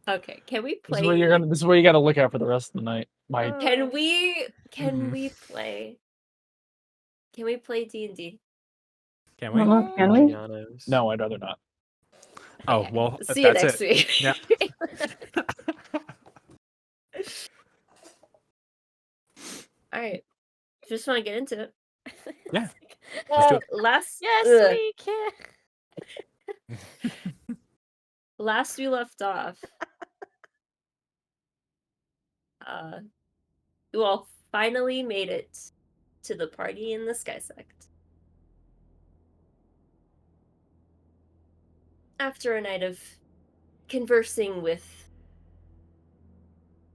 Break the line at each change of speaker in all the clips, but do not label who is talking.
Okay, can we play?
This is where you gotta look at for the rest of the night.
Can we play? Can we play D&D?
Can we?
Can we?
No, I'd rather not.
Oh,
Okay.
well,
See you
that's
next
it.
week.
Yeah.
All right. Just want to get into it.
Yeah. Let's do it.
We can.
Last we left off, you all finally made it to the party in the Sky Sect. After a night of conversing with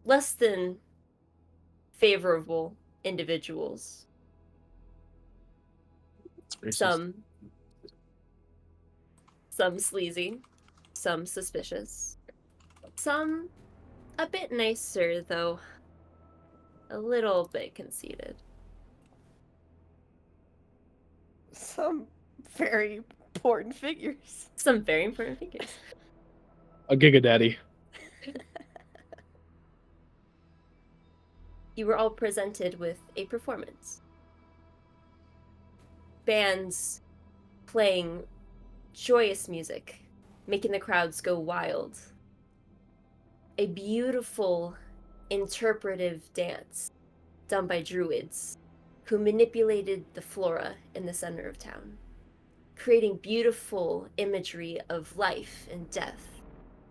less than favorable individuals, some sleazy, some suspicious, some a bit nicer, though a little bit conceited.
Some very important figures.
Some very important figures.
A Giga Daddy.
You were all presented with a performance. Bands playing joyous music, making the crowds go wild. A beautiful interpretive dance done by druids who manipulated the flora in the center of town, creating beautiful imagery of life and death,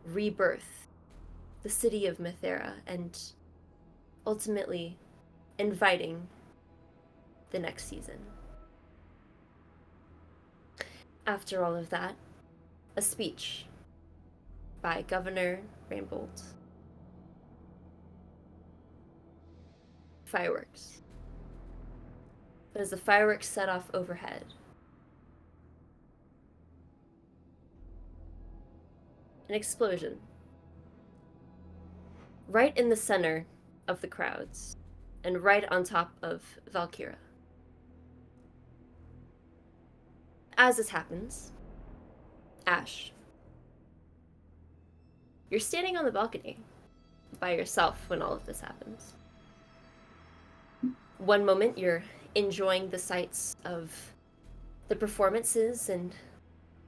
rebirth, the city of Mithera, and ultimately inviting the next season. After all of that, a speech by Governor Rainbolt. Fireworks. But as the fireworks set off overhead, an explosion. Right in the center of the crowds, and right on top of Valkyra. As this happens, Ashe, you're standing on the balcony by yourself when all of this happens. One moment you're enjoying the sights of the performances and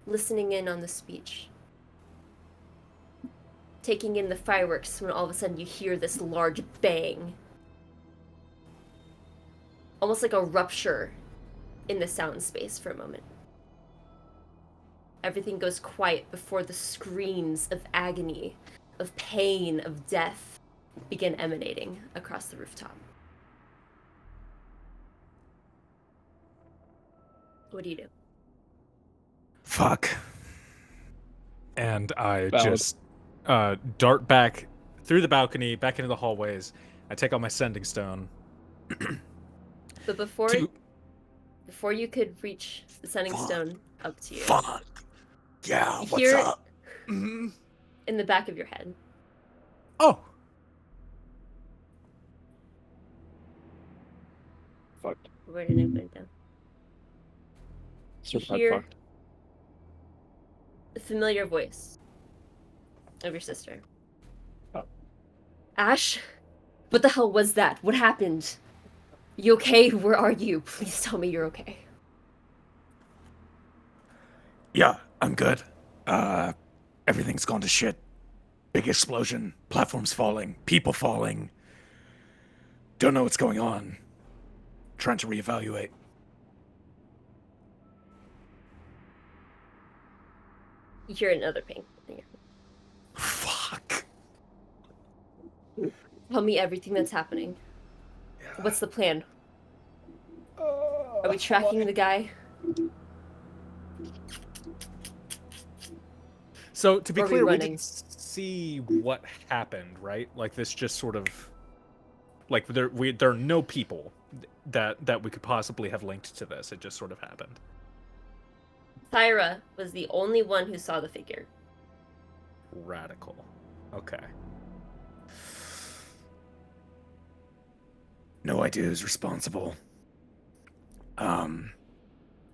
listening in on the speech, taking in the fireworks when all of a sudden you hear this large bang. Almost like a rupture in the sound space for a moment. Everything goes quiet before the screams of agony, of pain, of death begin emanating across the rooftop. What do you do?
Fuck. And I
Valid.
just dart back through the balcony, back into the hallways. I take out my sending stone.
But before you could reach the sending stone up to you,
Fuck. Yeah,
you
what's
hear
up?
in the back of your head.
Oh.
Fucked.
Where did I put it down? You
Certified
hear
fucked.
the familiar voice of your sister.
Oh.
Ashe? What the hell was that? What happened? You okay? Where are you? Please tell me you're okay.
Yeah, I'm good. Everything's gone to shit. Big explosion. Platforms falling. People falling. Don't know what's going on. Trying to reevaluate.
You hear another ping.
Fuck.
Tell me everything that's happening.
Yeah.
What's the plan? Are we tracking the guy?
So, to be
Or are we
clear, we
running?
didn't see what happened, right? Like, this just sort of... Like, there are no people that we could possibly have linked to this. It just sort of happened.
Thyra was the only one who saw the figure.
Radical. Okay. No idea who's responsible.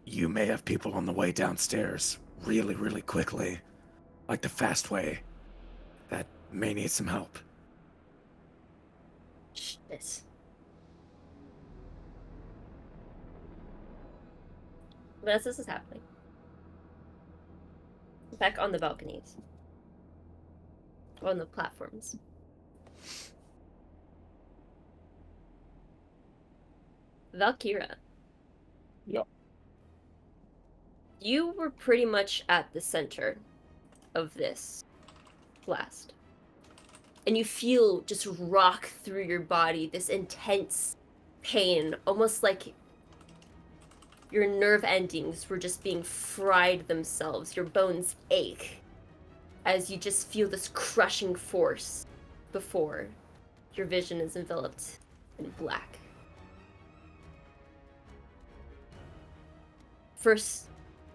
You may have people on the way downstairs really, really quickly. Like the fast way. That may need some help.
Shit. But as this is happening, back on the balconies, on the platforms, Valkyra.
Yep.
You were pretty much at the center of this blast. And you feel just rock through your body this intense pain, almost like your nerve endings were just being fried themselves. Your bones ache as you just feel this crushing force before your vision is enveloped in black. First,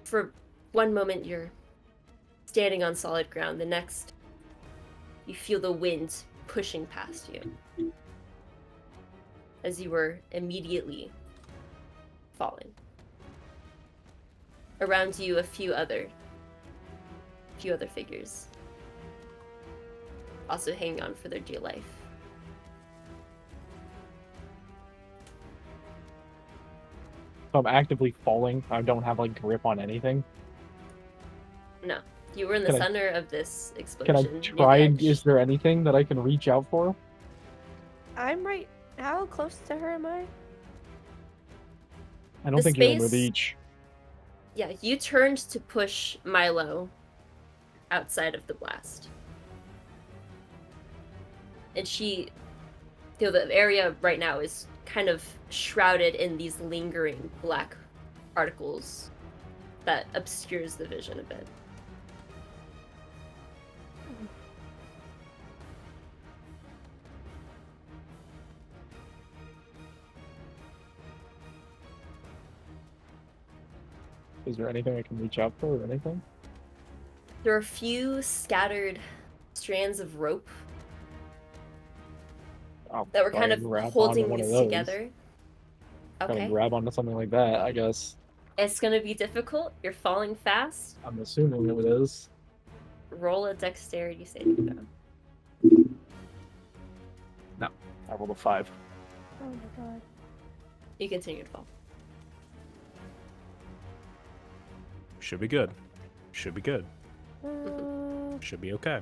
for one moment, you're standing on solid ground. The next, you feel the wind pushing past you as you were immediately falling. Around you, a few other figures also hanging on for their dear life.
So I'm actively falling. I don't have like grip on anything.
No, you were in the center of this
Can I
explosion.
try? Is there anything that I can reach out for?
I'm right. How close to her am I?
I don't
The
think you're in
space-
with each.
Yeah, you turned to push Milo outside of the blast. And she, the area right now is kind of shrouded in these lingering black particles that obscures the vision a bit.
Is there anything I can reach out for or anything?
There are a few scattered strands of rope
I'll
that were
try
kind
and
of
grab
holding
onto one of
these
those.
together.
Try
Okay.
and grab onto something like that, I guess.
It's gonna be difficult. You're falling fast.
I'm assuming it is.
Roll a dexterity saving throw.
I rolled a 5.
Oh my god.
You continue to fall.
Should be good. Should be good.
Uh,
Should be okay.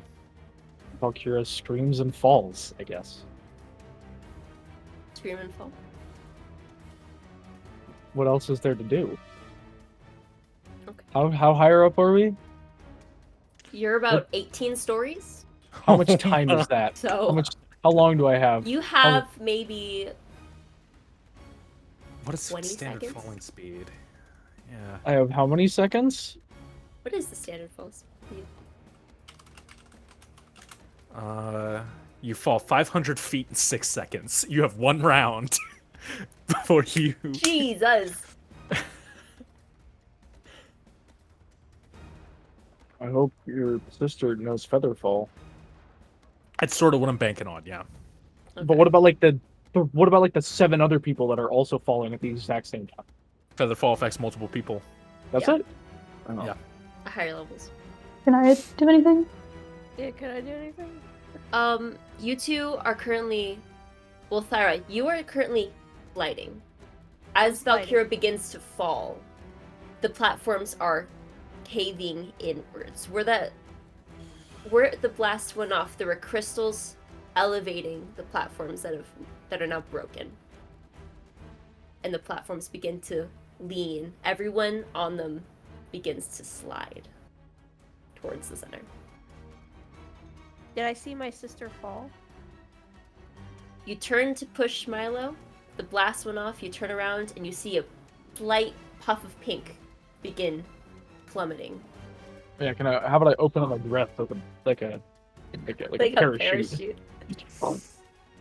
Valkyra screams and falls, I guess.
Scream and fall.
What else is there to do?
Okay.
How higher up are we?
You're about 18 stories.
How much time is that?
So
How long do I have?
you have maybe
What is
20
standard
seconds?
falling speed? Yeah.
I have how many seconds?
what is the standard fall speed?
You fall 500 feet in 6 seconds. You have 1 round before you.
Jesus.
I hope your sister knows Featherfall.
That's sort of what I'm banking on. Yeah.
But what about like the 7 other people that are also falling at the exact same time?
Featherfall affects multiple people.
That's
Yeah.
it? Oh.
Yeah.
Higher levels.
Can I do anything?
yeah, can I do anything?
You two are currently, well, Thyra, you are currently gliding. As
Gliding.
Valkyra begins to fall, the platforms are caving inwards. Where the blast went off, there were crystals elevating the platforms that are now broken. And the platforms begin to lean. Everyone on them begins to slide towards the center.
Did I see my sister fall?
You turn to push Milo. The blast went off. You turn around and you see a slight puff of pink begin plummeting.
Yeah, how about I open up my breath like a parachute.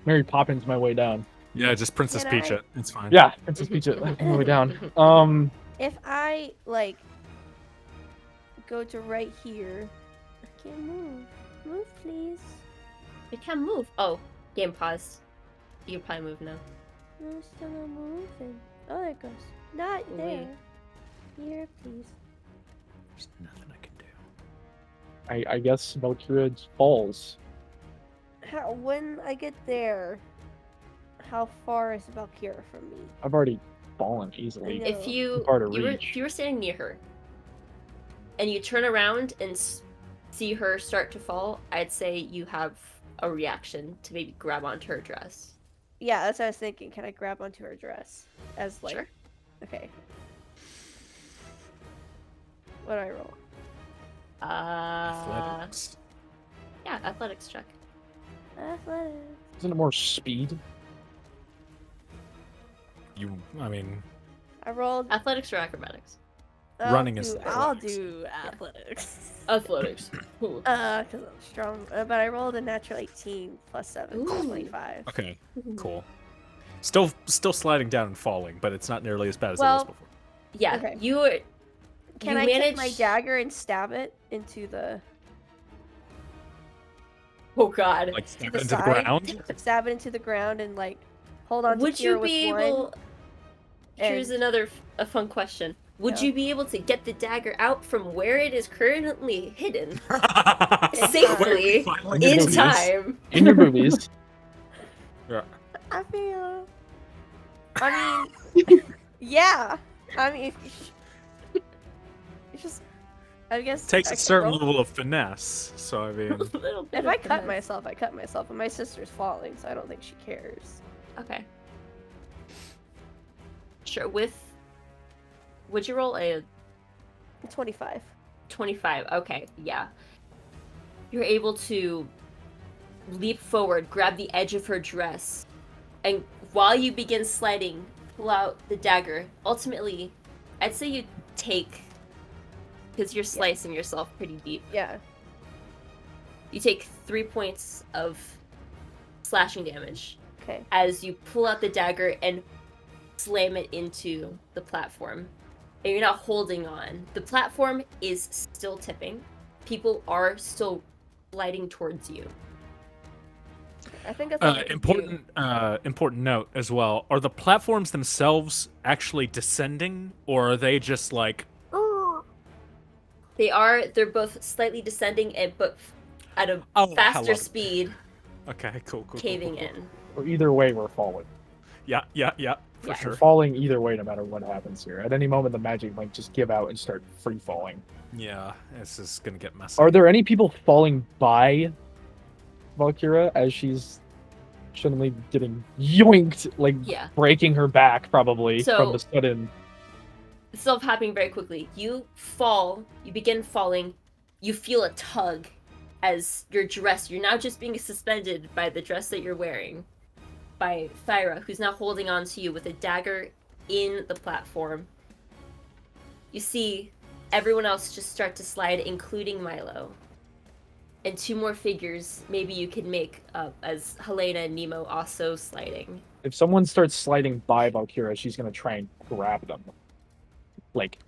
Mary Poppins my way down.
Yeah, just Princess
Can
Peach
I-
it. It's fine.
Yeah, Princess Peach it my way down.
If I like go to right here, I can't move. Move, please.
You can't move. Oh, game pause. You can probably move now.
No, it's still not moving. Oh, there it goes. Not
Wait.
there. Here, please.
There's nothing I can do.
I guess Valkyria falls.
When I get there, how far is Valkyra from me?
I've already fallen easily.
I know.
If you
Hard to
you were
reach.
if you were standing near her, and you turn around and see her start to fall, I'd say you have a reaction to maybe grab onto her dress.
Yeah, that's what I was thinking. Can I grab onto her dress? As like,
Sure.
okay. What do I roll?
Athletics.
Yeah, athletics check.
Athletics.
Isn't it more speed?
I mean,
I rolled.
Athletics or acrobatics?
Running is
I'll
athletics.
do athletics.
Athletics. Cool.
Because I'm strong. But I rolled a natural 18 plus 7, so
Ooh.
25.
okay, cool. Still sliding down and falling, but it's not nearly as bad as it
Well,
was before.
Yeah,
Okay.
you
Can
you
I take my
manage-
dagger and stab it into the
Oh god.
Like stab
the
it into the
side?
ground.
Stab it into the ground and like hold on to
Would
Kira
you
with
be
one.
able? Here's
and-
another a fun question. Would
Yeah.
you be able to get the dagger out from where it is currently hidden
Safely
Finally
in
in
gets to use.
time?
In your boobies.
Yeah.
I feel. I mean, yeah. I mean, it's just. I guess.
It takes
I
a
can
certain
roll.
level of finesse, so I mean,
A little bit
If
of
I cut
finesse.
myself, I cut myself. And my sister's falling, so I don't think she cares.
Okay. Sure. Would you roll a
25.
25? Okay. Yeah. You're able to leap forward, grab the edge of her dress, and while you begin sliding, pull out the dagger. Ultimately, I'd say you take, because you're slicing yourself pretty deep,
Yeah.
you take 3 points of slashing damage
Okay.
as you pull out the dagger and slam it into the platform. And you're not holding on. The platform is still tipping. People are still sliding towards you.
I think that's all I can do.
Important note as well. Are the platforms themselves actually descending, or are they just like?
They're both slightly descending but at a
Oh,
faster
hello.
speed,
Okay, cool.
caving in.
Or either way, we're falling.
Yeah, for
Yeah.
We're
sure.
falling either way, no matter what happens here. At any moment, the magic might just give out and start free falling.
Yeah, this is gonna get messy.
Are there any people falling by Valkyra as she's suddenly getting yoinked, like
Yeah.
breaking her back probably
So-
from the sudden?
It's still happening very quickly. You fall, you begin falling, you feel a tug as your dress, you're now just being suspended by the dress that you're wearing, by Thyra, who's now holding on to you with a dagger in the platform. You see everyone else just start to slide, including Milo. And 2 more figures maybe you can make up as Helena and Nemo also sliding.
If someone starts sliding by Valkyra, she's gonna try and grab them. Like,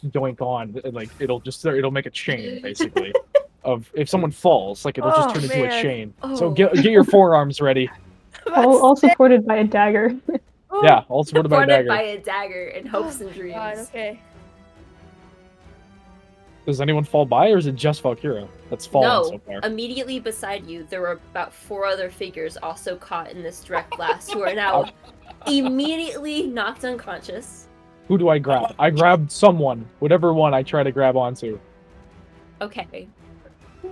doink on, like it'll make a chain basically. Of if someone falls, like it'll just
Oh,
turn into a
man.
chain.
Oh.
So get your forearms ready.
All supported by a dagger.
Yeah, all supported by a
Supported
dagger.
by a dagger in hopes and
Oh,
dreams.
God, okay.
Does anyone fall by, or is it just Valkyra that's fallen
No,
so far?
immediately beside you, there were about 4 other figures also caught in this direct blast who are now immediately knocked unconscious.
Who do I grab? I grab someone, whatever one I try to grab onto.
Okay.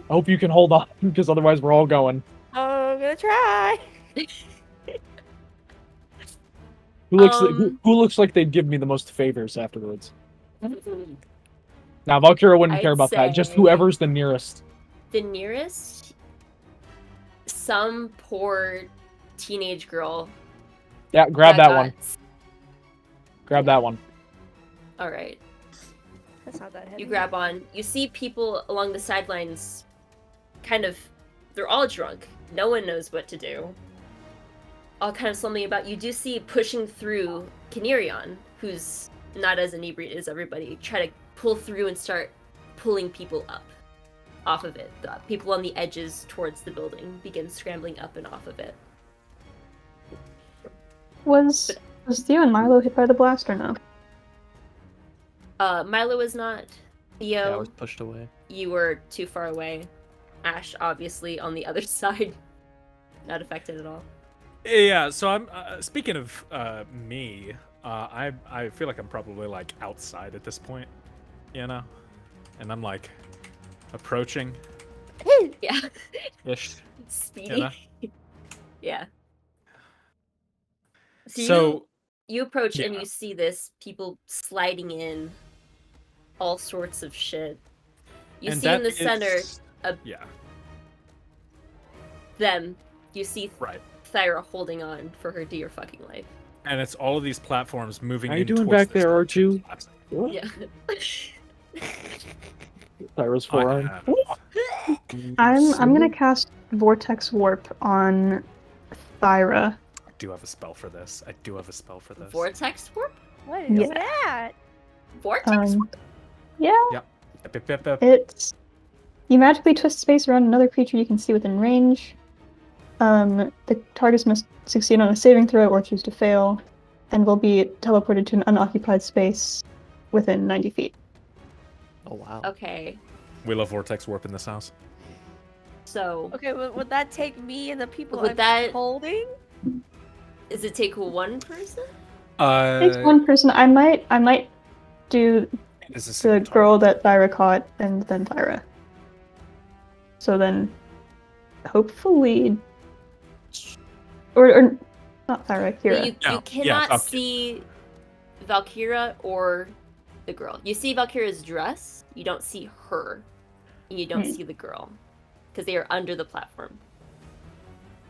I hope you can hold on, because otherwise we're all going.
Oh, I'm gonna try.
Who looks
Um,
who looks like they'd give me the most favors afterwards? Now Valkyra wouldn't care
I'd
about that. Just
say-
whoever's the nearest.
The nearest, some poor teenage girl.
Yeah, grab that one.
got-
Grab that one.
All right.
That's not that heavy.
You grab on. You see people along the sidelines, kind of, they're all drunk. No one knows what to do. All kind of slumming about. You do see pushing through Canerion, who's not as inebriated as everybody, try to pull through and start pulling people up off of it. The people on the edges towards the building begin scrambling up and off of it.
Was Theo and Milo hit by the blast or no?
Milo is not.
Yeah, I
Theo,
was pushed away.
you were too far away. Ashe, obviously, on the other side. Not affected at all.
Yeah, so I'm speaking of me. I feel like I'm probably like outside at this point, you know, and I'm like approaching
Yeah.
ish.
Speedy.
You know?
Yeah. So,
So
you approach and
yeah.
you see this people sliding in, all sorts of shit. You
and
see in
that
the center
is- yeah,
them. You see
right.
Thyra holding on for her dear fucking life.
And it's all of these platforms moving
How you
in
doing
towards
back
this
there,
direction.
R2? What?
Yeah.
Thyra's
I
forearm.
have
I'm gonna cast Vortex Warp on Thyra.
I do have a spell for this.
Vortex warp?
What is
Yeah.
that?
Vortex warp?
Yeah,
Yep, yep, yep, yep.
it's you magically twist space around another creature you can see within range. The targets must succeed on a saving throw or choose to fail, and will be teleported to an unoccupied space within 90 feet.
Oh wow.
Okay.
We love vortex warp in this house.
So,
Okay, would that take me and the people
Would
I'm
that-
holding?
does it take one person?
Takes one person. I might do
Is this
the girl that Thyra caught and then Thyra. So then, hopefully, or not Thyra,
But
Kira.
you
Yeah,
cannot
Valkyra.
see Valkyra or the girl. You see Valkyra's dress. You don't see her. And you don't see the girl. Because they are under the platform.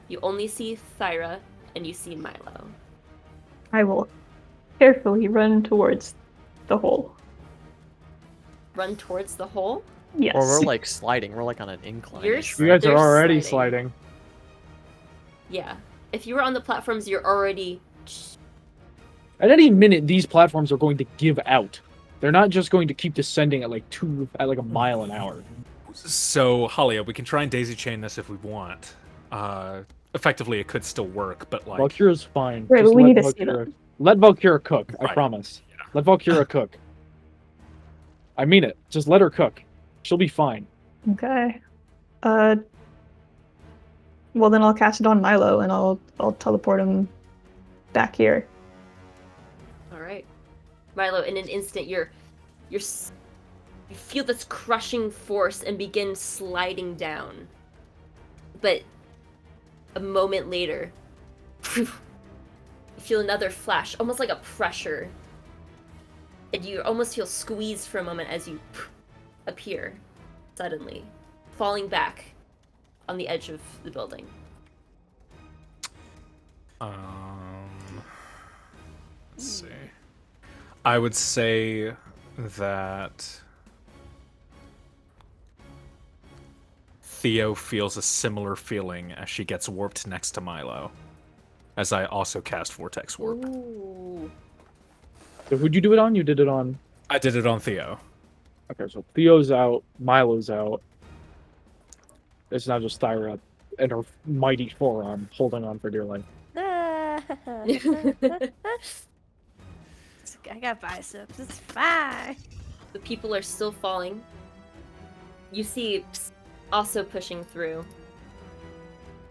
You only see Thyra and you see Milo.
I will carefully run towards the hole.
Run towards the hole.
Yes.
Or we're like sliding. We're like on an incline.
You're
You guys
They're
are already
sliding.
sliding.
Yeah. If you were on the platforms, you're already...
At any minute, these platforms are going to give out. They're not just going to keep descending at like a mile an hour.
So, Hallia, we can try and daisy chain this if we want. Effectively, it could still work, but like...
Valkyra's fine.
Right,
Just
but we
let
need to see
Valkyra-
them.
Let Valkyra cook. I
Right.
promise.
Yeah.
Let Valkyra cook. I mean it. Just let her cook. She'll be fine.
Okay. Well, then I'll cast it on Milo, and I'll teleport him back here.
Alright. Milo, in an instant, you feel this crushing force and begin sliding down. But a moment later, you feel another flash, almost like a pressure. And you almost feel squeezed for a moment as you appear suddenly, falling back on the edge of the building.
Let's see. I would say that Theo feels a similar feeling as she gets warped next to Milo, as I also cast Vortex Warp.
Ooh.
So who'd you do it on? You did it on...
I did it on Theo.
Okay, so Theo's out. Milo's out. It's now just Thyra and her mighty forearm holding on for dear life.
I got biceps. It's fine.
The people are still falling. You see also pushing through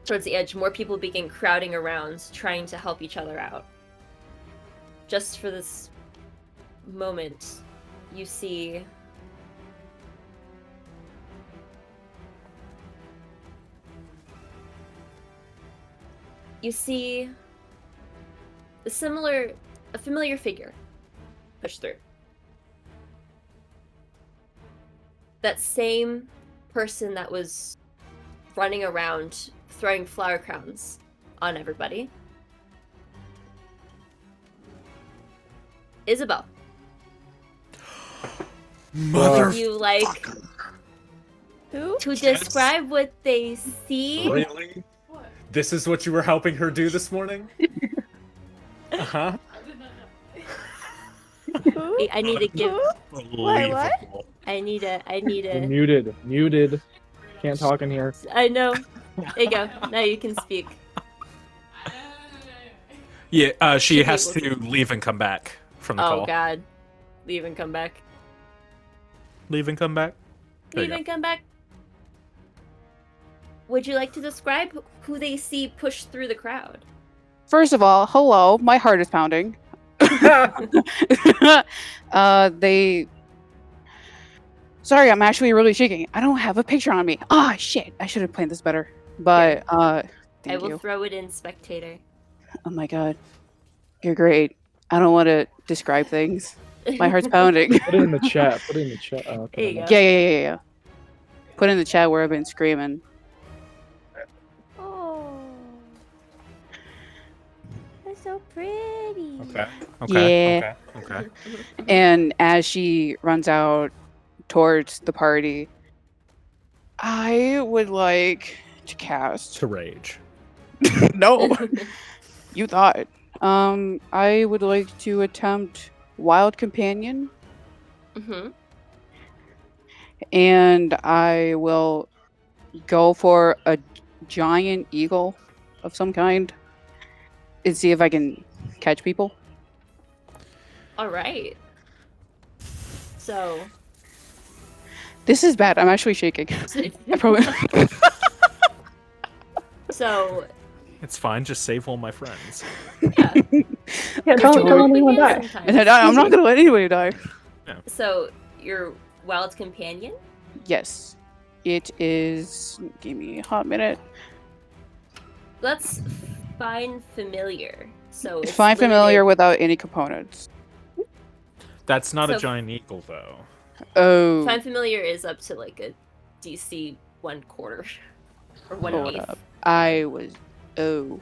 towards the edge. More people begin crowding around, trying to help each other out. Just for this moment, you see a familiar figure push through. That same person that was running around throwing flower crowns on everybody. Isabel.
Mother.
You like
Who?
to describe what they see?
Really? This is what you were helping her do this morning? Uh-huh.
Who?
Wait, I need to give.
What?
I need
You're
a.
muted. Can't talk in here.
I know. There you go. Now you can speak.
Yeah, she
Should be
has
able
to leave and come back from the
Oh
call.
God. Leave and come back.
Leave and come back? There you
Leave and come back. would you like to describe who they see push through the crowd?
First of all, hello. My heart is pounding. They. Sorry, I'm actually really shaking. I don't have a picture on me. Ah, shit. I should have planned this better. But
I
thank
will
you.
throw it in spectator.
Oh my god, you're great. I don't want to describe things. My heart's pounding.
Put it in the chat. Put it in the chat. Oh, okay.
There you
never
go.
Yeah. Put in the chat where I've been screaming.
Oh, that's so pretty.
Okay. Okay.
And as she runs out towards the party, I would like to cast.
To rage.
No, you thought. I would like to attempt Wild Companion,
Mm-hmm.
and I will go for a giant eagle of some kind and see if I can catch people.
All right. So,
This is bad. I'm actually shaking. I probably.
so
It's fine. Just save all my friends.
yeah.
Yeah,
Catch
don't
a
let anyone die.
Sometimes.
I'm not gonna let anybody die.
So, your wild companion?
Yes, it is. Give me a hot minute.
Let's find familiar. So it's
Find familiar
limited-
without any components.
That's not a
So-
giant eagle, though.
Oh,
Find familiar is up to like a DC 1/4 or 1/8.
hold up. I was. Oh.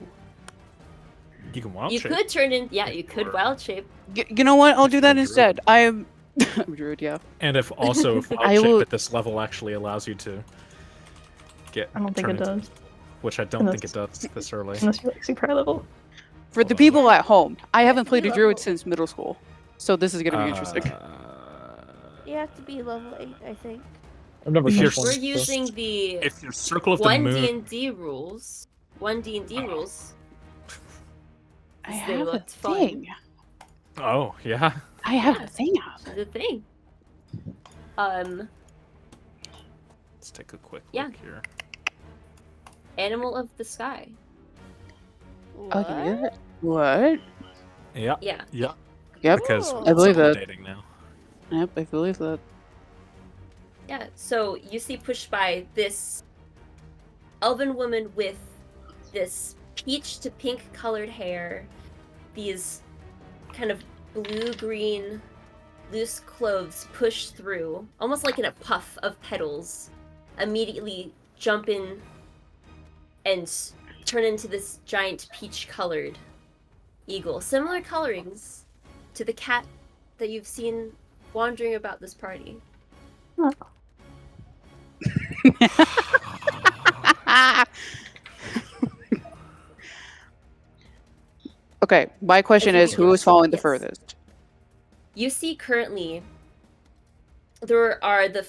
You can wild
You
shape.
could turn in. Yeah, you could
Or-
wild shape.
You know what? I'll do that
Druid.
instead. I'm druid, yeah.
And if wild
I
shape
will-
at this level actually allows you to get.
I don't think
turn
it
into-
does.
Which I don't think it does this early.
Unless you're like super high level.
For the
Hold on.
people at home, I haven't
Yeah,
played a
you
druid
level.
since middle school, so this is gonna be interesting.
You have to be level 8, I think.
I've never
If
touched
you're-
one.
We're
so-
using the
If your circle of the
one
moon,
D&D rules. One D&D rules.
I
They
have a
looked fun.
thing.
oh yeah,
I have
Yeah.
a thing up.
The thing.
let's take a quick
Yeah.
look here.
Animal of the sky.
Oh, can you do that? What?
Yeah,
Yeah.
yeah.
Yep.
Because
Cool.
I believe
it's
that.
updating now.
Yep, I believe that.
Yeah, so you see pushed by this elven woman with this peach to pink colored hair, these kind of blue-green loose clothes push through, almost like in a puff of petals, immediately jump in and turn into this giant peach-colored eagle. Similar colorings to the cat that you've seen wandering about this party.
Okay, my question
I think
is,
we
who
can-
is falling the
yes.
furthest?
You see currently there are the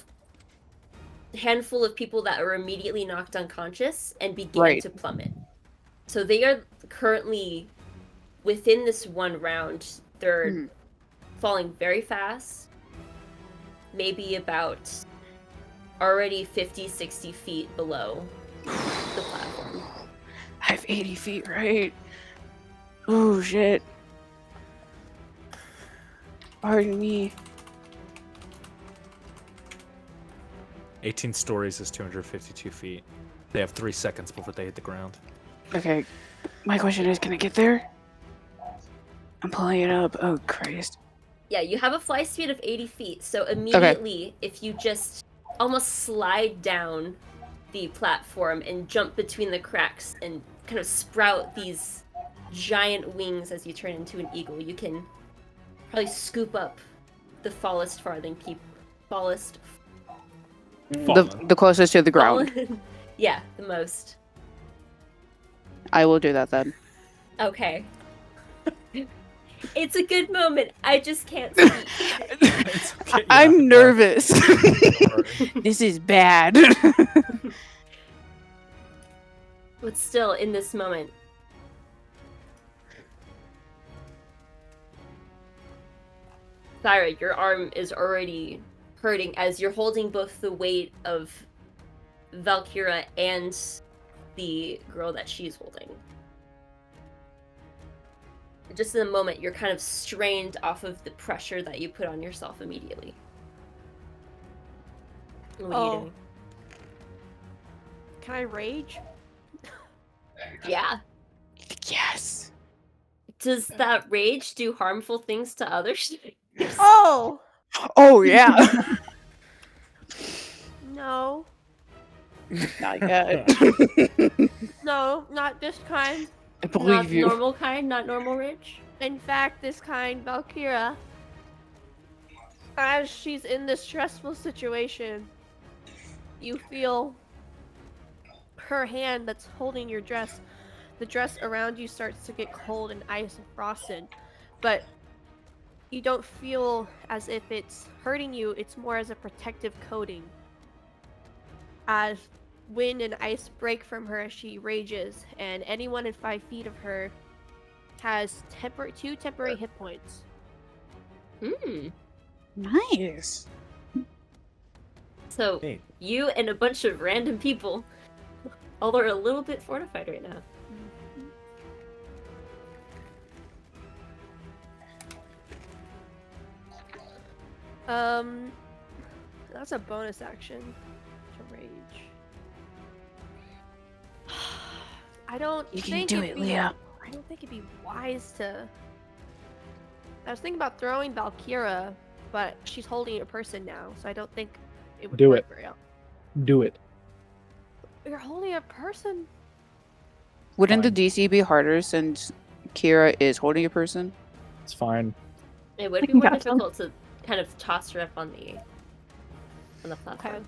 handful of people that are immediately knocked unconscious and begin
Right.
to plummet. So they are currently within this one round. They're
Hmm.
falling very fast. Maybe about already 50, 60 feet below the platform.
I have 80 feet, right? Oh, shit. Pardon me.
18 stories is 252 feet. They have 3 seconds before they hit the ground.
Okay, my question is, can I get there? I'm pulling it up. Oh, Christ.
Yeah, you have a fly speed of 80 feet, so immediately, if you just almost slide down the platform and jump between the cracks and kind of sprout these giant wings as you turn into an eagle, you can probably scoop up the fallest farthing fallest
The closest to the ground.
fallen- yeah, the most.
I will do that then.
Okay. It's a good moment. I just can't see.
It's okay,
I'm
yeah.
nervous.
Sorry.
This is bad.
But still, in this moment, Thyra, your arm is already hurting as you're holding both the weight of Valkyra and the girl that she's holding. Just in a moment, you're kind of strained off of the pressure that you put on yourself immediately. What are you doing?
Can I rage?
Yeah.
Yes.
Does that rage do harmful things to others?
Oh!
Oh yeah.
No.
Not yet.
No, not this kind.
I
Not
believe you.
normal kind, not normal rage?
In fact, this kind, Valkyra, as she's in this stressful situation, you feel her hand that's holding your dress. The dress around you starts to get cold and ice and frosted, but you don't feel as if it's hurting you. It's more as a protective coating. As wind and ice break from her as she rages, and anyone in 5 feet of her has 2 temporary hit points.
Hmm.
Nice.
So,
Neat.
you and a bunch of random people all are a little bit fortified right now.
That's a bonus action to rage. I don't
You can
think
do
it'd
it,
be-
Leah.
I don't think it'd be wise to. I was thinking about throwing Valkyra, but she's holding a person now, so I don't think it would
Do
work
it.
very well.
Do it.
You're holding a person?
Wouldn't
Fine.
the DC be harder since Kira is holding a person?
It's fine.
It would
I
be
can
more
catch them.
difficult to kind of toss her up on the platform.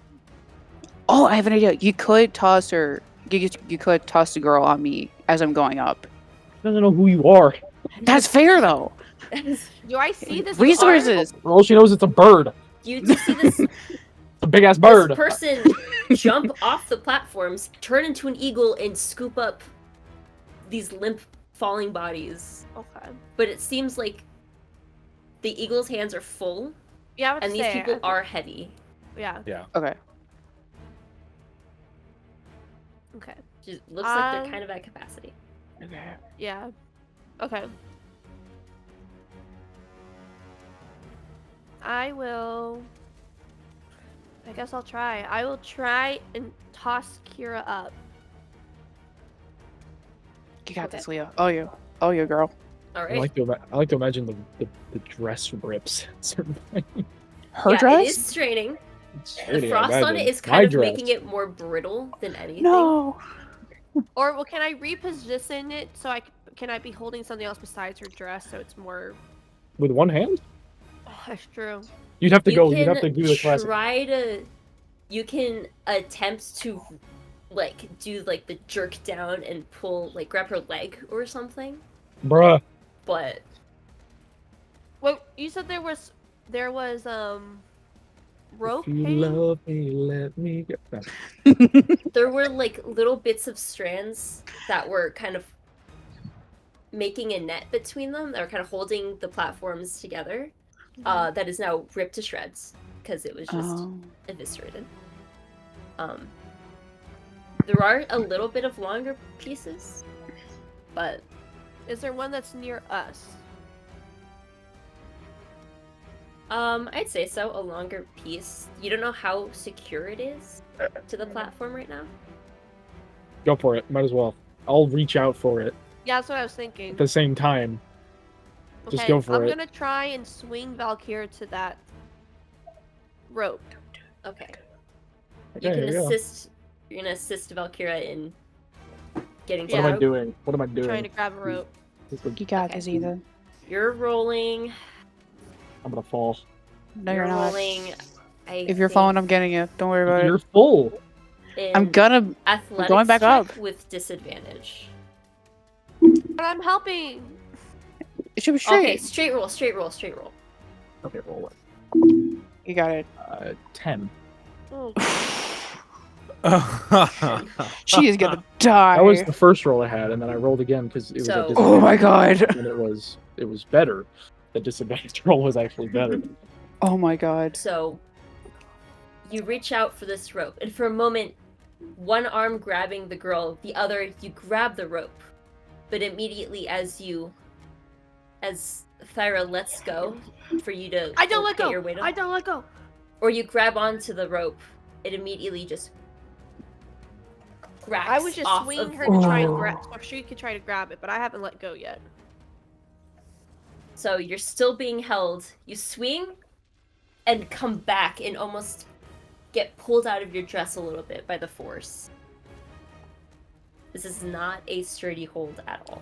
Oh, I have an idea. You could toss her. You could toss the girl on me as I'm going up.
She doesn't know who you are.
That's fair though.
Do I see this?
Resources.
For all she knows, it's a bird.
You see this,
It's a big ass bird.
this person jump off the platforms, turn into an eagle, and scoop up these limp, falling bodies.
Okay.
But it seems like the eagle's hands are full,
Yeah, I would
and these
say,
people
I think-
are heavy.
Yeah.
Okay.
Okay.
It looks like they're
Um,
kind of at capacity.
Yeah. Okay. I guess I'll try. I will try and toss Kira up.
You got
Okay.
this, Leah. Oh you. Oh you, girl.
All
I
right.
like to imagine the dress rips at certain point.
Her
yeah,
dress?
it is straining.
It's
The
pretty, I
frost on it
imagine.
is
My
kind of
dress.
making it more brittle than anything.
No.
Or well, can I reposition it so can I be holding something else besides her dress so it's more?
With one hand?
Oh, that's true.
You'd have to
You
go.
can
You'd have to do the classic.
try to. You can attempt to, like, do like the jerk down and pull, like, grab her leg or something.
Bruh.
But
Well, you said there was rope
If you
hanging?
love me, let me get back.
there were like little bits of strands that were kind of making a net between them that were kind of holding the platforms together. That is now ripped to shreds because it was just
Oh.
eviscerated. There are a little bit of longer pieces, but
Is there one that's near us?
I'd say so. A longer piece. You don't know how secure it is to the platform right now.
Go for it. Might as well. I'll reach out for it
Yeah, that's what I was thinking.
at the same time. Just
Okay,
go for
I'm
it.
gonna try and swing Valkyra to that rope.
Okay.
Okay,
You can
here you go.
assist. You're gonna assist Valkyra in getting to
What
the
am I
rope.
doing? What am I doing?
Trying to grab a rope.
This is-
You got
Okay.
this, Ethan.
You're rolling.
I'm gonna fall.
No, you're not.
rolling.
If you're falling, I'm getting you. Don't worry about
You're
it.
full.
I'm gonna.
Athletics
going back
check
up.
with disadvantage.
But I'm helping.
It should be
Okay,
straight.
straight roll, straight roll, straight roll.
Okay, roll it.
You got it.
10.
Oh,
She is gonna die.
That was the first roll I had, and then I rolled again because it was
So-
a
Oh my
disadvantage,
god.
and it was better. The disadvantage roll was actually better.
Oh my god.
So you reach out for this rope, and for a moment, one arm grabbing the girl, the other you grab the rope. But immediately as Thyra lets go for you to
I don't let
get
go.
your weight up,
I don't let go.
or you grab onto the rope, it immediately just cracks
I was just
off
swinging
of
her
the
to try and
rope.
grab, or she could try to grab it, but I haven't let go yet.
So you're still being held. You swing and come back and almost get pulled out of your dress a little bit by the force. This is not a sturdy hold at all.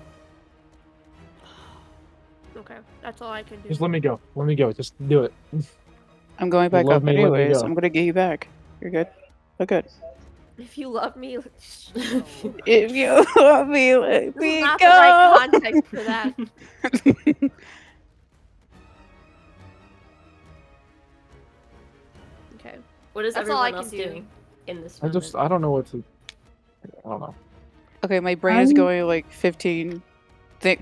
Okay, that's all I can do.
Just let me go. Let me go. Just do it.
I'm going back
love
up
me, let me
anyways.
go.
I'm gonna get you back. You're good. Look good.
If you love me,
If you want me, let
this is
me
not
go.
the right context for that. Okay.
What is
That's all I
everyone else
can do.
doing in this
I
moment?
I don't know what to. I don't know.
Okay, my brain is
I'm-
going like 15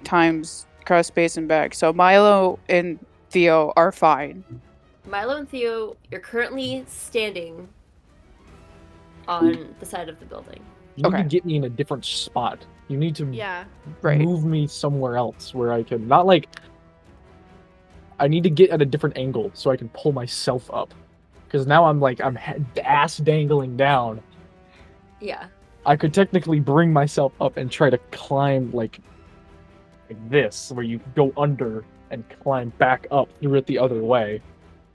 times across space and back. So Milo and Theo are fine.
Milo and Theo, you're currently standing on the side of the building.
You need
Okay.
to get me in a different spot. You need to
Yeah.
Right.
move me somewhere else where I can not like. I need to get at a different angle so I can pull myself up. Because now I'm ass dangling down.
Yeah.
I could technically bring myself up and try to climb like this, where you go under and climb back up through it the other way.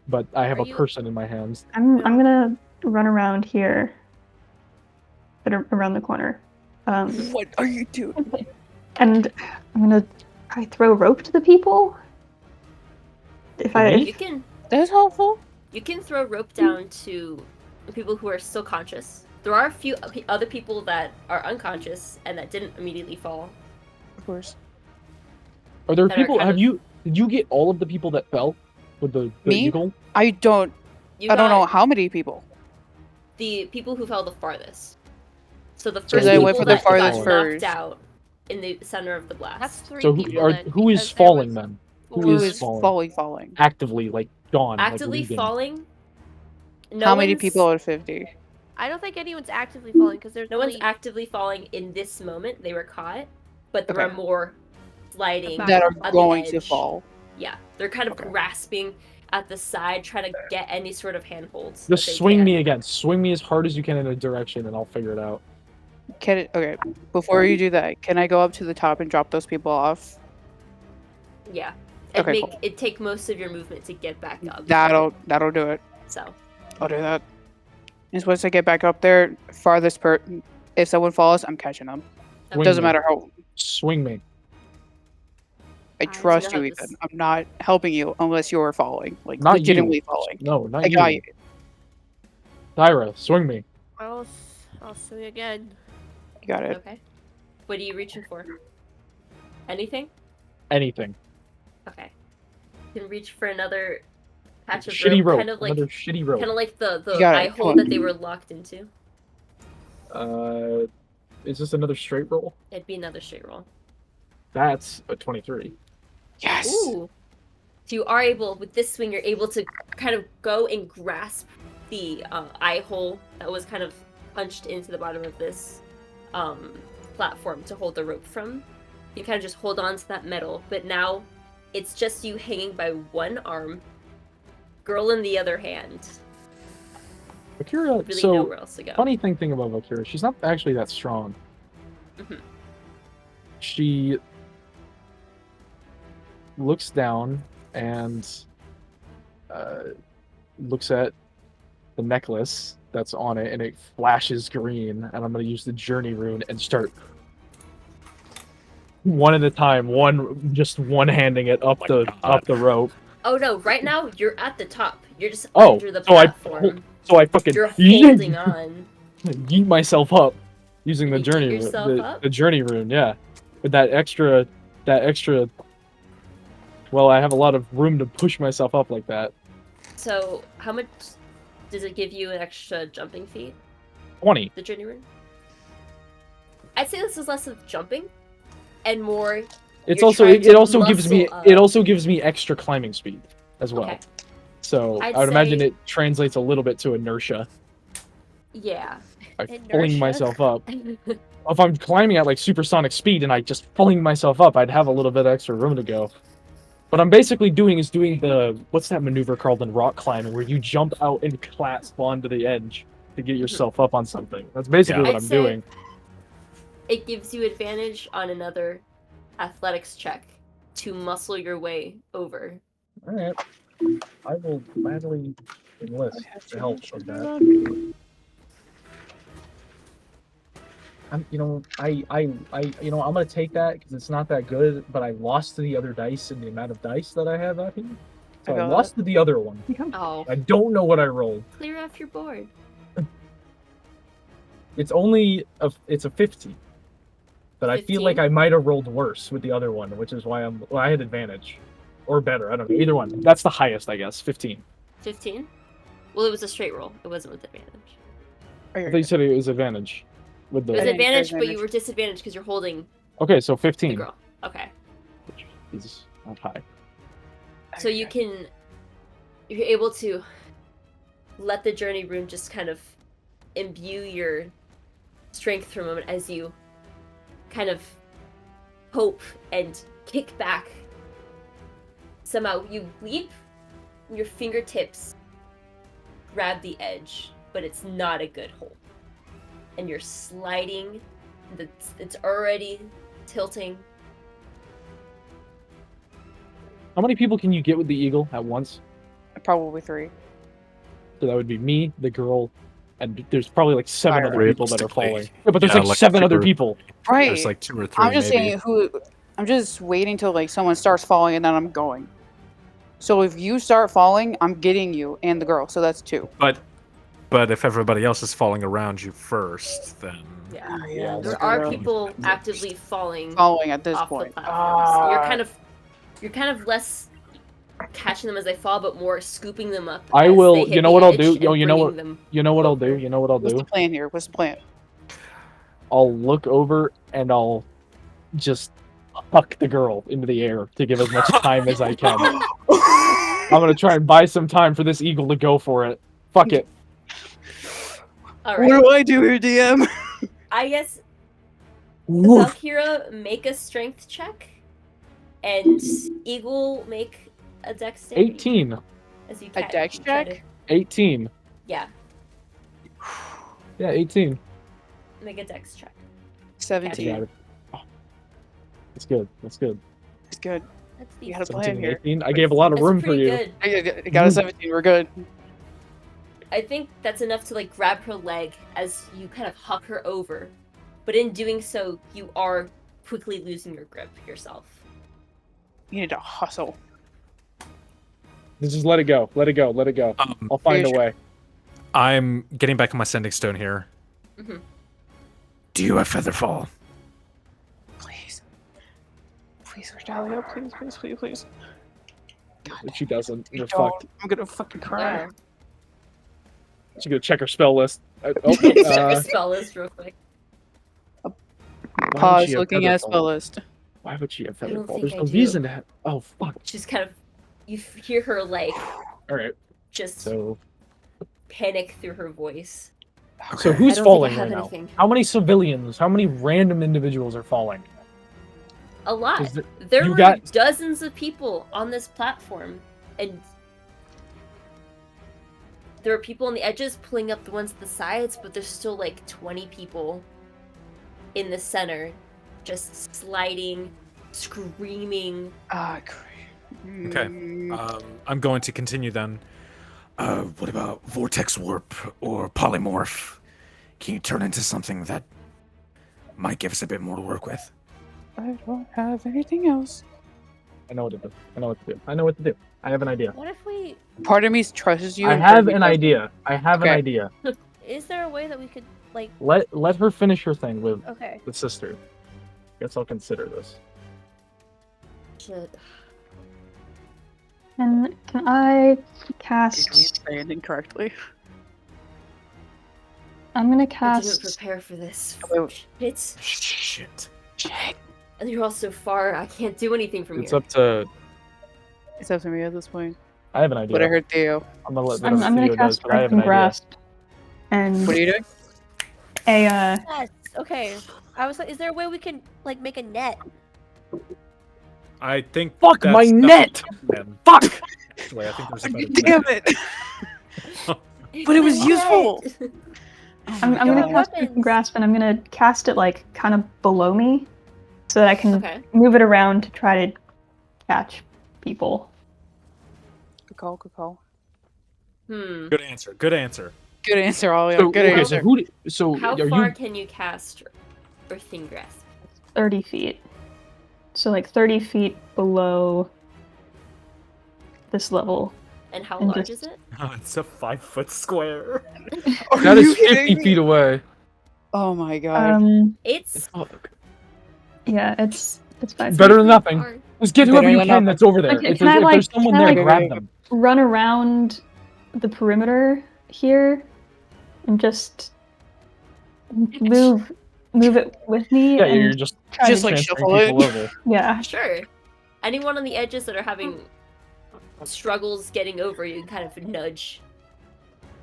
But I have
Are
a
you-
person in my hands.
I'm gonna run around here, but around the corner,
What are you doing?
and I'm gonna I throw rope to the people. If I
You can
That's helpful.
throw rope down to the people who are still conscious. There are a few other people that are unconscious and that didn't immediately fall.
Of course.
Are there
That are
people?
kind of-
Did you get all of the people that fell with the
Me?
eagle?
I don't
You
I don't know
got
how many people.
the people who fell the farthest. So the
So
first
I
people
went for the
that got
farthest
knocked
first.
out in the center of the blast.
That's three
So
people then.
who is
because there
falling
was
then?
four-
Who
Who
is
is
falling?
falling?
Actively, like gone,
Actively
like leaving.
falling. No
How many
one's-
people out of 50?
I don't think anyone's actively falling because there's
No one's
only
actively falling in this moment. They were caught, but there are
Okay.
more sliding
Back
That
on
are
the
going to
edge.
fall.
Yeah, they're kind of
Okay.
grasping at the side, trying to get any sort of handholds.
Just
that they
swing
can.
me again. Swing me as hard as you can in a direction, and I'll figure it out.
Okay, before you do that, can I go up to the top and drop those people off?
Yeah,
Okay, cool.
it take most of your movement to get back up.
That'll do it.
So
I'll do that. And once I get back up there, farthest if someone falls, I'm catching them.
Swing
Doesn't
me.
matter how.
Swing me.
I
I
trust
know
you,
how
Ethan.
this-
I'm not helping you unless you're falling, like
Not
legitimately
you.
falling.
No, not
I
you.
got you.
Thyra, swing me.
I'll swing again.
You got it.
okay, what are you reaching for? Anything?
Anything.
Okay, you can reach for another patch of
Shitty rope.
kind of like
Another shitty rope.
the
You got it,
eye
come
hole
on.
that they were locked into.
Is this another straight roll?
It'd be another straight roll.
That's a 23.
Yes.
Ooh. So you are able, with this swing, you're able to kind of go and grasp the eye hole that was kind of punched into the bottom of this platform to hold the rope from. You kind of just hold on to that metal, but now it's just you hanging by one arm, girl in the other hand.
Valkyra,
Really
so
nowhere else to go.
funny thing about Valkyra, she's not actually that strong.
Mhm.
She looks down and looks at the necklace that's on it, and it flashes green. And I'm gonna use the journey rune and start one at a time, just one-handing it up
Oh my
up the rope.
Oh no, right now you're at the top. You're just
Oh,
under the
so I
platform.
So I fucking
You're holding on.
yeet myself up using the
You yeet
journey rune.
yourself up?
The journey rune, yeah. With that extra. Well, I have a lot of room to push myself up like that.
So how much does it give you an extra jumping feat?
20.
The journey rune? I'd say this is less of jumping and more.
It's
You're
also
trying
it
to
also gives me
muscle
extra climbing speed as well.
Okay.
So
I'd
I would imagine
say-
it translates a little bit to inertia.
Yeah.
I
Inertia.
fling myself up. If I'm climbing at like supersonic speed and I just fling myself up, I'd have a little bit extra room to go. What I'm basically doing is doing the what's that maneuver called in rock climbing, where you jump out and clasp onto the edge to get yourself up on something. That's basically what
I'd
I'm
say
doing.
It gives you advantage on another athletics check to muscle your way over.
All right, I will gladly enlist the help of that. I'm gonna take that because it's not that good, but I lost to the other dice and the amount of dice that I have out here. So I lost to the other one.
Oh,
I don't know what I rolled.
clear off your board.
It's a 50. But I feel like
15?
I might have rolled worse with the other one, which is why I had advantage. Or better, I don't know. Either one. That's the highest, I guess. 15.
15? Well, it was a straight roll. It wasn't with advantage.
I thought you said it was advantage. With
It was
the
advantage, but you were disadvantaged because you're holding
Okay, so
the
15
girl. Okay.
is not high.
So you're able to let the journey rune just kind of imbue your strength for a moment as you kind of hope and kick back. Somehow you leap, your fingertips grab the edge, but it's not a good hold. And you're sliding, it's already tilting.
How many people can you get with the eagle at once?
Probably 3.
So that would be me, the girl, and there's probably like 7 other
Thyra.
people that are falling.
Realistically,
Yeah, but there's
yeah,
like
like
7 other
two or-
people.
Right.
There's like 2 or 3
I'm just
maybe.
saying I'm just waiting till like someone starts falling and then I'm going. So if you start falling, I'm getting you and the girl. So that's 2.
But if everybody else is falling around you first, then
Yeah.
Yeah,
There are people actively falling
following at this
off
point.
the platforms. You're kind of less catching them as they fall, but more scooping them up.
I
as
will.
they hit
You know
the
what I'll
edge
do?
and
You know what?
bringing them
You know what I'll do?
over.
You know what I'll
What's
do?
the plan here? What's the plan?
I'll look over and I'll just huck the girl into the air to give as much time as I can. I'm gonna try and buy some time for this eagle to go for it. Fuck it.
All
What
right.
do I do here, DM?
I guess
Woof.
Valkyra make a strength check, and Eagle make a dexterity.
18.
As you
A
try
dex
to-
check?
18.
Yeah,
Yeah, 18.
make a dex check.
I
17.
got it. Oh. That's good. That's good.
It's good.
That's
You had a plan
17,
here.
18. I gave a lot of
That's
room for
pretty
you.
good.
I got a 17. We're good.
I think that's enough to like grab her leg as you kind of huck her over, but in doing so, you are quickly losing your grip yourself.
You need to hustle.
Just let it go. Let it go. Let it go. I'll find a
Sure.
way.
I'm getting back on my sending stone here.
Mm-hmm.
Do you have Featherfall?
Please. Please, Hallia. Please, please, please, please.
If she doesn't,
You
you're
don't.
fucked.
I'm gonna fucking cry.
She's gonna check her spell list.
Check her spell list real quick.
Why would
Pause
she have
looking at
Featherfall?
spell list.
Why would she have
I don't
Featherfall?
think
There's
I
no
do.
reason to have. Oh, fuck.
She's kind of, you hear her like
Alright,
just
so.
panic through her voice.
So
I
who's
don't
falling
think I have
right now?
anything.
How many civilians, how many random individuals are falling?
A lot.
Is it-
There
you
were
got-
dozens of people on this platform, and there are people on the edges pulling up the ones at the sides, but there's still like 20 people in the center, just sliding, screaming.
Ah, great.
Okay. I'm going to continue then.
What about Vortex Warp or Polymorph? Can you turn into something that might give us a bit more to work with?
I don't have anything else.
I know what to do. I know what to do. I know what to do. I have an idea.
What if we?
Part of me trusts you.
I
and part
have
of me
an
doesn't.
idea. I have an
Okay.
idea.
Is there a way that we could like?
Let her finish her thing with
Okay.
the sister. Guess I'll consider this.
Shit.
And can I
Did we
cast?
say it incorrectly?
I'm gonna
I didn't
cast.
prepare for this.
Wait.
Shit.
Shit.
And you're all so far, I can't do anything from
It's
here.
up to.
It's up to me at this point.
I have an idea.
But I heard Theo.
I'm gonna let
I'm
whatever
gonna
Theo does,
cast
but I have
Strength
an
and
idea.
Grasp. and
What are you doing?
a
Yes. Okay. I was like, is there a way we can like make a net?
I think.
Fuck my
that's
net!
plan.
Fuck!
Actually, I think there's a better
Damn it! But it was useful.
I'm gonna
God.
cast Prism Grasp, and I'm gonna cast it like kind of below me, so that I can
Okay.
move it around to try to catch people.
Good call. Good call.
Good answer. Good answer.
Good answer, Ollie.
So,
Good
okay,
answer.
How
are
far
you
can you cast Earthing Grasp?
30 feet. So like 30 feet below this level.
And how
And
large
just-
is it?
Oh, it's a 5-foot square.
Are
that is
you
50
kidding me?
feet away.
Oh my god.
It's
Yeah, it's fine.
Better than nothing.
hard.
Just get
Better
whoever you
than
can
nothing.
that's over there.
Okay,
If
can I,
there's
like-
someone
can I,
there,
like-
grab them.
Run around the perimeter here and just move it with me.
Yeah,
and
you're just
try
Just
to-
like
transferring
shuffle it.
people over.
yeah.
Sure. Anyone on the edges that are having struggles getting over, you can kind of nudge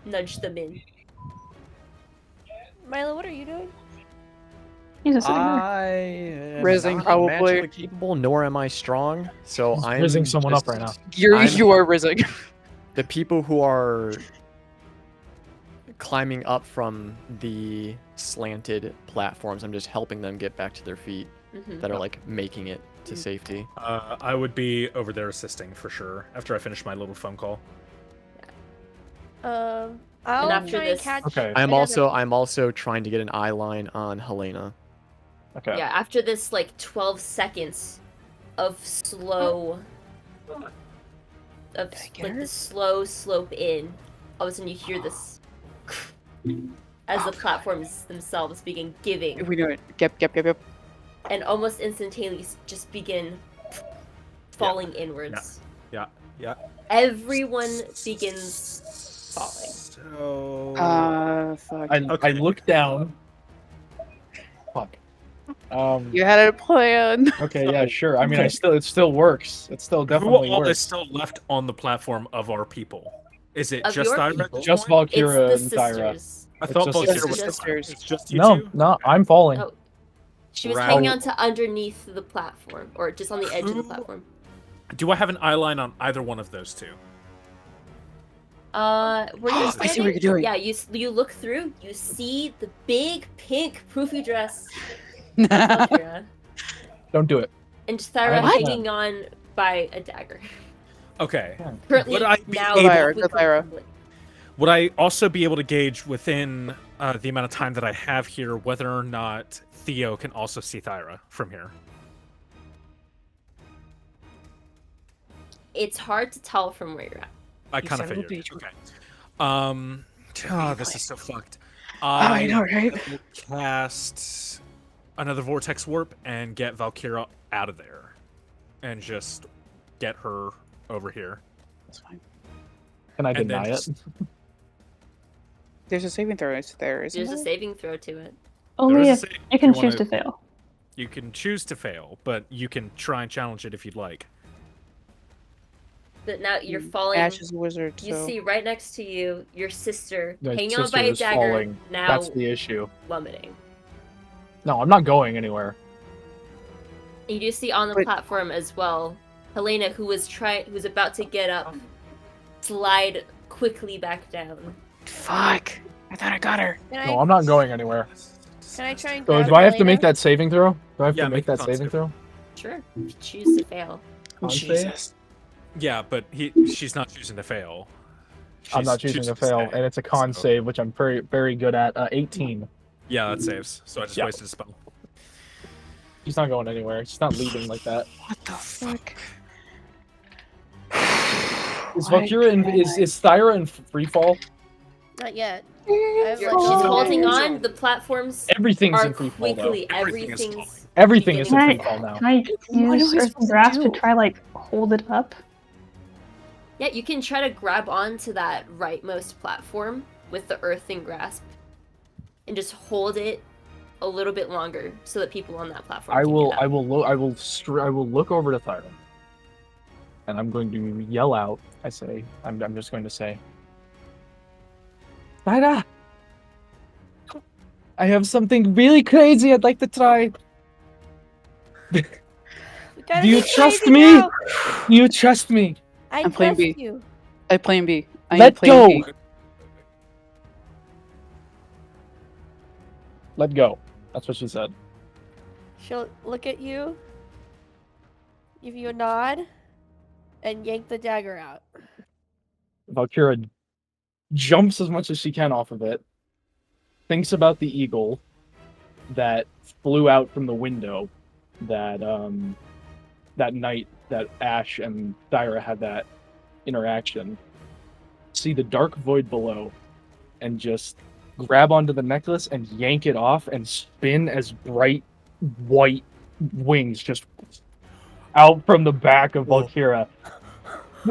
them in.
Milo, what are you doing?
He's just sitting there.
I am
Rizzing,
not
probably.
magically capable, nor am I strong. So
He's
I'm
rizzing someone up
just-
right now.
You are rizzing.
The people who are climbing up from the slanted platforms, I'm just helping them get back to their feet
Mhm.
that are like making it to safety.
I would be over there assisting for sure after I finish my little phone call.
I'll
after
try
this-
and catch.
Okay.
I'm
another-
also trying to get an eye line on Helena.
Okay.
Yeah, after this like 12 seconds of slow of
I get
like
her?
the slow slope in, all of a sudden you hear this as the platforms themselves begin giving
We do it. Yep.
and almost instantaneously just begin falling inwards.
Yeah.
Everyone begins falling.
So.
Fuck.
I
Okay.
look down. Fuck.
You had a plan.
Okay, yeah, sure. I mean,
Okay.
it still works. It still
Who
definitely
all is
works.
still left on the platform of our people? Is it
Of
just
your
Thyra at
people?
this
Just
point?
Valkyra
It's
and
the
Thyra.
sisters.
I
It's
thought
just
Valkyra
the
was
sisters.
It's just you
No,
two?
no, I'm falling.
Oh, she was
Right.
hanging on to underneath the platform, or just on the edge of the
Who-
platform.
Do I have an eye line on either one of those two?
Where you
I see what
standing?
you're doing.
Yeah, you look through, you see the big pink poofy dress of Valkyra,
Don't do it.
and Thyra
What?
hanging on by a dagger.
Okay.
Currently,
Would I be
now
able-
Thyra,
quickly
Thyra.
crumbling.
Would I also be able to gauge within the amount of time that I have here whether or not Theo can also see Thyra from here?
It's hard to tell from where you're at.
I
You
kind of
son of a
figured.
bitch.
Okay. This is so fucked.
I know, right?
will cast another vortex warp and get Valkyra out of there, and just get her over here.
That's fine.
Can I
And then
deny it?
just-
There's a saving throw there, isn't
There's a
there?
saving throw to it.
Only
There
if
is a save
you can
if
choose
wanna-
to fail.
You can choose to fail, but you can try and challenge it if you'd like.
But now you're falling.
Ashe is a wizard,
You
so
see right next to you your sister
My
hanging on
sister
by a
is
dagger,
falling.
now
That's the issue.
plummeting.
No, I'm not going anywhere.
You do see on the
But-
platform as well, Helena, who was about to get up, slide quickly back down.
fuck. I thought I got her.
Can
No,
I,
I'm not going anywhere.
can I try and
So
grab
do I have to
Helena?
make that saving throw? Do I have
Yeah,
to
make
make
a
that
con
saving
save.
throw?
Sure, if you choose to fail.
Con save?
Jesus.
Yeah, but she's not choosing to fail.
I'm not
She's
choosing to fail,
stay,
and it's a con
so-
save, which I'm very, very good at. 18.
Yeah, that saves. So I just
Yeah.
wasted a spell.
She's not going anywhere. She's not leaving like that.
What the fuck?
Is
Why
Valkyra in,
can't
is Thyra in free fall?
Not yet.
I-
I've
She's
let you know.
holding on. The platforms
Everything's
are
in free fall though.
quickly.
Everything is
Everything's
Everything is in
beginning
free
to
fall
fall.
now.
Can I
What
use
am I
Earth
supposed
and
to
Grasp to
do?
try, like, hold it up?
Yeah, you can try to grab onto that rightmost platform with the earthing grasp, and just hold it a little bit longer so that people on that platform.
I
can
will,
get up.
I will look over to Thyra, and I'm going to yell out. I'm just going to say, Thyra, I have something really crazy I'd like to try.
We gotta
Do you
be
trust
crazy
me?
now.
Do you trust me?
I
I'm playing
trust
B.
you.
I plan B. I need
Let
plan
go.
B.
Let go. That's what she said.
She'll look at you, give you a nod, and yank the dagger out.
Valkyra jumps as much as she can off of it, thinks about the eagle that flew out from the window that that night that Ashe and Thyra had that interaction. See the dark void below, and just grab onto the necklace and yank it off and spin as bright white wings just out from the back of
Whoa.
Valkyra.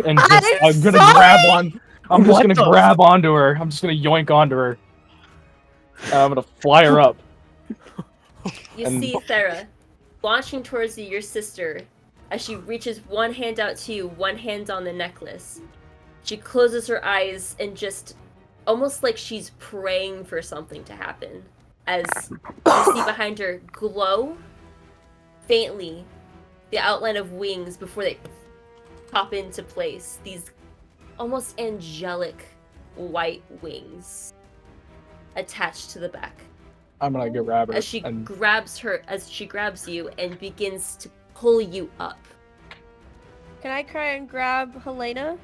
And just
I'm
I'm gonna
sorry!
grab on. I'm just
What
gonna
the
grab onto her. I'm just gonna yoink onto her. And I'm gonna fly her up.
You
And-
see Thyra launching towards you, your sister, as she reaches one hand out to you, one hand on the necklace. She closes her eyes and just almost like she's praying for something to happen. As you see behind her glow faintly the outline of wings before they pop into place. These almost angelic white wings attached to the back.
I'm gonna go grab her.
As she
and
grabs you and begins to pull you up.
Can I try and grab Helena?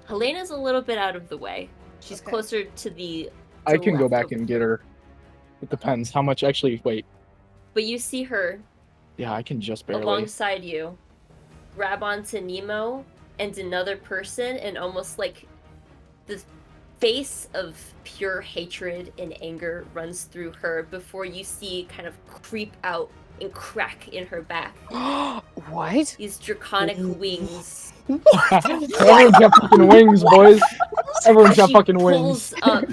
Helena's a little bit out of the way. She's
Okay.
closer to the
I
to
can go
left
back
of
and
you.
get her. It depends how much. Actually, wait.
But you see her
Yeah, I can just barely.
alongside you, grab onto Nemo and another person, and almost like the face of pure hatred and anger runs through her before you see kind of creep out and crack in her back.
What?
These draconic wings.
Everyone's got fucking wings, boys. Everyone's got
She
fucking wings.
pulls up.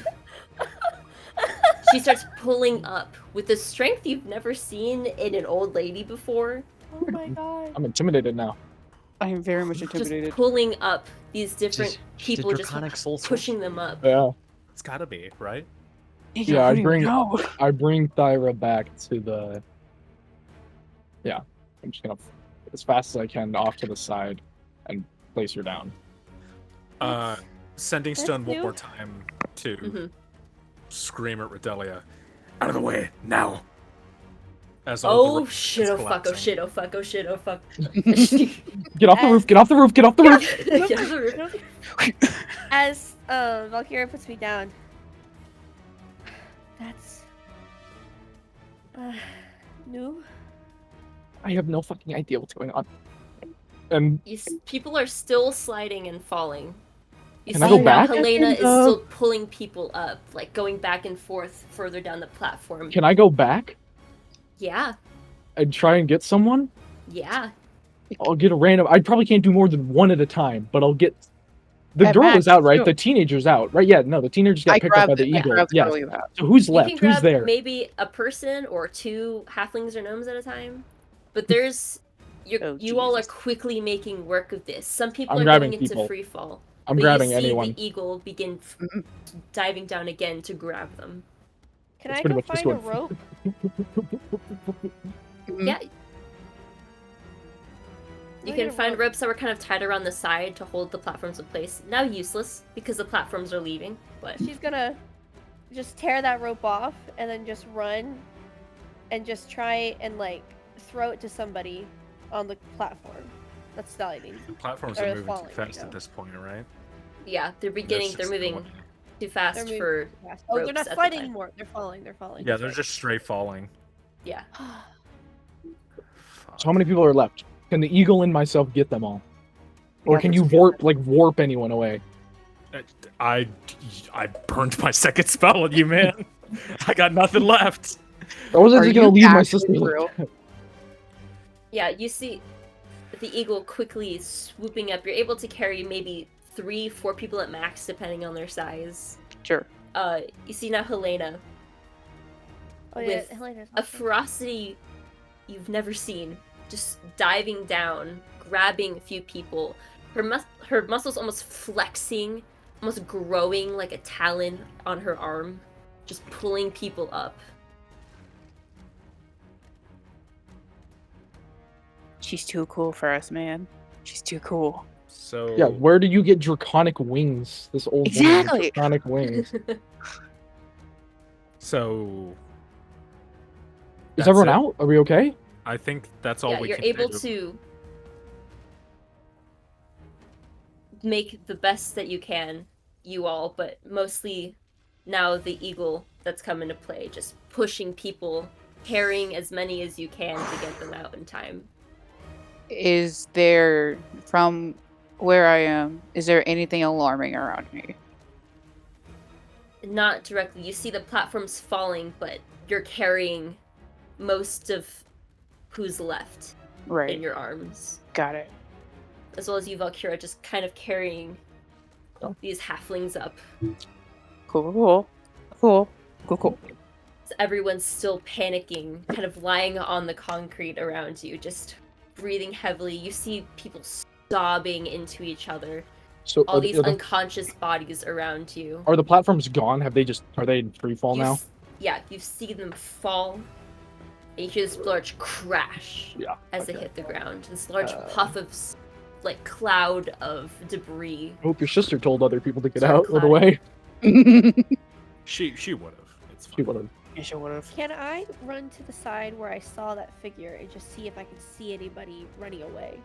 She starts pulling up with a strength you've never seen in an old lady before.
Oh my god.
I'm intimidated now.
I am very much
Just
intimidated.
pulling up these different
She's a
people, just
draconic soul
pushing them up.
Yeah.
It's gotta be, right?
Yeah,
How
I
do you
bring-
know?
I bring Thyra back to the. Yeah, I'm just gonna, as fast as I can, off to the side, and place her down.
Sending
That's
Stone one
new.
more time to
Mhm.
scream at Redelia
Out of the way, now.
as all
Oh
the
shit, oh fuck, oh
collapsing.
shit, oh fuck, oh shit, oh fuck.
Get off the roof! Get off the roof! Get off the roof!
Get off the roof.
As Valkyra puts me down. That's new.
I have no fucking idea what's going on. And
People are still sliding and falling. You
Can I
see
go
now
back?
Helena is
No.
still pulling people up, like going back and forth further down the platform.
can I go back
Yeah,
and try and get someone?
yeah.
I'll get a random. I probably can't do more than one at a time, but I'll get. The
At
girl
max,
is out, right?
two.
The teenager's out, right? Yeah, no, the teenager just got
I
picked up by
grabbed
the
it. I
eagle.
grabbed the
Yeah.
girl you have.
So who's
You
left?
can
Who's
grab
there?
maybe a person or two halflings or gnomes at a time. But there's
Oh,
you all are
Jesus.
quickly making work of this. Some people
I'm
are
grabbing
going into
people.
free fall.
I'm
but
grabbing
you see
anyone.
the eagle begin
Mhm.
diving down again to grab them.
Can
That's
I
pretty
go
much just
find a
what-
rope?
Mhm.
Yeah. You
Look at
can
a
find
rope.
ropes that were kind of tied around the side to hold the platforms in place. Now useless because the platforms are leaving. But
She's gonna just tear that rope off and then just run and just try and like throw it to somebody on the platform that's sliding.
The platforms
Or
are
they're
moving too
falling right
fast
now.
at this point, right?
yeah, they're beginning. They're
just
moving
going-
too fast
They're moving
for.
too fast. Oh, they're
ropes
not
at the
sliding
time.
anymore. They're falling. They're falling.
Yeah, they're just straight falling.
Yeah.
So how many people are left? Can the eagle and myself get them all? Or
Yeah,
can
that's
you
good.
warp anyone away?
I burned my second spell on you, man. I got nothing left.
I wasn't
Are
just gonna
you
leave my
actually
sister.
for real?
Yeah, you see the eagle quickly swooping up. You're able to carry maybe 3-4 people at max, depending on their size.
Sure.
You see now Helena,
Oh yeah,
with
Helena's
a
awesome.
ferocity you've never seen, just diving down, grabbing a few people. Her muscles almost flexing, almost growing like a talon on her arm, just pulling people up.
She's too cool for us, man. She's too cool.
So
Yeah, where do you get draconic wings? This old woman with
Exactly.
draconic wings.
So
Is
that's
everyone
it.
out? Are we okay?
I think that's all
Yeah,
we
you're
can
able
do.
to make the best that you can, you all, but mostly now the eagle that's come into play, just pushing people, carrying as many as you can to get them out in time.
Is there, from where I am, is there anything alarming around me?
Not directly. You see the platforms falling, but you're carrying most of who's left
Right.
in your arms.
Got it.
As well as you, Valkyra, just kind of carrying these halflings up.
Cool. Cool.
So everyone's still panicking, kind of lying on the concrete around you, just breathing heavily. You see people sobbing into each other.
So
All these unconscious bodies around you.
are the platforms gone? Are they in free fall now?
Yeah, you see them fall. And you hear this large crash as they hit the ground. This large puff of, like, cloud of debris.
I hope your sister told other people to get
Start
out of the
clouding.
way.
She would have. It's
She
fine.
would've.
Yeah, she would have.
Can I run to the side where I saw that figure and just see if I can see anybody running away?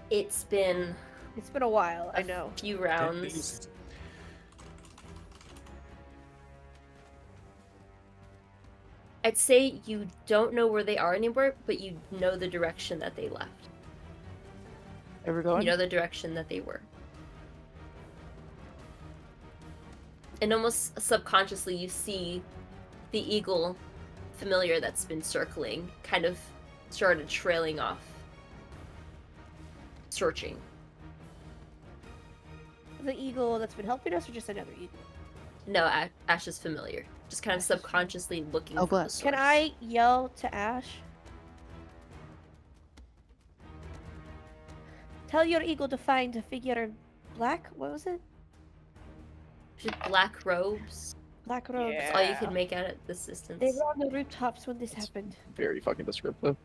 It's been
It's been a while, I know.
a few rounds. I'd say you don't know where they are anymore, but you know the direction that they left.
Ever going?
You know the direction that they were. And almost subconsciously, you see the eagle familiar that's been circling kind of started trailing off, searching.
The eagle that's been helping us, or just another eagle?
No, Ashe is familiar. Just kind of subconsciously looking
Oh,
for the
bless.
Can
source.
I yell to Ashe? Tell your eagle to find a figure in black. What was it?
Just black robes.
Black robes.
That's all you could make out at this distance.
They were on the rooftops when this happened.
Very fucking descriptive.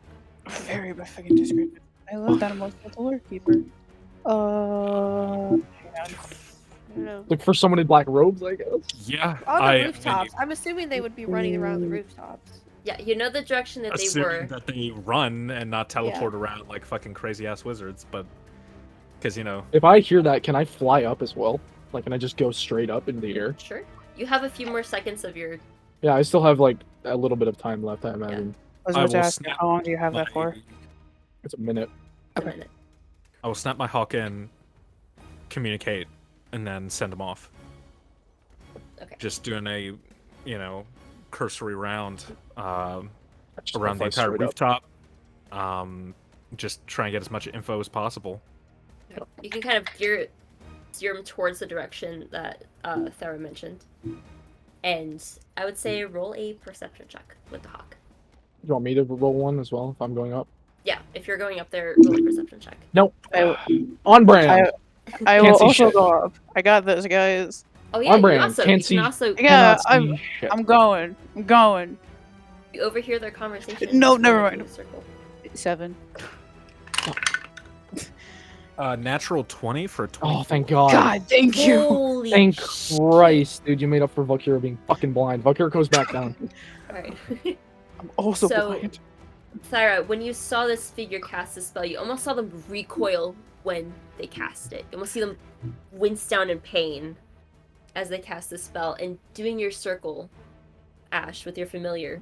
Very fucking descriptive. I love that emotional lore keeper. Hang on.
I don't know.
Look for someone in black robes, I guess.
Yeah.
On the
I
rooftops. I'm assuming they would be running around the rooftops.
Yeah, you know the direction that they
assuming
were.
that they run and not teleport around like fucking crazy ass wizards, but because
If I hear that, can I fly up as well? Like, can I just go straight up in the air?
Sure. You have a few more seconds of your.
Yeah, I still have like a little bit of time left, I imagine.
I was
I
about to
will
ask,
snap
how long do you have that for?
It's a minute.
A minute.
I will snap my hawk in, communicate, and then send them off.
Okay.
Just doing a, cursory round
I just
around the
fly
entire
straight up.
rooftop. Just try and get as much info as possible.
You can kind of steer them towards the direction that Thyra mentioned. And I would say roll a perception check with the hawk.
You want me to roll one as well if I'm going up?
Yeah, if you're going up there, roll a perception check.
Nope.
I,
On brand.
I
Can't
will
see
also
shit.
go up. I got this, guys.
Oh yeah,
On
you
brand.
also,
Can't
you
see-
can also
Yeah,
Cannot see shit.
I'm going.
you overhear their conversation.
No,
just
never
running
mind.
in a circle.
7.
Natural 20 for a 20.
Oh, thank God.
God, thank you.
Holy
Thank
shit.
Christ, dude. You made up for Valkyra being fucking blind. Valkyra goes back down.
Alright.
I'm also
So-
blind.
Thyra, when you saw this figure cast the spell, you almost saw them recoil when they cast it. You almost see them wince down in pain as they cast the spell. And doing your circle, Ashe, with your familiar,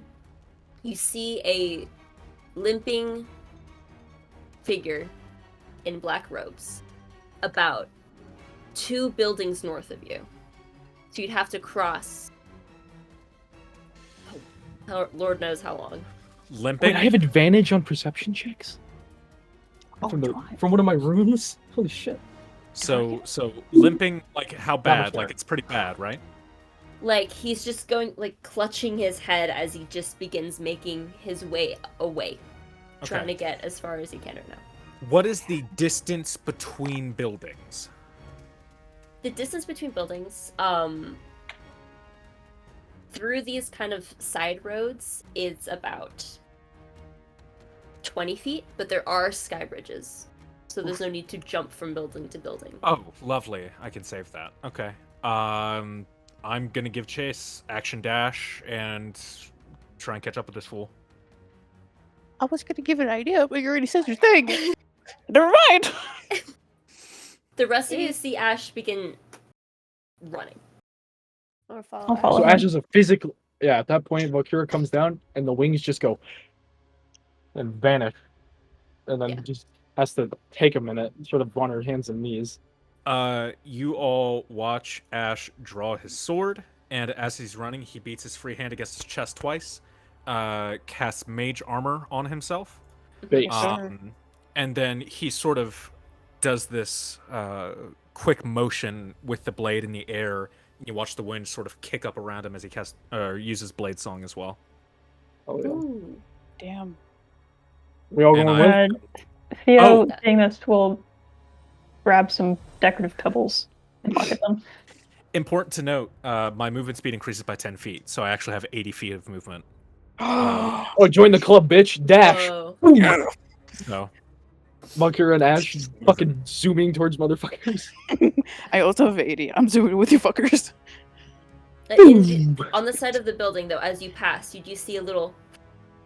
you see a limping figure in black robes about 2 buildings north of you. So you'd have to cross, Lord knows how long.
Limping?
Wait, I have advantage on perception checks?
Oh,
From,
do I?
from one of my rooms? Holy shit.
So limping, like how
much
bad?
more.
Like it's pretty bad, right?
Like, he's just going, like, clutching his head as he just begins making his way away. Trying to get as far as he can right now.
What is the distance between buildings?
The distance between buildings, through these kind of side roads, it's about 20 feet, but there are sky bridges. So there's no need to jump from building to building.
Oh, lovely. I can save that. Okay. I'm gonna give chase, action dash, and try and catch up with this fool.
I was gonna give an idea, but you already said your thing. Never mind.
The rest of you see Ashe begin running.
Or follow.
I'll follow
So
him.
Ashe is a physical. Yeah, at that point, Valkyra comes down, and the wings just go and vanish, and then
Yeah.
just has to take a minute, sort of on her hands and knees.
You all watch Ashe draw his sword, and as he's running, he beats his free hand against his chest twice, casts mage armor on himself,
Base.
and then he sort of does this quick motion with the blade in the air. You watch the wind sort of kick up around him as he uses blade song as well.
Oh, yeah.
Ooh.
Damn.
We all
And
going
I-
with?
Theo,
Oh.
seeing this, will grab some decorative pebbles and pocket them.
Important to note, my movement speed increases by 10 feet, so I actually have 80 feet of movement.
Oh, join the club, bitch! Dash.
Whoa.
Boom.
So
Valkyra and Ashe fucking zooming towards motherfuckers.
I also have 80. I'm zooming with you fuckers.
On the side of the building, though, as you pass, you do see a little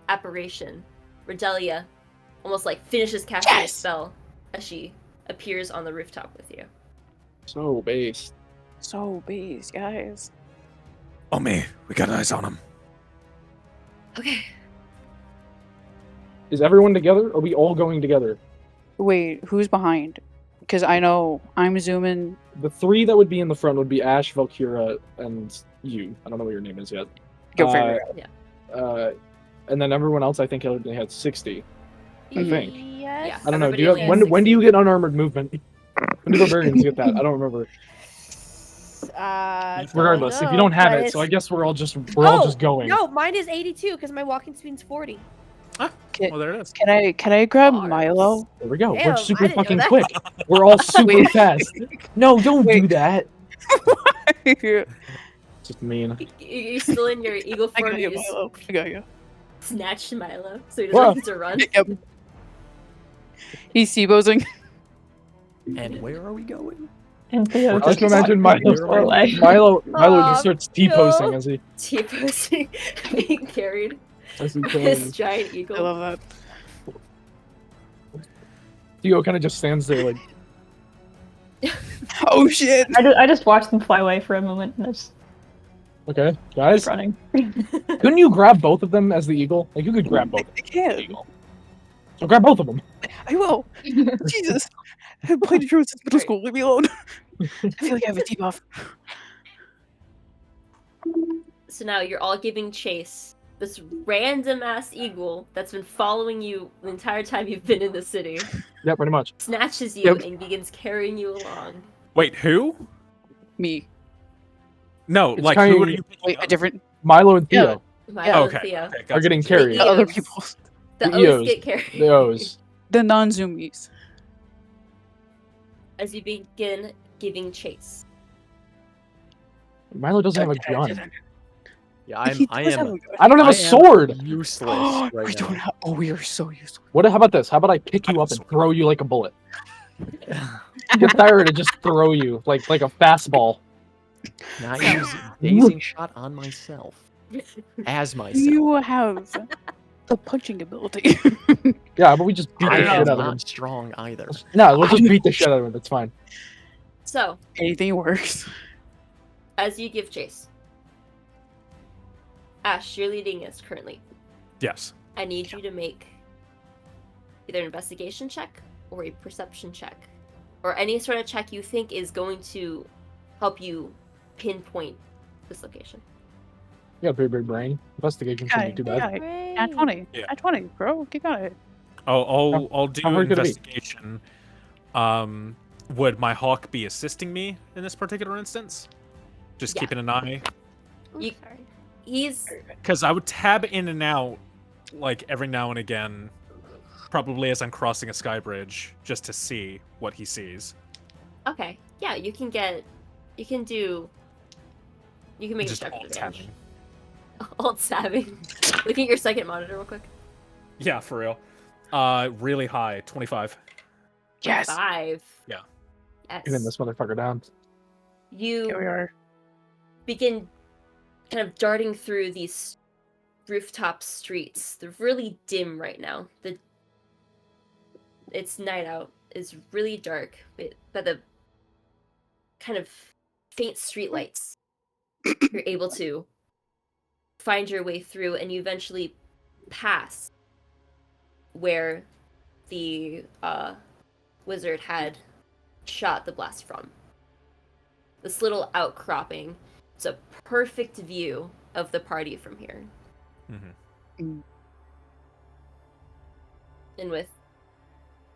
apparition. Redelia almost like finishes casting a spell as she appears on the rooftop with you.
So base.
So base, guys.
Oh, me. We got eyes on him.
Okay.
Is everyone together? Or are we all going together?
Wait, who's behind? Because I know I'm zooming.
The three that would be in the front would be Ashe, Valkyra, and you. I don't know what your name is yet.
Go figure it out.
And then everyone else, I think, only had 60. I think.
Yes.
Yeah.
I don't know. Do
Everybody
you have,
only has
when do
60.
you get unarmored movement? When do barbarians get that? I don't remember. Regardless, if you don't have it, so I guess we're all just going.
No, mine is 82 because my walking speed's 40.
well, there it is.
Can I grab
Bars.
Milo?
There we go.
Damn,
We're
I
super
didn't know
fucking
that.
quick. We're all super
Wait.
fast. No, don't do
Wait.
that. Just mean.
You're still in your eagle
I
form.
got
You
you,
just
Milo. I got you.
snatched Milo, so he doesn't need to run.
Yep. He's Seabosing.
And where are we going?
And Theo
I like to
just
imagine
walks
Milo.
far away.
Milo
Aw,
just starts T-posing
no.
as he
T-posing, being carried
as he
by this
goes.
giant
I
eagle.
love
Theo kind of just stands there like,
that. Oh shit!
I just watched them fly away for a moment and I just
okay, guys,
keep running.
couldn't you grab both of them as the eagle? Like, you could grab both.
I can't.
Eagle. So grab both of them.
I will. Jesus. I've played Druid since middle school. Leave me alone. I feel like I have a debuff.
So now you're all giving chase. This random ass eagle that's been following you the entire time you've been in the city
Yeah, pretty much.
snatches you
Yep.
and begins carrying you along.
Wait, who?
Me.
No,
It's
like
kind
who
of-
are you?
Wait, a different.
Milo and Theo
Milo
Yeah.
and
Okay,
Theo.
okay,
are
gotcha.
getting carried.
The
Other
Eos.
people.
The
The
O's
Eos.
get carried.
The O's.
The non-zoomies.
As you begin giving chase.
Milo doesn't have a gun.
Yeah, I
does have
am.
a gun.
I don't have
I
a
am
sword.
Useless
we
right
don't
now.
have. Oh, we are so useless.
What? How about this? How about I pick you up and throw you like a bullet? Get Thyra to just throw you like a fastball.
Not use dazing shot on myself. As myself.
You have the punching ability.
Yeah, but we just beat
I
the shit
am
out of him.
not strong either.
No, we'll just beat the shit out of him. That's fine.
So,
Anything works.
as you give chase, Ashe, you're leading us currently.
Yes.
I need you to make either an investigation check or a perception check, or any sort of check you think is going to help you pinpoint this location.
You got a pretty big brain. Investigation shouldn't be too bad.
Yeah. At 20.
Yeah.
At 20, bro. You got it.
I'll do
how hard could it be?
investigation. Would my hawk be assisting me in this particular instance? Just
Yeah.
keeping an eye,
You-
Sorry.
He's
because I would tab in and out, like every now and again, probably as I'm crossing a sky bridge, just to see what he sees.
okay. Yeah, you can make a
Just
check
all
with advantage.
tabbing.
alt sabbing. Looking at your second monitor real quick.
Yeah, for real. Really high, 25.
Yes.
5.
Yeah.
Yes.
Getting this motherfucker down.
You
Here we are.
begin kind of darting through these rooftop streets. They're really dim right now. It's night out. It's really dark, but the kind of faint streetlights, you're able to find your way through, and you eventually pass where the wizard had shot the blast from. This little outcropping. It's a perfect view of the party from here.
Mm-hmm.
And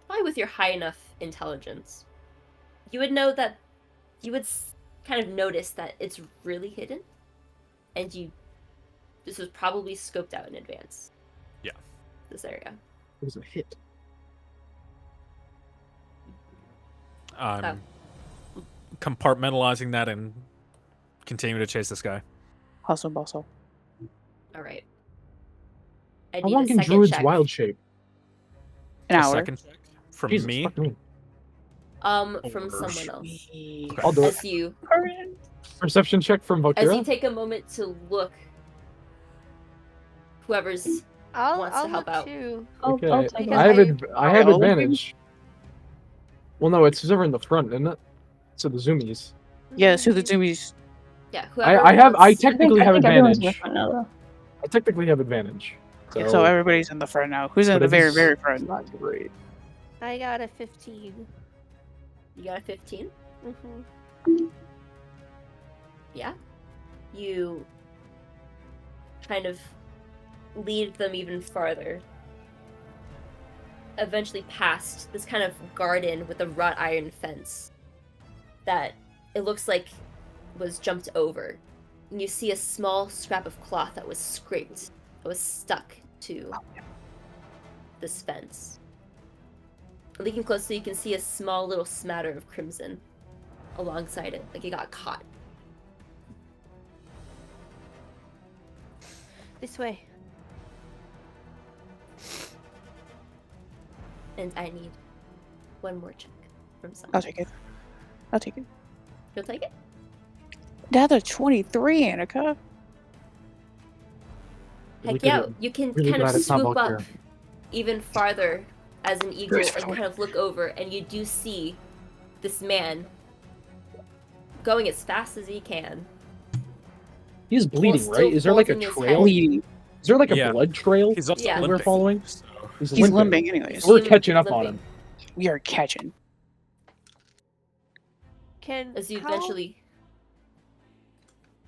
probably with your high enough intelligence, you would know that you would kind of notice that it's really hidden, and this was probably scoped out in advance.
Yeah.
This area.
It was a hit.
I'm compartmentalizing that and continuing to chase this guy.
Hustle bustle.
All right. I
How
need
long
a
can
second
druids
check.
wild shape?
An
A
hour.
second check from
Jesus,
me.
fuck me.
From someone else.
I'll do it.
As you
Perception check from
as
Valkyra.
you take a moment to look, whoever's
I'll
wants to help
look
out.
too.
I'll
Because
take
I-
it.
I have
All
advantage. Well, no, it's over in the front, isn't it? So the zoomies.
Yeah, so the zoomies.
Yeah, whoever
I
wants-
technically have
everyone's in the
advantage.
front now, though.
I technically have advantage.
So everybody's in the front now. Who's in
but
the
it
very,
is
very front?
Not great.
I got a 15.
You got a 15?
Mm-hmm.
Yeah. You kind of lead them even farther. Eventually past this kind of garden with a wrought iron fence that it looks like was jumped over. And you see a small scrap of cloth that was scraped, that was stuck to this fence. Looking closely, you can see a small little smatter of crimson alongside it, like it got caught.
This way.
And I need one more check from someone.
I'll take it. I'll take it.
You'll take it?
Another 23, Anneka.
Heck yeah, you can
really
kind of
glad it's not
swoop
Valkyra.
up even farther as an eagle
There's
and kind of look over, and you do see this man going as fast as he can.
He's bleeding,
still
right? Is there like a
holding his
trail?
head.
Bleeding.
Is there like a
Yeah.
blood trail
He's also
Yeah.
that we're
limping.
following?
So.
He's
He's limping anyways.
We're
Him
catching up on
limping.
him.
We are catching.
Can
As you
how-
eventually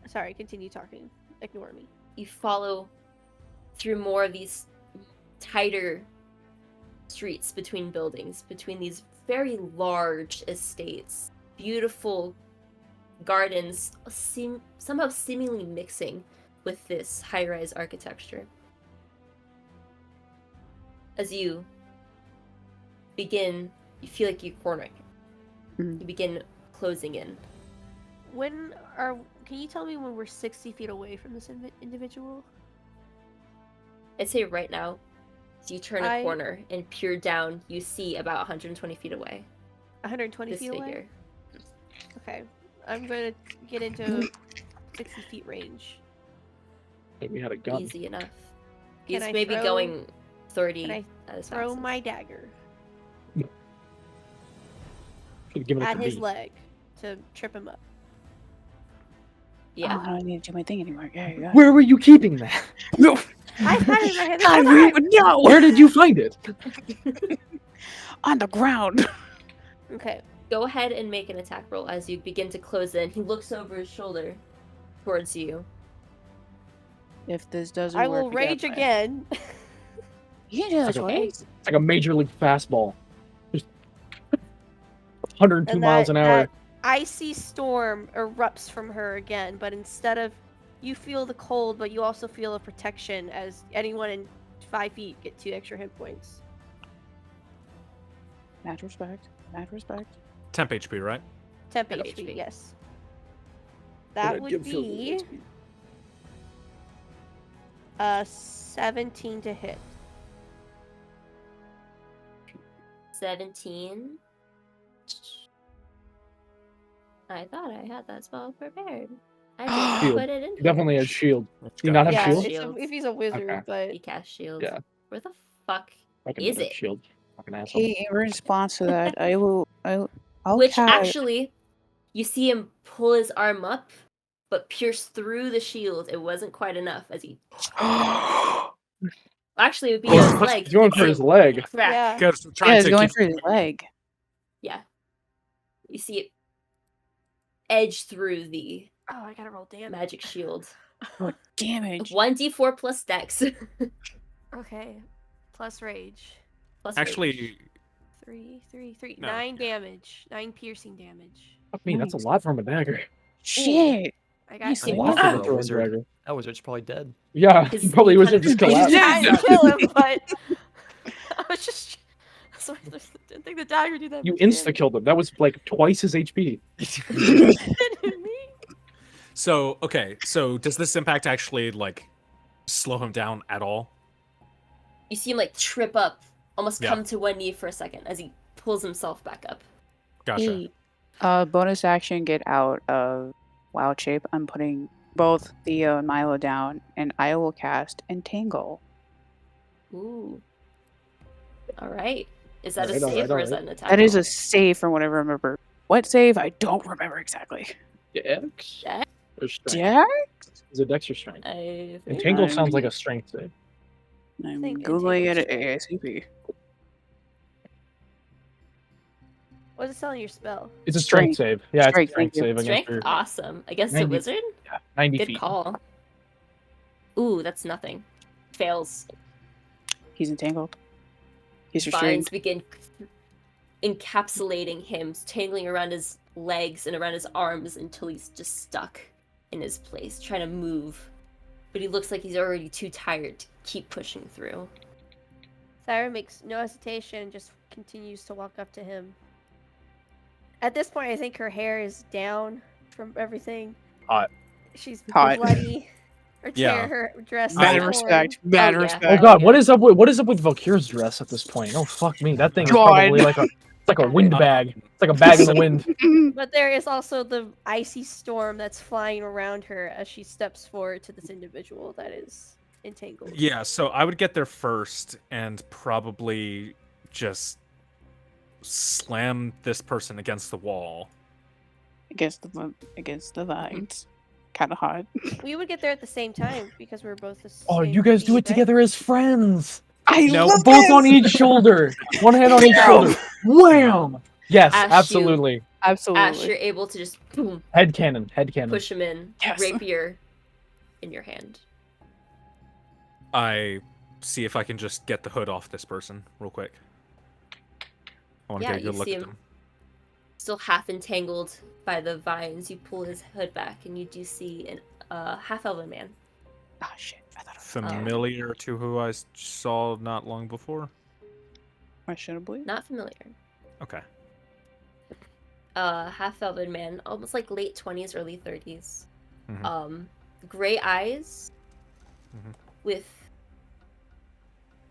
Sorry, continue talking. Ignore me.
you follow through more of these tighter streets between buildings, between these very large estates, beautiful gardens, somehow seemingly mixing with this high-rise architecture. As you begin, you feel like you're cornering.
Mhm.
You begin closing in.
Can you tell me when we're 60 feet away from this individual?
I'd say right now, as you turn a
I-
corner and peer down, you see about 120 feet away
120
this
feet away?
figure.
Okay. I'm going to get into 60 feet range.
Hey, we had a gun.
Easy enough.
Can
He's
I
maybe
throw-
going 30
Can I
as
throw
fast as-
my dagger
Should've given it
at
to
his
me.
leg to trip him up?
Yeah.
Oh, I don't need to do my thing anymore. Yeah, yeah.
Where were you keeping that?
No.
I had it in my hand.
God,
Come on!
no.
Where did you find it?
On the ground.
Okay.
Go ahead and make an attack roll as you begin to close in. He looks over his shoulder towards you.
If this doesn't
I
work,
will rage
again.
again.
You can do that
Okay.
twice.
It's like a major league fastball. Just 102
And
miles an hour.
that icy storm erupts from her again, but instead of you feel the cold, but you also feel a protection as anyone in 5 feet get 2 extra hit points.
Mad respect. Mad respect.
Temp HP, right?
Temp
Temp
HP,
HP.
yes. That would be 17 to hit.
17. I thought I had that spell prepared. I didn't
Shield.
put it in
He
here.
definitely has shield.
Let's
Do you
go.
not have
Yeah,
shield?
it's
Shield.
if he's a wizard,
Okay.
but
He cast shield.
Yeah.
Where the fuck
Fucking
is
better
it?
shield. Fucking asshole.
Hey, in response to that, I'll
Which
cast.
actually, you see him pull his arm up, but pierce through the shield. It wasn't quite enough as he. Actually, it would be
Oh,
his leg.
he's going for his leg.
Crack.
yeah.
Good. Try
Yeah,
and
he's
take
going
you-
for his leg.
Yeah. You see it edge through the
Oh, I gotta roll damage.
magic shield.
What damage?
1d4 plus dex.
Okay. Plus rage.
Plus rage.
Actually,
3.
No.
9 damage. 9 piercing damage.
Fuck me, that's a lot from a dagger.
Shit.
I got
Nice.
I mean,
Wow.
for a
Throwing
wizard,
dagger.
that wizard's probably dead.
Yeah,
His-
he probably
he
was
kind of
just
I was
collapsed.
trying to kill him, but I was just. Sorry, I didn't think the dagger did that.
You
much
insta killed him. That was like twice his HP.
damage.
so okay. So does this impact actually like slow him down at all?
You see him like trip up, almost
Yeah.
come to one knee for a second as he pulls himself back up.
Gotcha.
Bonus action, get out of wild shape. I'm putting both Theo and Milo down, and I will cast Entangle.
Ooh. All right. Is that a
Alright,
save
alright,
or is that
alright.
an attack?
That is
roll?
a save from what I remember. What save? I don't remember exactly.
Dex?
Dex?
Or strength?
Yeah?
Is it dex or strength?
I think
Entangle
I'm-
sounds like a strength save.
I'm
think
googling it
Entangle's
ASAP.
What does it tell in your spell?
It's a strength save. Yeah, it's
Strength,
a strength
thank you.
save against
strength.
your
Awesome. Against a
90
wizard?
yeah, 90
Good
feet.
call. Ooh, that's nothing. Fails.
He's entangled. He's
Vines
restrained.
begin encapsulating him, tangling around his legs and around his arms until he's just stuck in his place, trying to move. But he looks like he's already too tired to keep pushing through.
Thyra makes no hesitation, just continues to walk up to him. At this point, I think her hair is down from everything.
Hot.
She's
Hot.
bloody. Her
Yeah.
chair, her dress.
Mad
is torn.
respect. Mad
Oh, yeah.
respect.
Oh god, what is up with Valkyra's dress at this point? Oh fuck me, that thing is
God.
probably like a wind bag. It's like a bag in the wind.
But there is also the icy storm that's flying around her as she steps forward to this individual that is entangled.
Yeah. So I would get there first and probably just slam this person against the wall.
Against the vines. Kind of hot.
We would get there at the same time because we're both the
Oh,
same
you guys do it
speed, right?
together as friends.
I
No,
love
Both
this!
on each shoulder. One hand on each shoulder. Wham! Yes,
Ashe,
absolutely.
Ashe, you're
Absolutely.
able to just boom,
Head cannon. Head cannon.
push him in,
Yes.
rapier in your hand.
I see if I can just get the hood off this person real quick. I want to
Yeah,
get a good
you
look
see
at
him.
them.
Still half entangled by the vines, you pull his hood back and you do see a half-elven man.
Oh shit. I thought it was
Familiar to who I saw not long before.
questionably.
Not familiar.
Okay.
Half-elven man, almost like late 20s, early 30s.
Mhm.
Gray eyes
Mhm.
with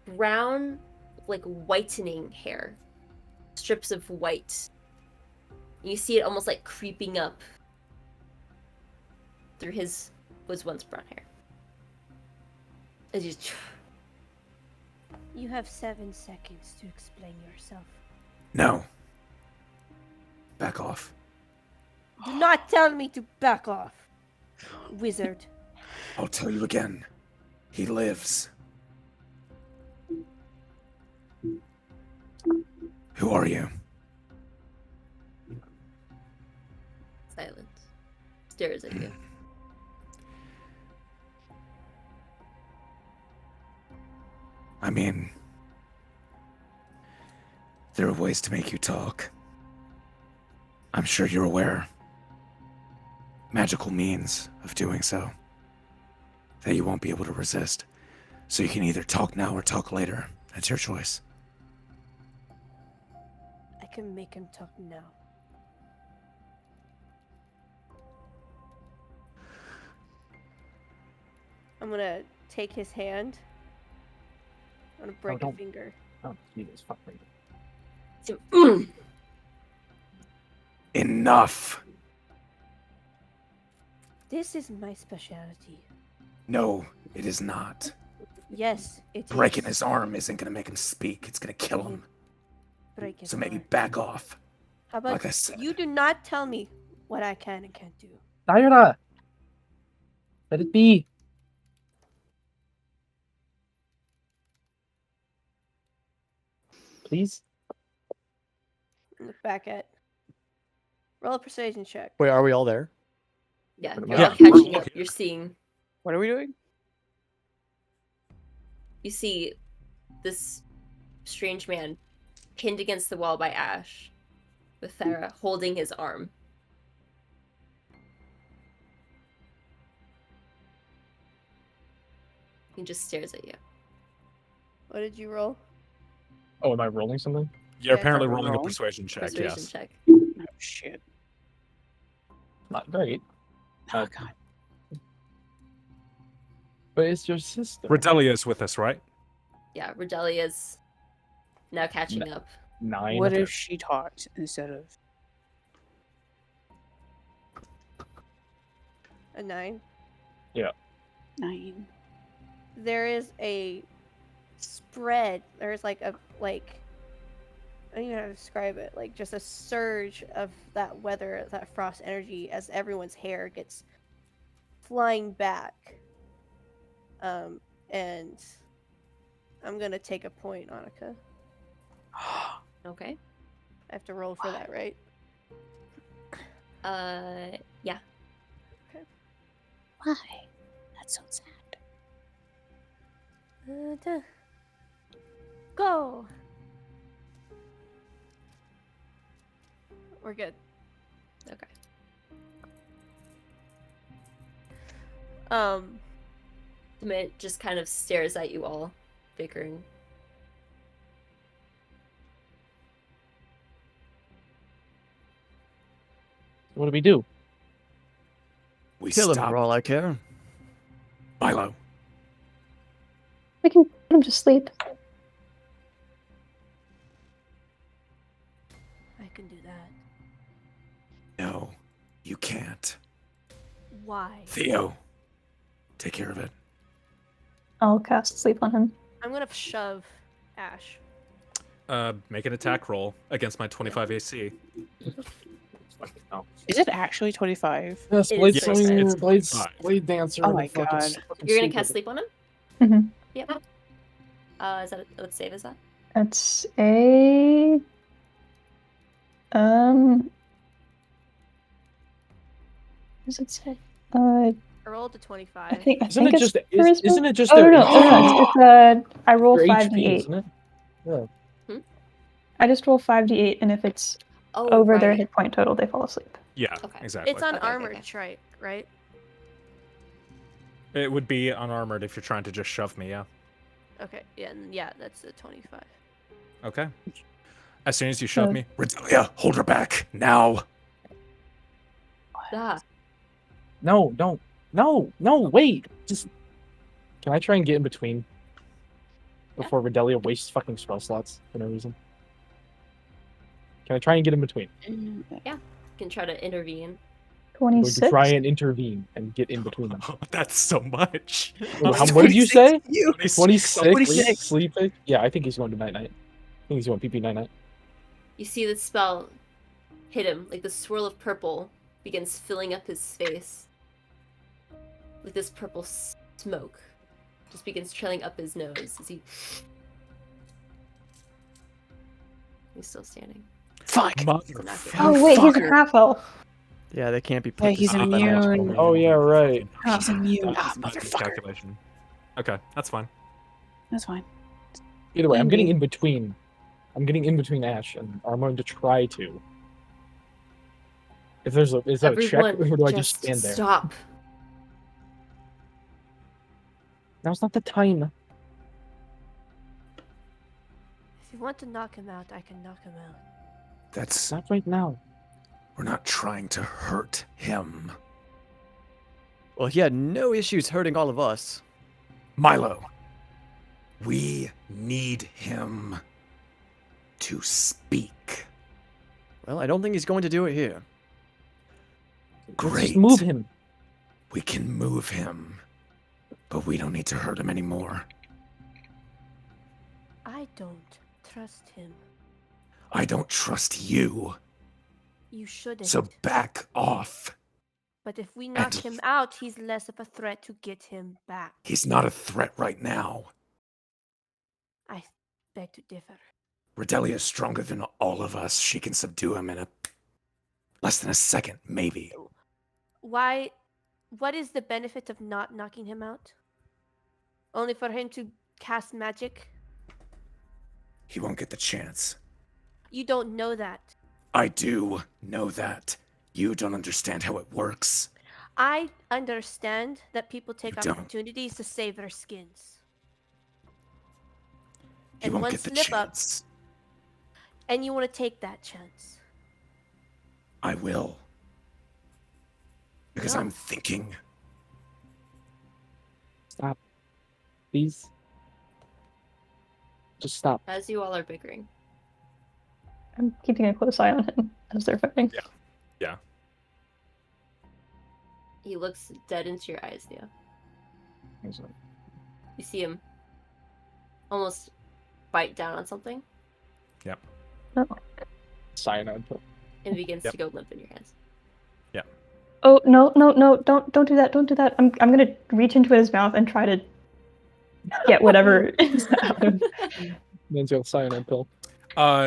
brown, like whitening hair. Strips of white. You see it almost like creeping up through his was once brown hair. As you
You have 7 seconds to explain yourself.
No. Back off.
Do not tell me to back off, wizard.
I'll tell you again. He lives. Who are you?
silent. Stares at you.
I mean, there are ways to make you talk. I'm sure you're aware. Magical means of doing so. That you won't be able to resist. So you can either talk now or talk later. That's your choice.
I can make him talk now. I'm gonna take his hand. I'm gonna break a
don't.
finger.
Oh, Jesus, fuck me.
Enough.
This is my specialty.
No, it is not.
Yes, it
Breaking
is.
his arm isn't gonna make him speak. It's gonna kill him.
Break his
So maybe
arm.
back off.
How about
Like I said.
you do not tell me what I can and can't do.
Thyra! Let it be. Please?
Look back at. Roll a persuasion check.
Wait, are we all there?
Yeah,
Yeah,
you're
we're
all catching
all
up.
here.
You're seeing.
What are we doing?
You see this strange man pinned against the wall by Ashe, with Thyra holding his arm. He just stares at you.
What did you roll?
Oh, am I rolling something?
You're
Yeah,
apparently
don't
rolling a
roll.
persuasion check.
Persuasion
Yes.
check.
Oh shit.
Not great.
Oh god.
But it's your sister.
Redelia is with us, right?
Yeah, Redelia's now catching up.
9.
What if she talked instead of
A 9.
9?
There is a spread. There's like a I don't even know how to describe it. Like just a surge of that weather, that frost energy, as everyone's hair gets flying back. And I'm gonna take a point, Anneka.
Okay.
I have to roll for that, right?
Yeah.
Why? That's so sad.
Go. We're good.
Okay. The man just kind of stares at you all, bickering.
What do we do?
We
Kill him
stop
for all I care.
Milo.
We can put him to sleep.
I can do that.
No, you can't.
Why?
Theo, take care of it.
I'll cast sleep on him.
I'm gonna shove Ashe.
Make an attack roll against my 25 AC.
Oh.
Is it actually 25?
Yes,
It
blade
is
swinger,
it's
blade,
5.
blade dancer.
Oh
and
my
fucking
God.
fucking
You're gonna
sleep
cast
with
sleep on him?
Mm-hmm.
Yep. Is that what save is that?
It's a what does it say?
I rolled a 25.
I think
Isn't it
it's
just
charisma?
isn't it just
Oh
their
no,
HP?
it's I roll
Their
5d8.
HP, isn't it? Yeah.
I just roll 5d8, and if it's
Oh,
over their
right.
hit point total, they fall asleep.
Yeah,
Okay.
exactly.
It's on
Okay,
armored
okay.
trike, right?
It would be unarmored if you're trying to just shove me, yeah.
Okay, yeah, and yeah, that's a 25.
Okay. As soon as you shove
Uh,
me,
Redelia, hold her back now.
Ah,
No, don't. No, wait. Just. Can I try and get in between? Before Redelia wastes fucking spell slots for no reason. Can I try and get in between?
you can try to intervene.
I'm going to
26.
try and intervene and get in between them.
that's so much.
What did you say?
26.
26? Sleeping? Yeah, I think he's going to night-night. I think he's going PP night-night.
You see the spell hit him, like the swirl of purple begins filling up his face. Like this purple smoke just begins trailing up his nose as he's still standing.
Fuck.
Oh wait, he's a half elf.
Yeah, they can't be put
Yeah,
to
he's
sleep.
immune.
Oh, yeah, right.
He's immune.
That's
Ah,
not a
motherfucker.
calculation. Okay, that's fine.
That's fine.
Either way, I'm getting
Indeed.
in between. I'm getting in between Ashe, and I'm going to try to. If there's is that a check,
Everyone
or do I just stand there?
stop.
Now's not the time.
If you want to knock him out, I can knock him out.
That's
Not right now.
we're not trying to hurt him.
Well, he had no issues hurting all of us.
Milo, we need him to speak.
Well, I don't think he's going to do it here.
Great.
Just move him.
We can move him, but we don't need to hurt him anymore.
I don't trust him.
I don't trust you,
You shouldn't.
so back off.
But if we knock him out, he's less of a threat to get him back.
He's not a threat right now.
I beg to differ.
Redelia's stronger than all of us. She can subdue him in less than a second, maybe.
Why? What is the benefit of not knocking him out? Only for him to cast magic?
He won't get the chance.
You don't know that.
I do know that. You don't understand how it works.
I understand that people take
You don't.
opportunities to save their skins.
He
And
won't
one
get the
slip up,
chance.
and you want to take that chance.
I will. Because
No.
I'm thinking.
Stop. Please. Just stop.
As you all are bickering.
I'm keeping a close eye on him as they're fighting.
Yeah.
He looks dead into your eyes, Theo. You see him almost bite down on something
Cyanide pill.
and begins
Yep.
to go limp in your hands.
Oh no, don't do that, don't do that. I'm gonna reach into his mouth and try to get whatever is out of
Means you'll cyanide pill.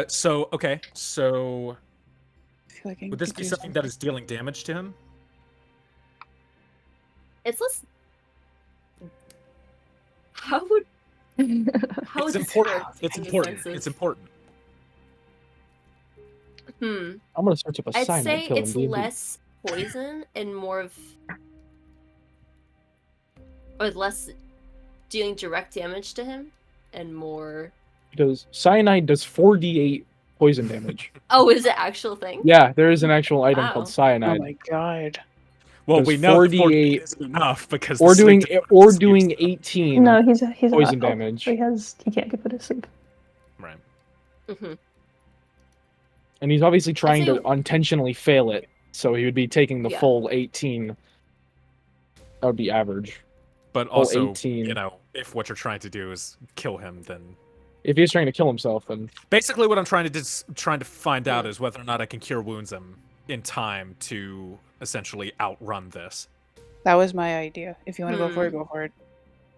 So okay. So
I feel like I
would this
could
be
do
something that is dealing damage to him?
It's less. How would how
It's
would this
important.
work
It's
in the
important.
sense of-
It's important.
Hmm.
I'm gonna search up a
I'd
cyanide
say
pill in
it's
D&D.
less poison and more of, or less dealing direct damage to him, and more.
Because cyanide does 4d8 poison damage.
Oh, is it actual thing?
Yeah, there is an actual item
Wow.
called
Oh
cyanide.
my god.
Well,
Does
we know that
4d8
isn't enough because
or
the sleep
doing
deprivation seems
18
No, he's
poison
a
damage.
So he can't get put to sleep.
to- Right.
Hmm.
And he's obviously trying
say-
to unintentionally fail it, so he would be taking the
Yeah.
full 18. That would be average.
But
Full
also,
18.
you know, if what you're trying to do is kill him, then
If he's trying to kill himself, then
basically what I'm trying to find out
Hmm.
is whether or not I can cure wounds him in time to essentially outrun this.
That was my idea. If you want to go for it,
Hmm.
go for it.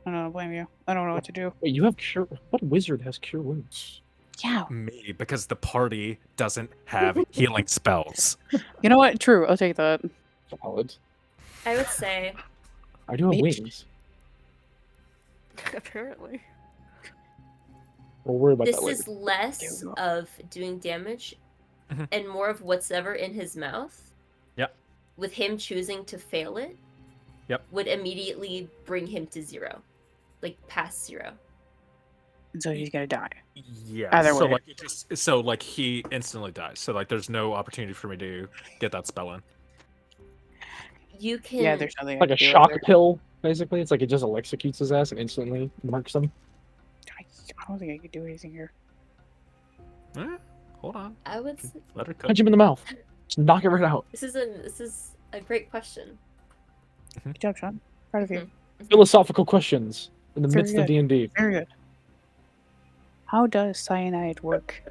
I don't blame you. I don't know what to do.
wait, you have cure. What wizard has cure wounds?
Yeah.
Me, because the party doesn't have healing spells.
You know what? True. I'll take that.
Valid.
I would say
I do have
Mage.
wings.
Apparently.
We'll worry about
this
that later.
is less
There we go.
of doing damage
Mhm.
and more of whatever in his mouth.
Yep.
With him choosing to fail it.
Yep.
Would immediately bring him to 0, like past 0.
And so he's gonna die.
Yeah.
Either
so
way.
like he instantly dies. So like there's no opportunity for me to get that spell in.
You can.
Yeah, there's nothing.
Like
I
a
can do
shock
there.
pill, basically. It's like it just electrocutes his ass and instantly marks him.
I don't think I can do anything here.
Hold on.
I would.
Let her cook.
Punch him in the mouth. Just knock it right out.
This is a great question.
Good job, Sean. Proud of you.
Philosophical questions in the
Very
midst of
good.
D&D.
Very good. How does cyanide work?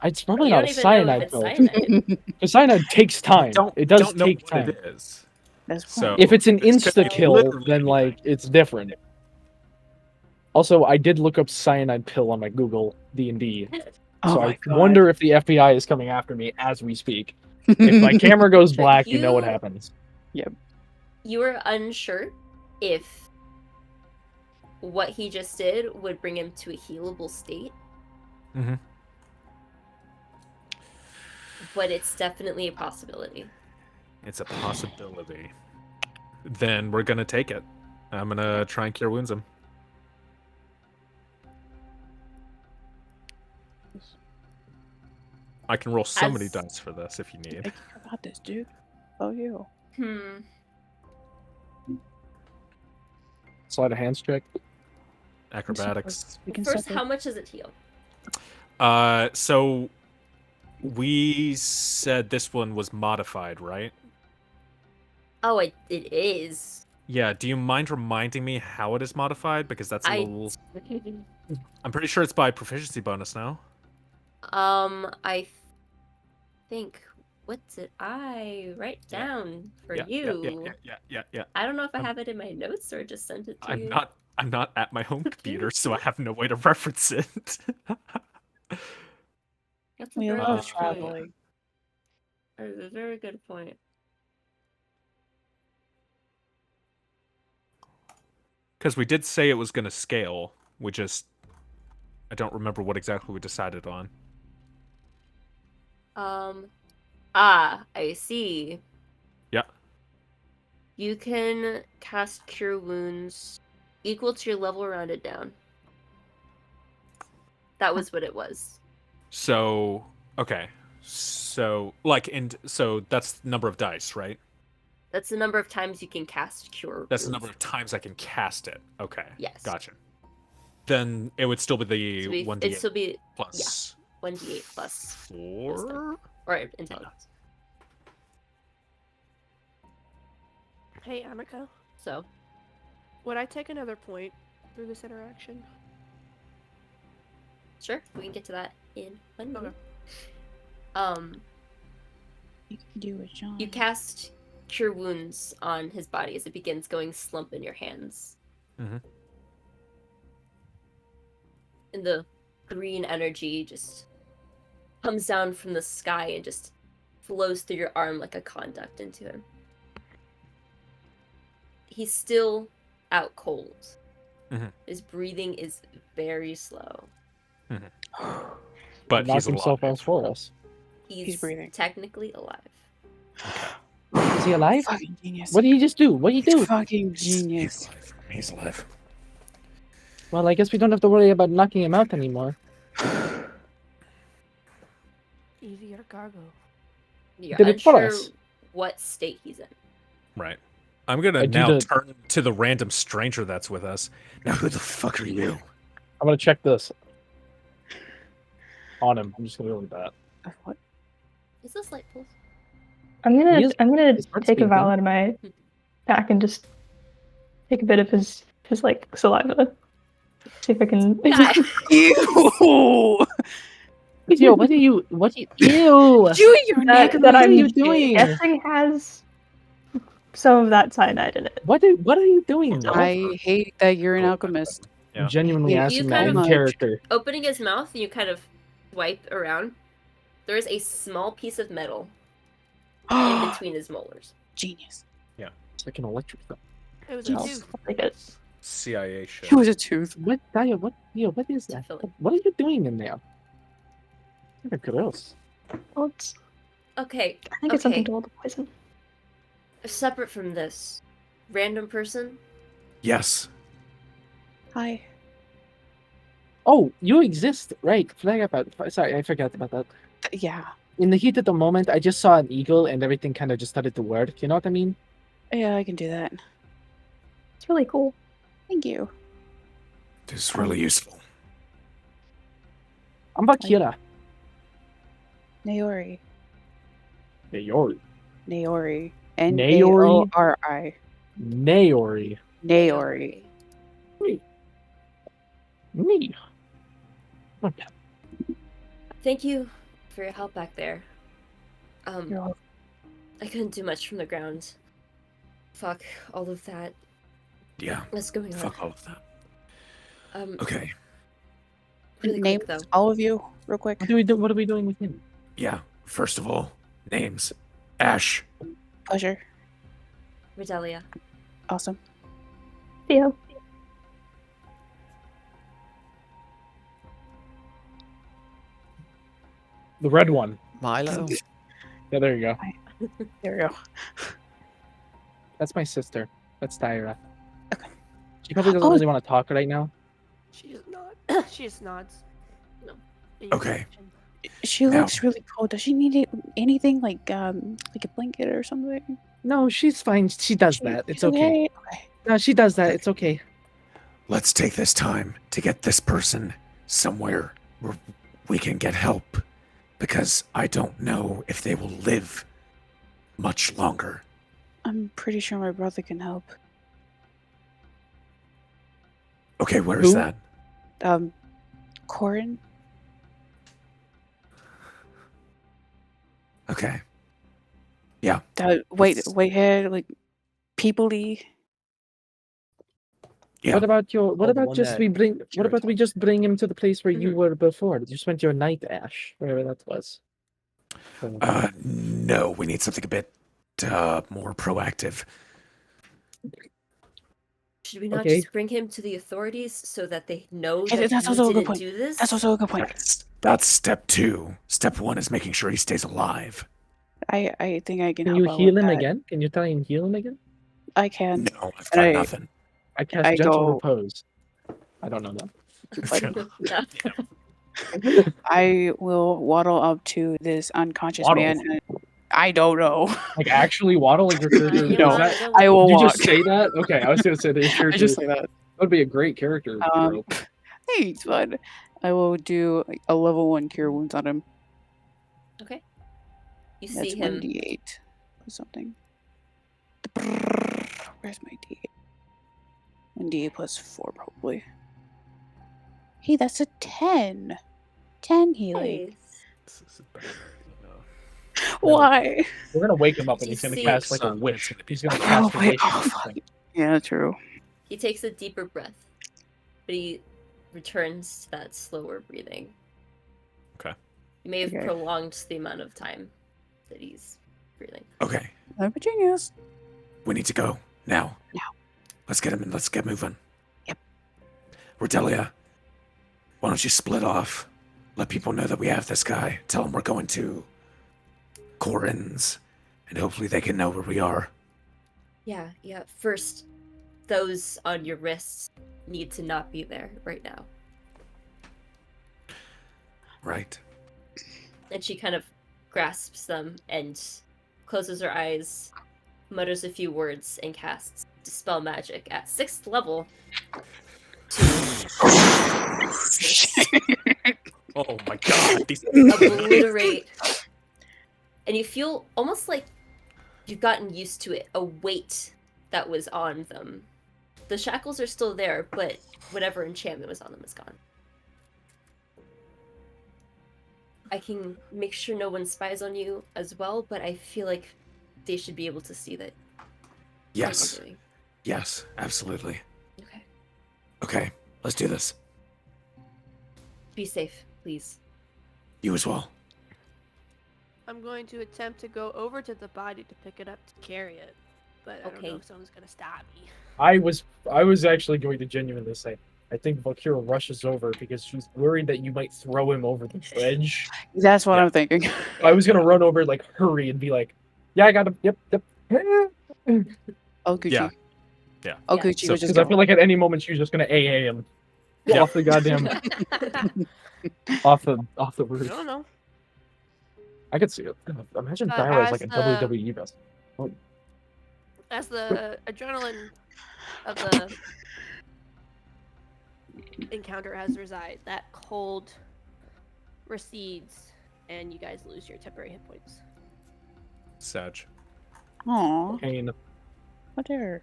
It's probably
You
not
don't
a
even
cyanide
know if
pill.
it's cyanide.
Because cyanide takes time. It does
don't know
take
what
time.
it is.
That's
So
fine.
If it's an
this could
insta
be
kill,
literally
then like
anything.
it's different. Also, I did look up cyanide pill on my Google D&D,
Oh
so
my
I
god.
wonder if the FBI is coming after me as we speak. If my camera goes
Should
black, you know what
you-
happens.
You were unsure if what he just did would bring him to a healable state.
Mhm.
But it's definitely a possibility.
It's a possibility. Then we're gonna take it. I'm gonna try and cure wounds him. I can roll so many
As-
dice for this if you need.
I got this, dude. Oh, you.
Sleight of hands check.
Acrobatics.
We can
First,
separate.
how much does it heal?
So we said this one was modified, right?
Oh, it is.
Yeah. Do you mind reminding me how it is modified? Because that's a
I
little. I'm pretty sure it's by proficiency bonus now.
I think what did I write
Yeah.
down for
Yeah,
you?
Yeah.
I don't know if I
I'm-
have it in my notes or just sent it to
I'm
you.
not at my home computer, so I have no way to reference it.
That's a
We
very
love
good point.
traveling.
That is a very good point.
Because we did say it was going to scale. I don't remember what exactly we decided on.
I see.
Yeah.
You can cast Cure Wounds equal to your level rounded down. That was what it was.
So, okay. So, so that's the number of dice, right?
That's the number of times you can cast Cure
That's the
Wounds.
number of times I can cast it. Okay.
Yes.
Gotcha. Then it would still be the
So it'd
1d8
still be
plus
1d8 plus
4?
or intelligence.
Hey, Anneka,
So
would I take another point through this interaction?
sure, we can get to that in 1 minute.
Okay.
You can do it, John.
You cast Cure Wounds on his body as it begins going slump in your hands.
Mhm.
And the green energy just comes down from the sky and just flows through your arm like a conduct into him. He's still out cold.
Mhm.
His breathing is very slow.
But
Knock
he's
himself
alive.
out for us.
He's
breathing.
technically alive.
Is he alive?
Fucking genius.
What did you just do? What did you do?
Fucking
He's
genius.
alive. He's alive.
Well, I guess we don't have to worry about knocking him out anymore.
Easier cargo.
You're
Did it for
unsure
us.
what state he's in.
Right. I'm going
I
to
do
now
the-
turn to the random stranger that's with us.
Now who the fuck are you?
I'm gonna check this on him. I'm just gonna go with that.
What?
Is this light pulse?
I'm gonna
He is-
take a
speaking.
vial out of my pack and just take a bit of his like saliva. See if I can.
Ew!
Yo, what are you? What? Ew!
Doing your neck.
that
what are
I'm
you doing?
guessing has some of that cyanide in it.
What are you doing? bro?
I hate that you're an alchemist.
Yeah.
I'm genuinely
You
asking
kind
that in
of-
character.
Opening his mouth, you kind of swipe around. There is a small piece of metal in between his molars.
Genius.
It's like an electric.
It was a
I'll
tooth.
take it.
CIA shit.
It was a tooth.
What? Daya, what? Yo, what is that?
Philly.
What are you doing in there? You're gross.
Well, it's,
Okay,
I think it's something
Okay.
to hold the poison.
separate from this, random person.
Yes.
Hi.
Oh, you exist, right? Sorry, I forgot about that.
Yeah.
In the heat of the moment, I just saw an eagle and everything kind of just started to work. You know what I mean?
Yeah, I can do that.
It's really cool.
Thank you.
This is really useful.
I'm Valkyra.
Naori.
Naori.
Naori.
Naori?
Naori.
Naori.
Naori.
Me. Okay.
Thank you for your help back there.
You're welcome.
I couldn't do much from the ground. Fuck all of that.
Yeah.
What's going on?
Fuck all of that.
Um,
Okay.
really
Names,
quick though.
all of you, real quick.
What are we doing with him?
Yeah. First of all, names. Ashe.
Pleasure.
Redelia.
Awesome.
Theo.
The red one.
Milo.
Yeah, there you go.
There we go.
That's my sister. That's Thyra.
Okay.
She probably doesn't
Oh,
really want to talk right now.
She just nods. She just nods.
No.
In
Okay.
direction.
She
Now-
looks really cold. Does she need anything like a blanket or something?
No, she's fine. She does that. It's
She's
okay.
Okay.
No, she does that. It's okay.
let's take this time to get this person somewhere where we can get help, because I don't know if they will live much longer.
I'm pretty sure my brother can help.
Okay, where is
Who?
that?
Corin?
Okay. Yeah.
Wait here, like, people-y.
Yeah.
What about
Oh, the one that
we
Kira
just bring him to the place where you
Mhm.
were before? You spent your night, Ashe, wherever that was.
No, we need something a bit more proactive.
Should we not
Okay.
just bring him to the authorities so that they know
Yeah,
that
that's
you
also a good
didn't
point.
do this?
That's also a good point.
That's step 2. Step 1 is making sure he stays alive.
I think I can
Can
help
you
out
heal
with
him
that.
again? Can you try and heal him again?
I can.
No, I've
And
got
I-
nothing.
I cast
I
gentle
go-
repose. I don't know that.
Yeah.
I will waddle up to this unconscious
Waddle?
man. And I don't know.
Like actually waddle like your character?
You
No,
is that,
wanna-
I will
did you
walk.
just say that? Okay, I was gonna say that your
I
character
just say that.
would be a great character. trope.
Hey, it's fun. I will do a level 1 cure wounds on him.
Okay. You
That's
see him.
1d8 or something. Where's my d8? 1d8 plus 4 probably. Hey, that's a 10. 10 healing.
Hey,
This is better.
Why?
We're gonna wake him up and
You
he's gonna
see-
cast like a
Son,
wish.
it's gonna be-
He's gonna
Oh,
cast a
wait,
wish.
oh, fuck. Yeah, true.
he takes a deeper breath, but he returns to that slower breathing.
Okay.
You may have
Okay.
prolonged the amount of time that he's breathing.
Okay,
I'm a genius.
we need to go now.
Now.
Let's get him and let's get moving.
Yep.
Redelia, why don't you split off? Let people know that we have this guy. Tell them we're going to Corin's, and hopefully they can know where we are.
Yeah. First, those on your wrists need to not be there right now.
Right.
And she kind of grasps them and closes her eyes, mutters a few words, and casts Dispel Magic at 6th level to
Oh my god. These...
obliterate. And you feel almost like you've gotten used to it, a weight that was on them. The shackles are still there, but whatever enchantment was on them is gone. I can make sure no one spies on you as well, but I feel like they should be able to see that. what
Yes.
you're doing.
Yes, absolutely.
Okay.
Okay, let's do this.
Be safe, please.
You as well.
I'm going to attempt to go over to the body to pick it up to carry it, but I don't know
Okay.
if someone's gonna stop me.
I was actually going to genuinely say, I think Valkyra rushes over because she's worried that you might throw him over the ledge.
That's what
Yeah.
I'm thinking.
I was gonna run over, like hurry, and be like, "Yeah, I got him. Yep."
Oh, Gucci.
Yeah. Yeah.
Oh,
Yeah.
Gucci
So-
was just
Because I feel like at any moment she's just gonna AA him
Yeah.
off the goddamn off the
I
roof.
don't know.
I could see it. Imagine
But
Thyra is like a
as the-
WWE wrestler.
As the adrenaline of the encounter has reside, that cold recedes, and you guys lose your temporary hit points.
Sag.
Aw,
Pain.
whatever.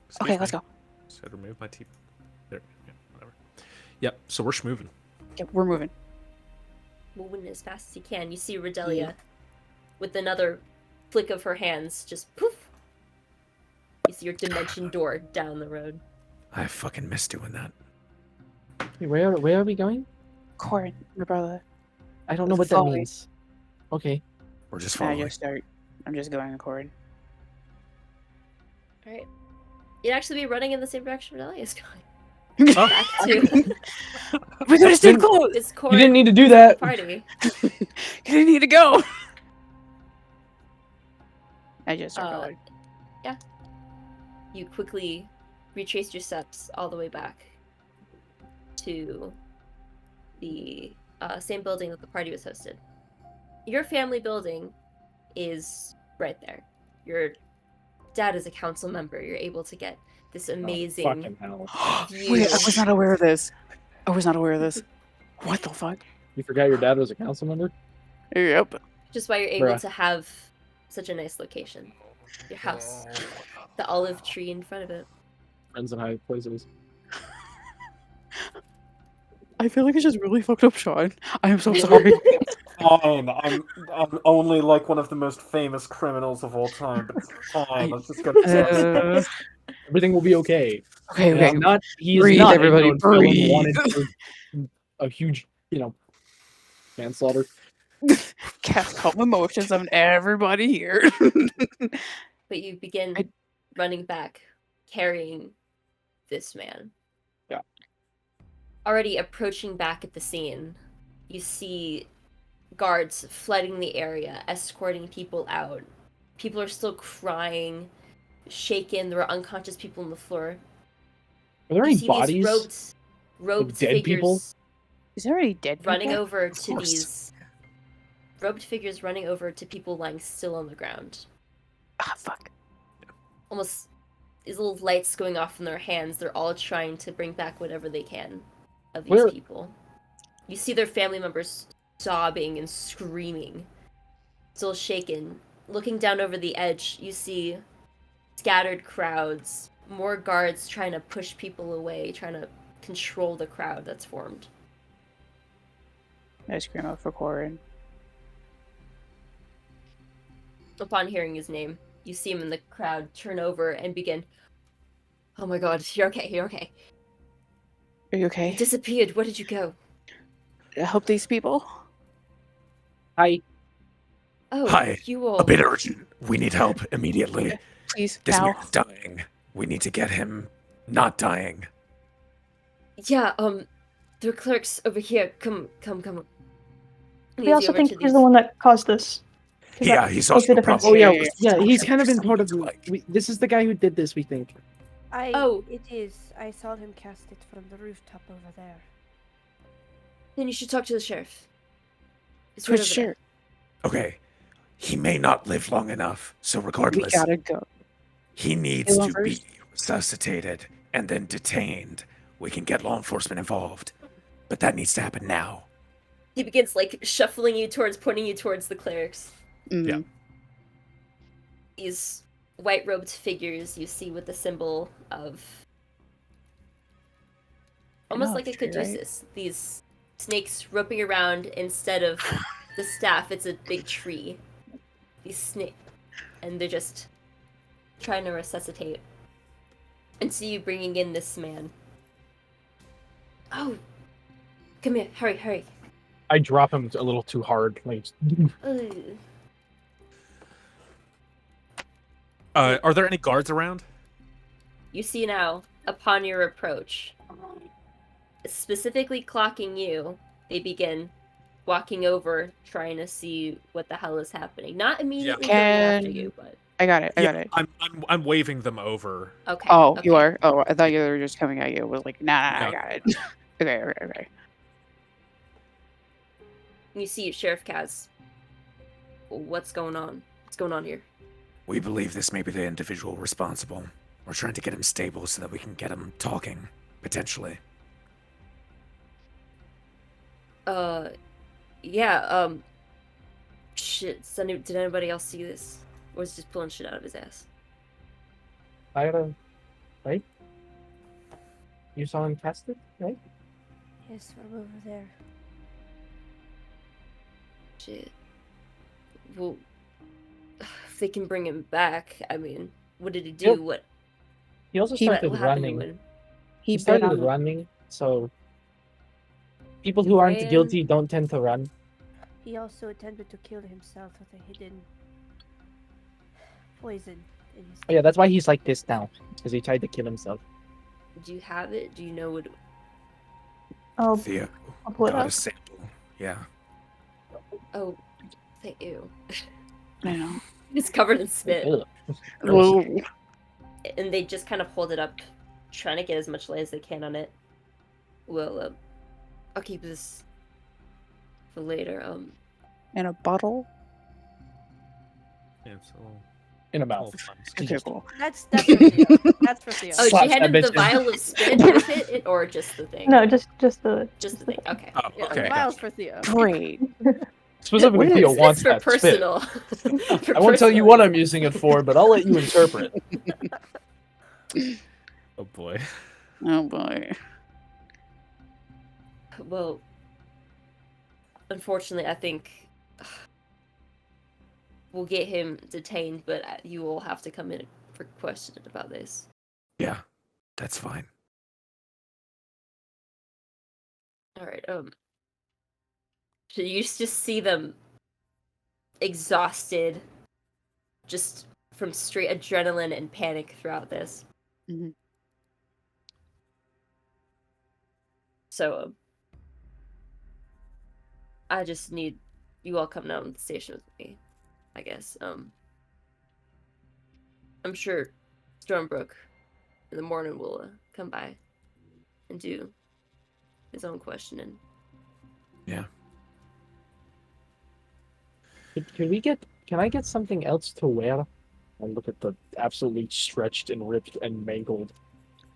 Excuse
Okay, let's
me.
go.
Said remove my teeth. There. Yeah, whatever. Yep. So we're schmoving.
Yeah, we're moving.
Moving as fast as you can. You see Redelia with another flick of her hands, just poof. You see your dimension door down the road.
I fucking miss doing that.
Hey, where are we going?
Corin, my brother.
I don't know what
Follow
that
me.
means. Okay.
We're just
And I
following.
just start. I'm just going to Corin.
Alright. You'd actually be running in the same direction Redelia is going.
Oh.
Back to
We gotta stay
Didn't-
close.
this core
You didn't need to do that.
party.
You didn't need to go. I just start
Uh,
going.
You quickly retrace your steps all the way back to the same building that the party was hosted. Your family building is right there. Your dad is a council member. You're able to get this
Oh,
amazing
fucking hell.
view.
Wait, I was not aware of this. I was not aware of this. What the fuck?
You forgot your dad was a council member?
Yep.
Just why you're able
Bruh.
to have such a nice location. Your house, the olive tree in front of it.
Friends in high places.
I feel like it's just really fucked up, Sean. I am so sorry.
Fine. I'm only like one of the most famous criminals of all time, but it's fine. Let's just get this
Everything will be okay.
Okay,
And
okay.
he's not, he is
Breathe,
not
everybody,
a known felon
breathe.
wanted for a huge, manslaughter.
Cast calm emotions on everybody here.
But you begin running back, carrying this man.
Yeah.
Already approaching back at the scene, you see guards flooding the area, escorting people out. People are still crying, shaken. There are unconscious people on the floor.
Are there
You
any
see these
bodies?
robed
dead
figures
people?
Is there any dead people?
running over to
course.
these robed figures running over to people lying still on the ground.
Ah, fuck.
Almost these little lights going off in their hands. They're all trying to bring back whatever they can of these people. You see their family members sobbing and screaming, still shaken. Looking down over the edge, you see scattered crowds, more guards trying to push people away, trying to control the crowd that's formed.
I scream out for Corin.
Upon hearing his name, you see him in the crowd turn over and begin, "Oh my god, you're okay, you're okay.
Are you
You
okay?
disappeared, where did you go?"
Help these people?
Hi.
"Oh,
Hi.
you all..."
A bit urgent. We need help immediately.
Please,
This
pal.
man is dying. We need to get him not dying.
"Yeah, the clerks over here, come.
We also think he's the one that caused this. 'Cause
Yeah,
that
he's
makes
also
a difference.
Oh, yeah.
Yeah,
Yeah, he's kind of been
Something
part of
to
the.
like.
This is the guy who did this, we think.
Oh.
It is. I saw him cast it from the rooftop over there.
Then you should talk to the sheriff. It's right
For
over
sure.
there."
Okay. He may not live long enough, so
We
regardless,
gotta go.
he needs
Kill him
to be
first?
resuscitated and then detained. We can get law enforcement involved, but that needs to happen now.
He begins, pointing you towards the clerics.
Yeah.
These white-robed figures you see with the symbol of... almost like a
tree, right?
caduceus. These snakes roping around instead of the staff, it's a big tree. These snakes... and they're just trying to resuscitate. And see you bringing in this man. "Oh! Come here, hurry.
I drop him a little too hard.
Ugh."
Are there any guards around?
You see now, upon your approach, specifically clocking you, they begin walking over, trying to see what the hell is happening. Not immediately going after
Can-
you, but
I got it. I got it.
I'm waving them over.
okay.
Oh,
okay.
you are? Oh, I thought you were just coming at you. I was like, nah, I
No.
got it. Okay.
You see Sheriff Kaz. What's going on? What's going on here?
We believe this may be the individual responsible. We're trying to get him stable so that we can get him talking, potentially.
Yeah, shit, did anybody else see this? Or is he just pulling shit out of his ass?
Thyra, right? You saw him cast it, right?
Yes, from over there.
Shit. Well, if they can bring him back, I mean, what did he do?
Yep.
What
He also
What
started
happened
running.
when...
He
He
bit
started
on
running, so people who aren't
ran.
guilty don't tend to run.
He also attempted to kill himself with a hidden poison in his.
Oh yeah, that's why he's like this now, because he tried to kill himself.
Do you have it? Do you know what...
I'll
Theo
pull it
got
up.
a sample. Yeah.
Oh, thank you.
I know.
It's covered in spit.
Ugh.
Whoa.
And they just kind of hold it up, trying to get as much light as they can on it. Well, I'll keep this for later.
In a bottle?
Yeah, so
in a mouth.
Okay, cool.
That's for Theo. That's for Theo.
Oh,
Slaps
she
that
handed the
bitch in.
vial of spit with it, or just the thing?
No, just the
Just the thing. Okay.
Oh,
Yeah,
okay.
Miles for Theo.
Great.
Specifically,
What
Theo
is-
wants
It's for
that spit.
personal. For
I won't tell you
personal
what I'm
reasons.
using it for, but I'll let you interpret.
Oh boy.
Oh boy.
Well, unfortunately, I think we'll get him detained, but you will have to come in for questioning about this.
Yeah, that's fine.
All right. So you just see them exhausted, just from straight adrenaline and panic throughout this.
Mhm.
So, I just need you all come down to the station with me, I guess. I'm sure Stormbrook in the morning will come by and do his own questioning.
Yeah.
Can I get something else to wear? I look at the absolutely stretched and ripped and mangled.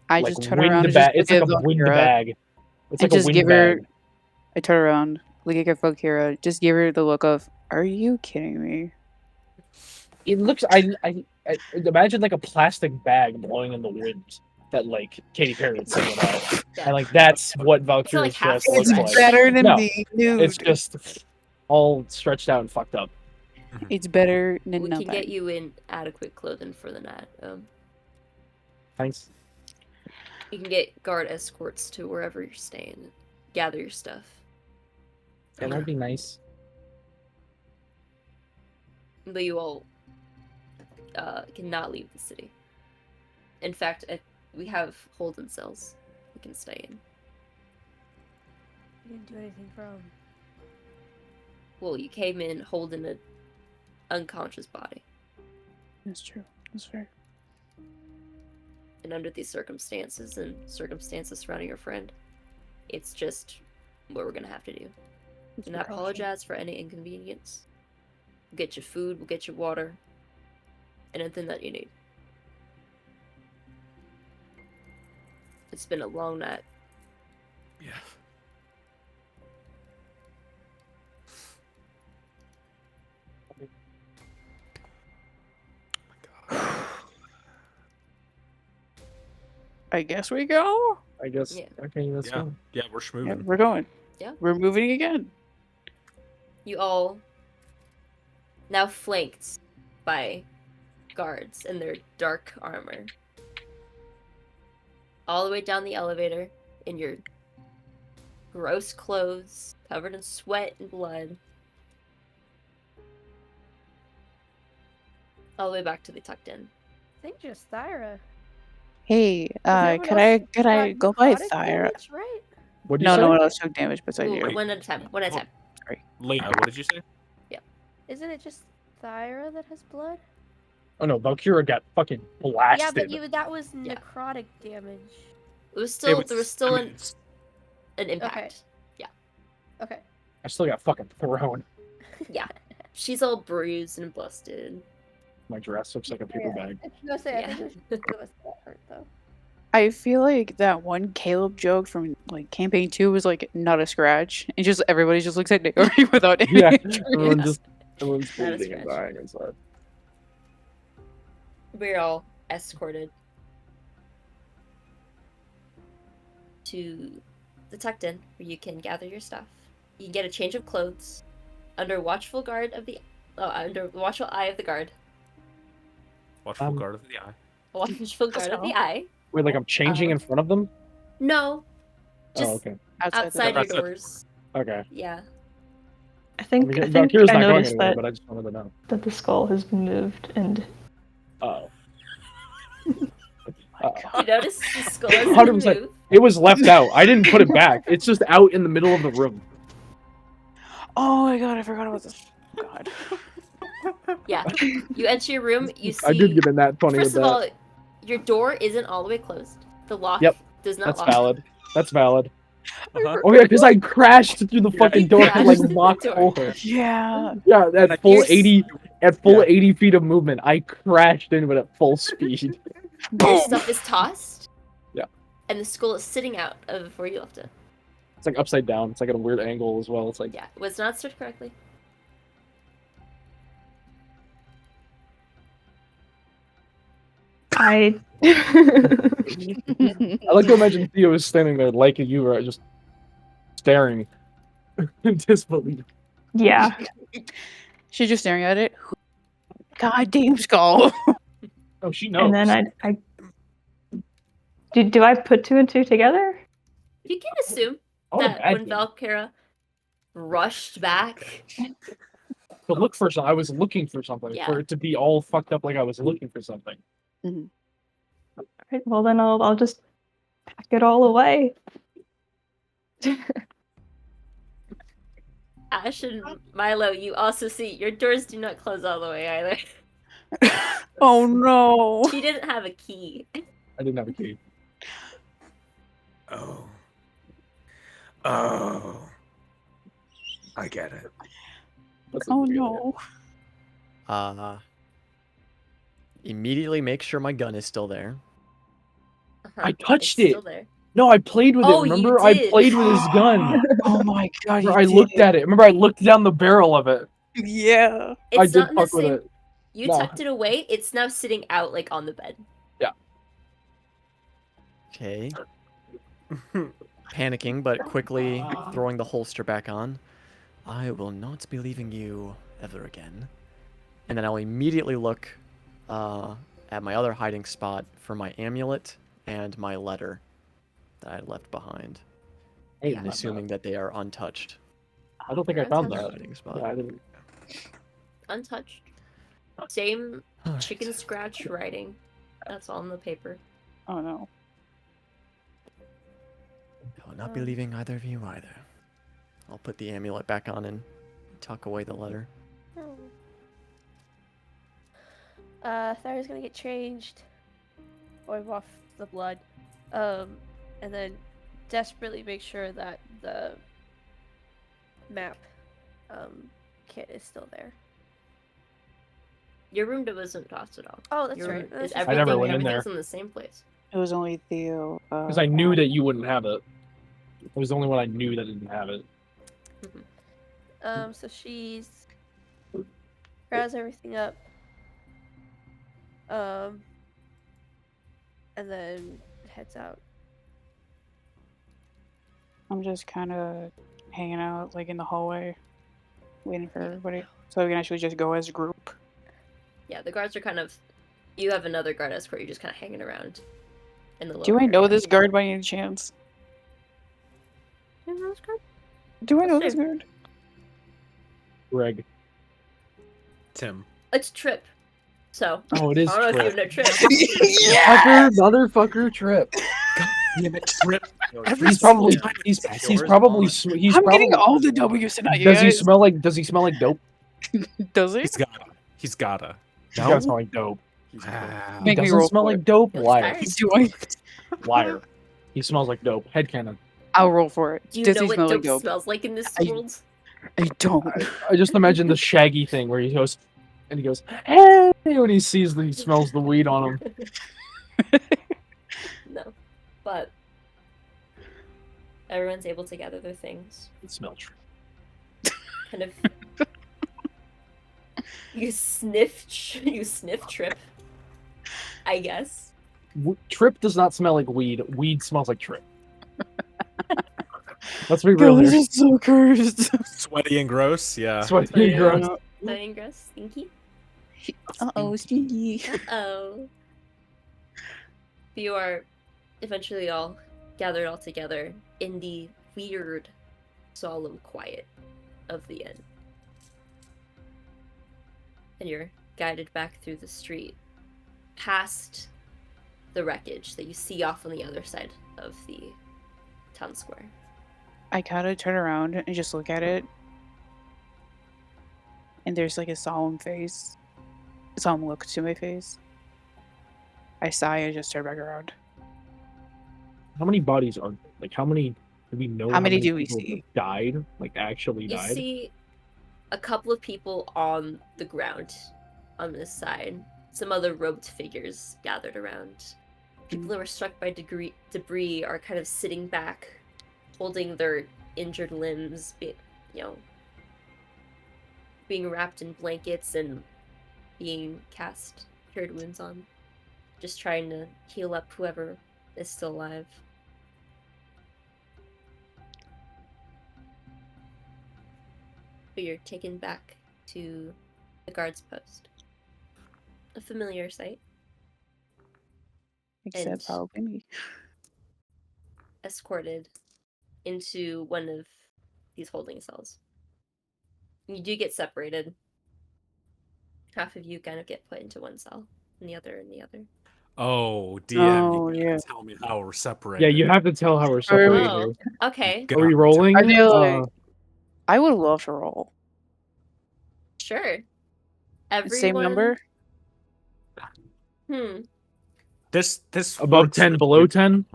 I
like
just turn around and
bag.
just
It's like a
look at
wind
Valkyra.
bag. It's
And
like a
just
wind
give her-
bag.
I turn around, look at Valkyra, just give her the look of, "Are you kidding me?"
It looks. I imagine like a plastic bag blowing in the wind that like Katy Perry would sing about.
Yeah.
And like that's what Valkyria's
like half
dress looks
stretched.
like.
better than
No,
being nude.
It's just all stretched out and fucked up.
It's better than
We
nothing.
can get you in adequate clothing for the night.
Thanks.
You can get guard escorts to wherever you're staying. Gather your stuff.
Yeah, that'd be nice.
But you all cannot leave the city. In fact, we have holding cells we can stay in.
You didn't do anything wrong.
Well, you came in holding an unconscious body.
That's true. That's fair.
And under these circumstances and circumstances surrounding your friend, it's just what we're gonna have to do. And I apologize for any inconvenience. We'll get you food, we'll get you water, anything that you need. It's been a long night.
Yeah.
I guess we go.
I guess.
Yeah.
Okay, that's
Yeah.
fine.
Yeah, we're
Yeah,
schmoving.
we're going.
Yeah.
We're moving again.
You all now flanked by guards in their dark armor. All the way down the elevator in your gross clothes, covered in sweat and blood. All the way back to the tucked in.
I think just Thyra.
Hey, could I go by Thyra?
Right?
What do you
No,
say?
no one else took damage besides
Ooh,
you.
one at a time. One at a time.
Leah, what did you say?
Isn't it just Thyra that has blood?
Oh no, Valkyra got fucking blasted.
Yeah, but that was necrotic damage.
It was still there was still
I mean,
an impact.
Okay.
I still got fucking thrown.
Yeah. She's all bruised and busted.
My dress looks like a paper bag.
I was gonna say,
Yeah.
I think it was that hurt though.
I feel like that one Caleb joke from like campaign 2 was like not a scratch. And just everybody just looks at Naori without any
Yeah,
injuries.
everyone's
Not a
bleeding and
scratch.
dying inside.
We're all escorted to the tucked in where you can gather your stuff. You can get a change of clothes under watchful eye of the guard.
Watchful guard of the eye.
Watchful guard of the eye.
Wait, like I'm changing in front of them?
No, just
Oh, okay.
outside
the
your
door.
doors.
Okay.
Yeah.
I think
Valkyra's
I
not going
noticed
anywhere,
that,
but I just wanted to know.
that the skull has been moved and
Oh.
You notice the skull has been
100%.
moved.
It was left out. I didn't put it back. It's just out in the middle of the room.
Oh my god, I forgot about this. God.
Yeah. You enter your room. You see.
I did get in that funny with
First of
that.
all, your door isn't all the way closed. The lock
Yep,
does not
That's
lock.
valid. That's valid.
Uh-huh.
Oh yeah, because I crashed through the fucking door and like
crashed through the
knocked
door.
over.
Yeah.
Yeah, that full
You're
80 At full
Yeah.
80 feet of movement, I crashed into it at full speed.
Your stuff is tossed.
Yeah.
And the skull is sitting out of where you left it.
It's like upside down. It's like at a weird angle as well. It's like
Yeah, it was not stood correctly.
I
I like to imagine Theo is standing there like you were just staring in disbelief.
yeah.
She's just staring at it. Goddamn skull.
Oh, she knows.
And then I do I put two and two together?
You can assume
I would
that when
imagine.
Valkyra rushed back,
To look for something, I was looking for something.
Yeah.
For it to be all fucked up like I was looking for something.
Right, well then I'll just pack it all away.
Ashe and Milo, you also see your doors do not close all the way either.
Oh no.
She didn't have a key.
I didn't have a key.
Oh. Oh. I get it.
That's
Oh
weird.
no.
Immediately make sure my gun is still there.
I
It's
touched it.
still there.
No, I played with
Oh,
it.
you
Remember, I
did.
played with his gun.
Oh my god.
Remember, I looked at it. Remember, I looked down the barrel of it.
Yeah.
It's
I did
not in the
fuck with
same.
it.
You
No.
tucked it away. It's now sitting out like on the bed.
Okay. Panicking, but quickly throwing the holster back on. I will not be leaving you ever again. And then I'll immediately look at my other hiding spot for my amulet and my letter that I left behind.
Hey,
And assuming that they are untouched.
I don't think I
They're
found
untouched.
that.
Hiding spot.
Yeah, I didn't.
Untouched. Same
Alright.
chicken scratch writing. That's on the paper.
Oh no.
I will not be leaving either of you either. I'll put the amulet back on and tuck away the letter.
Thyra's gonna get changed. Wipe off the blood. And then desperately make sure that the map kit is still there.
Your room wasn't tossed at all.
Oh, that's
Your room
right. That's
is
just-
I never
everything-
went in
everything's
there.
in the same place.
It was only Theo.
Because I knew that you wouldn't have it. It was the only one I knew that didn't have it.
So she's grabs everything up. And then heads out.
I'm just kind of hanging out, like in the hallway, waiting for everybody. So we can actually just go as a group.
Yeah, the guards are kind of. You have another guard escort. You're just kind of hanging around in the.
Do
lower
I know
area.
this guard by any chance?
You know this guard?
Do I know
What's
this
your-
guard?
Greg.
Tim.
It's Trip. So
Oh, it is
I don't know if
Trip.
you know Trip.
Motherfucker, Trip.
Damn it, Trip.
He's probably he's probably he's
I'm
probably.
getting all the W's tonight, you
Does he
guys.
smell like? Does he smell like dope?
Does he?
He's gotta. He's gotta.
He's gotta smell like dope.
Wow.
He
Make me
doesn't
roll
smell
for
like
it.
dope.
Feels
Liar.
tired.
Do I?
Liar. He smells like dope. Headcanon.
I'll roll for it.
Do you
Does
know
he
what
smell
dope
like dope?
smells like in this
I-
world?
I don't.
I just imagine the Shaggy thing where he goes, and he goes, hey, when he sees he smells the weed on him.
No, but everyone's able to gather their things.
It smells true.
Kind of. You sniff Trip. I guess.
Trip does not smell like weed. Weed smells like Trip. Let's be real
This
here.
is so cursed.
Sweaty and gross. Yeah.
Sweaty and gross.
Smelling gross, stinky.
Uh-oh, stinky.
Oh. You are eventually all gathered all together in the weird, solemn quiet of the inn. And you're guided back through the street, past the wreckage that you see off on the other side of the town square.
I kind of turn around and just look at it. And there's like a solemn face. Solemn look to my face. I sigh and just turn back around.
How many bodies are like? How many do we know?
How many do we
people
see?
died? Like actually
You
died?
see a couple of people on the ground on this side. Some other robed figures gathered around. People that were struck by debris are kind of sitting back, holding their injured limbs, being wrapped in blankets and being cast cured wounds on. Just trying to heal up whoever is still alive. But you're taken back to the guard's post. A familiar sight.
Except
And-
probably me.
Escorted into one of these holding cells. You do get separated. Half of you kind of get put into one cell, and the other in the other.
Oh, DM,
Oh,
you
yeah.
gotta tell me how we're separated.
Yeah, you have to tell how we're
Are
separated.
Oh, okay.
Are we
God.
rolling?
I feel like I would love to roll.
Sure. Everyone...
Same number?
This
Above
works
10,
with
below
you,
10?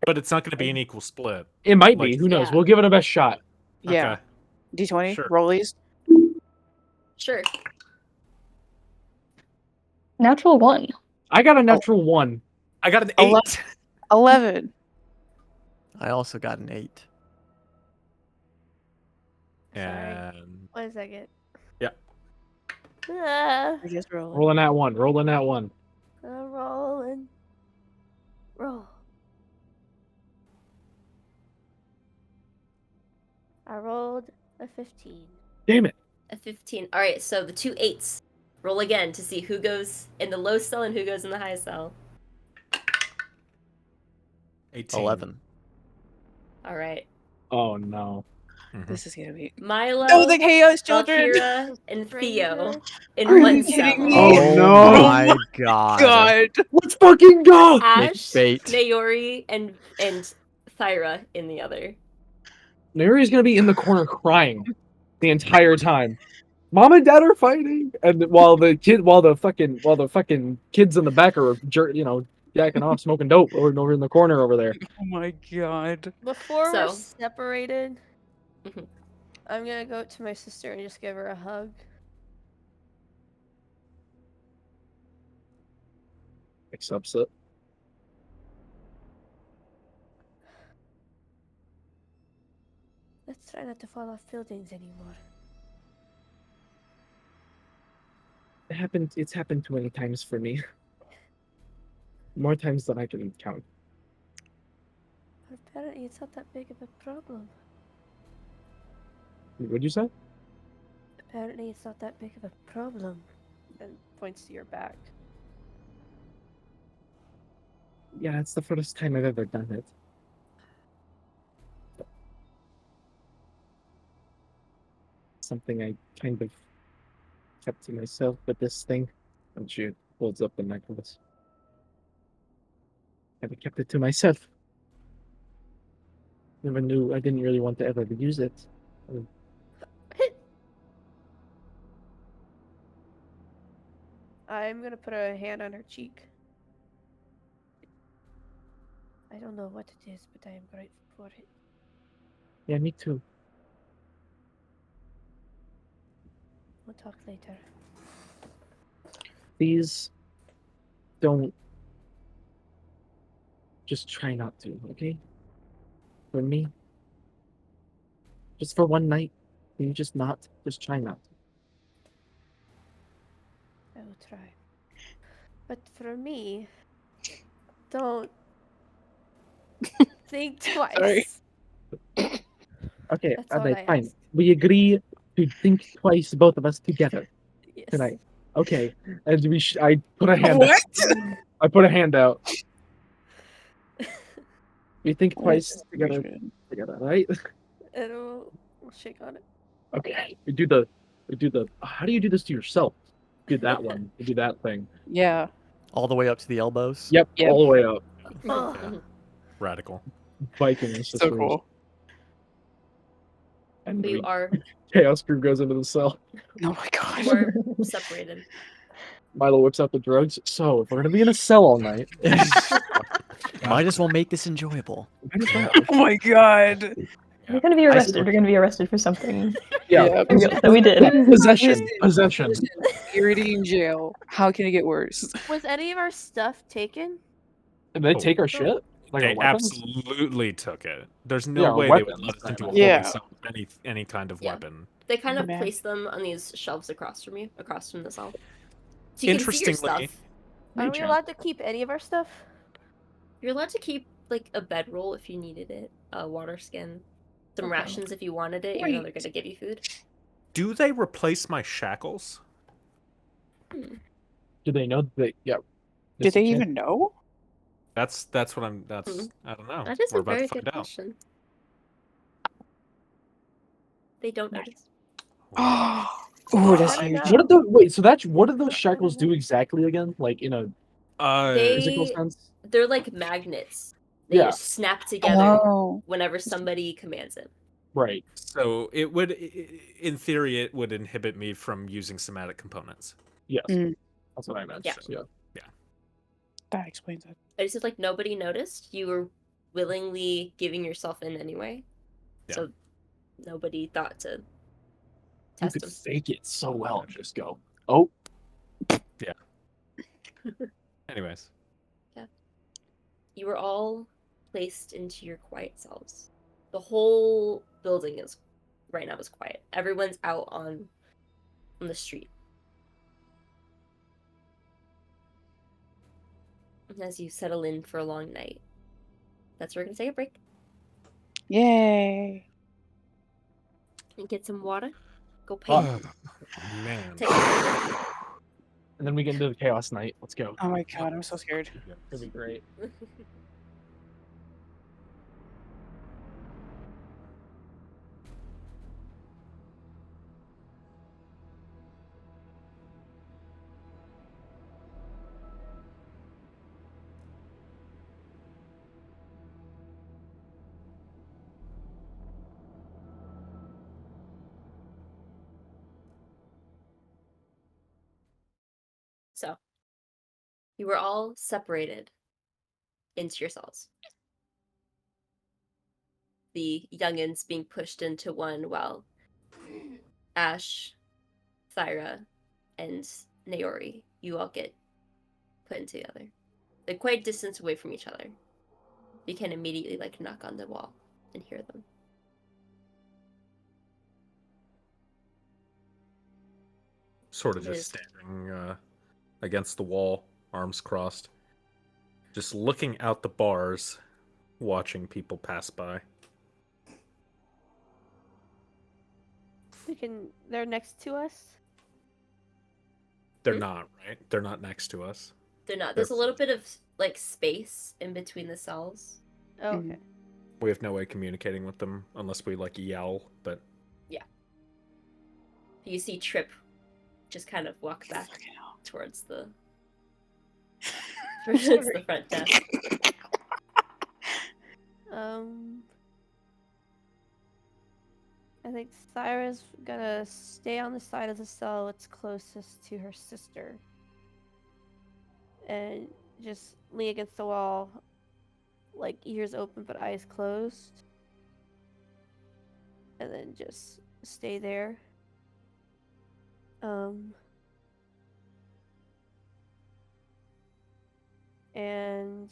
but it's not going to be an equal split.
It might be.
Like-
Who knows?
Yeah.
We'll give it a best shot.
Yeah.
Okay.
D20?
Sure.
Rollies?
Sure.
Natural 1.
I got a natural 1.
I got an
11.
8.
11.
I also got an 8.
And
1 second.
Yeah.
Ah,
I just rolling.
Rolling that 1. Rolling that 1.
I'm rolling. Roll. I rolled a 15.
Damn it.
A 15. Alright, so the 2 8s. Roll again to see who goes in the low cell and who goes in the high cell.
18.
11.
Alright.
Oh, no.
Mhm.
This is gonna be.
Milo,
Oh, the Chaos Children!
Valkyra, and Theo
Stranger.
in
Are
one
you
cell.
kidding me?
Oh, no.
my god.
God!
Let's fucking go!
Ashe,
bait.
Naori, and Thyra in the other.
Naori's gonna be in the corner crying the entire time. Mom and Dad are fighting, and while the fucking kids in the back are jacking off, smoking dope over in the corner over there.
Oh my god.
Before we're
So-
separated,
Mhm.
I'm gonna go to my sister and just give her a hug.
Accepts it.
Let's try not to fall off buildings anymore.
It's happened too many times for me. More times than I can count.
Apparently, it's not that big of a problem.
What'd you say?
Apparently, it's not that big of a problem. And points to your back.
Yeah, it's the first time I've ever done it. Something I kind of kept to myself, but this thing, and she holds up the necklace. I kept it to myself. Never knew. I didn't really want to ever use it.
I'm gonna put a hand on her cheek. I don't know what it is, but I am grateful for it.
Yeah, me too.
We'll talk later.
Please don't. Just try not to, okay? For me. Just for one night. Can you just not? Just try not to.
I will try. But for me, don't think twice.
Sorry.
Okay,
That's all
alright,
I
fine.
ask.
We agree to think twice, both of us together
Yes.
tonight. Okay, and I put a hand
What?
out. I put a hand out. We think twice together, right?
And we'll shake on it.
Okay. We do the. How do you do this to yourself? Do that one. You do that thing.
Yeah.
All the way up to the elbows.
Yep,
Yep.
all the way up.
Ugh.
Yeah. Radical.
Viking
So
sisters.
cool.
And
You are
Chaos Crew goes into the cell.
Oh my god.
more separated.
Milo whips out the drugs. So, if we're gonna be in a cell all night,
Might as well make this enjoyable.
might as well.
Oh my god.
You're gonna be
I
arrested.
still-
You're gonna be arrested for something.
Yeah,
That we did.
possession. Possession.
Listen, you're already in jail. How can it get worse?
Was any of our stuff taken?
Did they
Oh.
take our shit? Like our
They
weapons?
absolutely took it. There's no
Yeah, our
way they would
weapons,
let us into a
primarily.
holding
Yeah.
cell with any kind of
Yeah.
weapon.
They kind of
Man.
place them on these shelves across from you, across from the cell. So you can see your
Interestingly,
stuff.
Are we
Nature.
allowed to keep any of our stuff?
You're allowed to keep like a bedroll if you needed it, a water skin, some
Okay.
rations if you wanted it, even though they're
Wait.
gonna give you food.
do they replace my shackles?
Do they know that? Yeah.
Did they
Mr. Chan-
even know?
That's what I'm. That's I don't know.
That is
We're
a
about to
very
find
good
out.
question. They don't
Nice.
notice.
Oh,
How
that's
do you
huge.
know?
What did the wait? So that's what did those shackles do exactly again? Like in a physical
They
sense?
they're like magnets. They
Yeah.
just snap together
Oh,
whenever somebody commands it.
Right.
So it would, in theory, it would inhibit me from using somatic components.
Yes.
Mm.
That's what I meant.
Yeah.
Yeah.
that explains it.
I just said like nobody noticed. You were willingly giving yourself in anyway.
Yeah.
So nobody thought to
You
test
could
them.
fake it so well and just go, oh,
Anyways,
You were all placed into your quiet selves. The whole building is right now is quiet. Everyone's out on the street. And as you settle in for a long night, that's where we're gonna take a break
Yay.
and get some water. Go pay.
Oh.
man.
Take a break.
and then we get into the chaos night. Let's go.
Oh my god, I'm so scared.
It'll be great.
So, you were all separated into your cells. The youngins being pushed into one while Ashe, Thyra, and Naori, you all get put into the other. They're quite distance away from each other. You can immediately like knock on the wall and hear them.
Sort of
It
just
is.
standing against the wall, arms crossed, just looking out the bars, watching people pass by.
They're next to us.
They're
Hmm?
not, right? They're not next to us.
They're not. There's a little bit of like space in between the cells.
Oh,
Mhm.
okay.
We have no way of communicating with them unless we like yell, but
You see Trip just kind of walk back
Fucking hell.
towards the
I'm
towards the
sorry.
front desk.
I think Thyra's gonna stay on the side of the cell that's closest to her sister. And just lean against the wall, like ears open but eyes closed. And then just stay there. And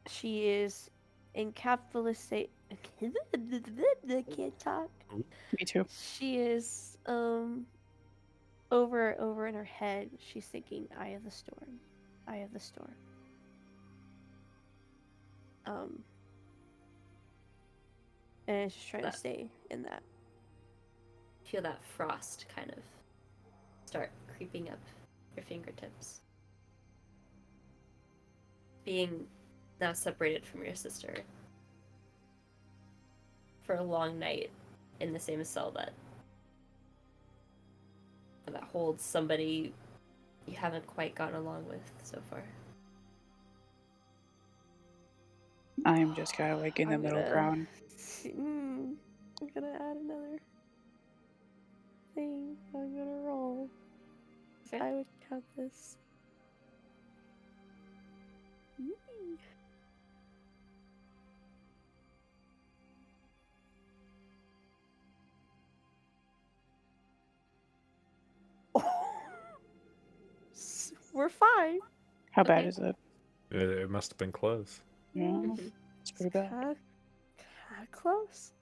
she is encapsulated. I can't talk.
Me too.
She is over in her head. She's thinking Eye of the Storm. Eye of the Storm. And she's trying to
That-
stay in that.
Feel that frost kind of start creeping up your fingertips. Being now separated from your sister for a long night in the same cell that holds somebody you haven't quite gotten along with so far.
I'm just kind of like in the
I'm
middle
gonna-
ground.
I'm gonna add another thing. I'm gonna roll.
Okay.
I would count this. Mm. We're fine.
How bad
Okay.
is it?
It must have been close.
Yeah,
Mhm.
it's pretty bad.
Kinda close.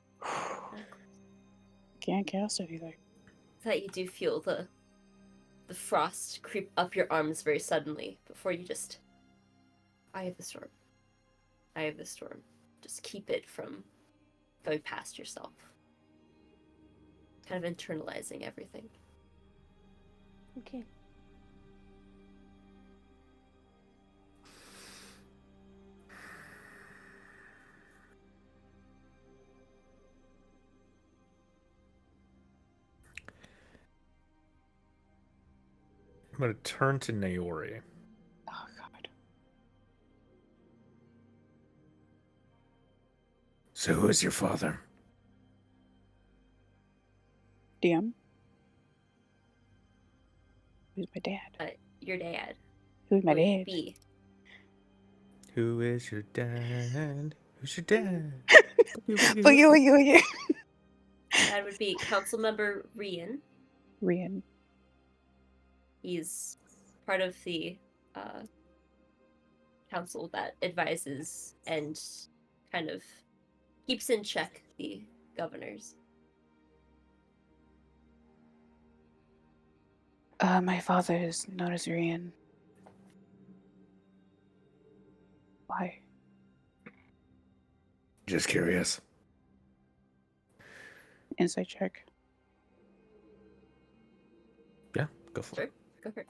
Can't cast anything.
That you do feel the frost creep up your arms very suddenly before you just eye of the storm. Eye of the storm. Just keep it from going past yourself. Kind of internalizing everything.
Okay.
I'm going to turn to Naori.
Oh god.
So who is your father?
DM. Who's my dad?
Your dad.
Who's my
Would
dad?
be
Who is your dad? Who's your dad?
Boogie woogie woogie.
that would be Councilmember Rian.
Rian.
He's part of the council that advises and kind of keeps in check the governors.
My father is known as Rian. Why?
Just curious.
Insight check.
Yeah, go for
Sure,
it.
go for it.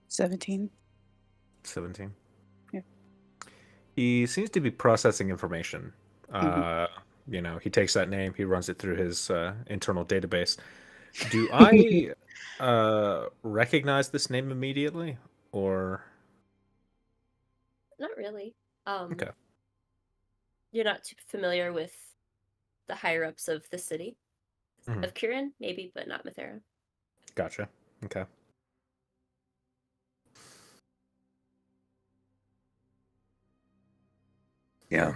17.
17.
Yeah.
He seems to be processing information. You know, he takes that name, he runs it through his internal database. Do I recognize this name immediately, or
Not really.
okay?
You're not too familiar with the higher ups of the city.
Mhm.
Of Kirin, maybe, but not Mathera.
Gotcha. Okay.
Yeah.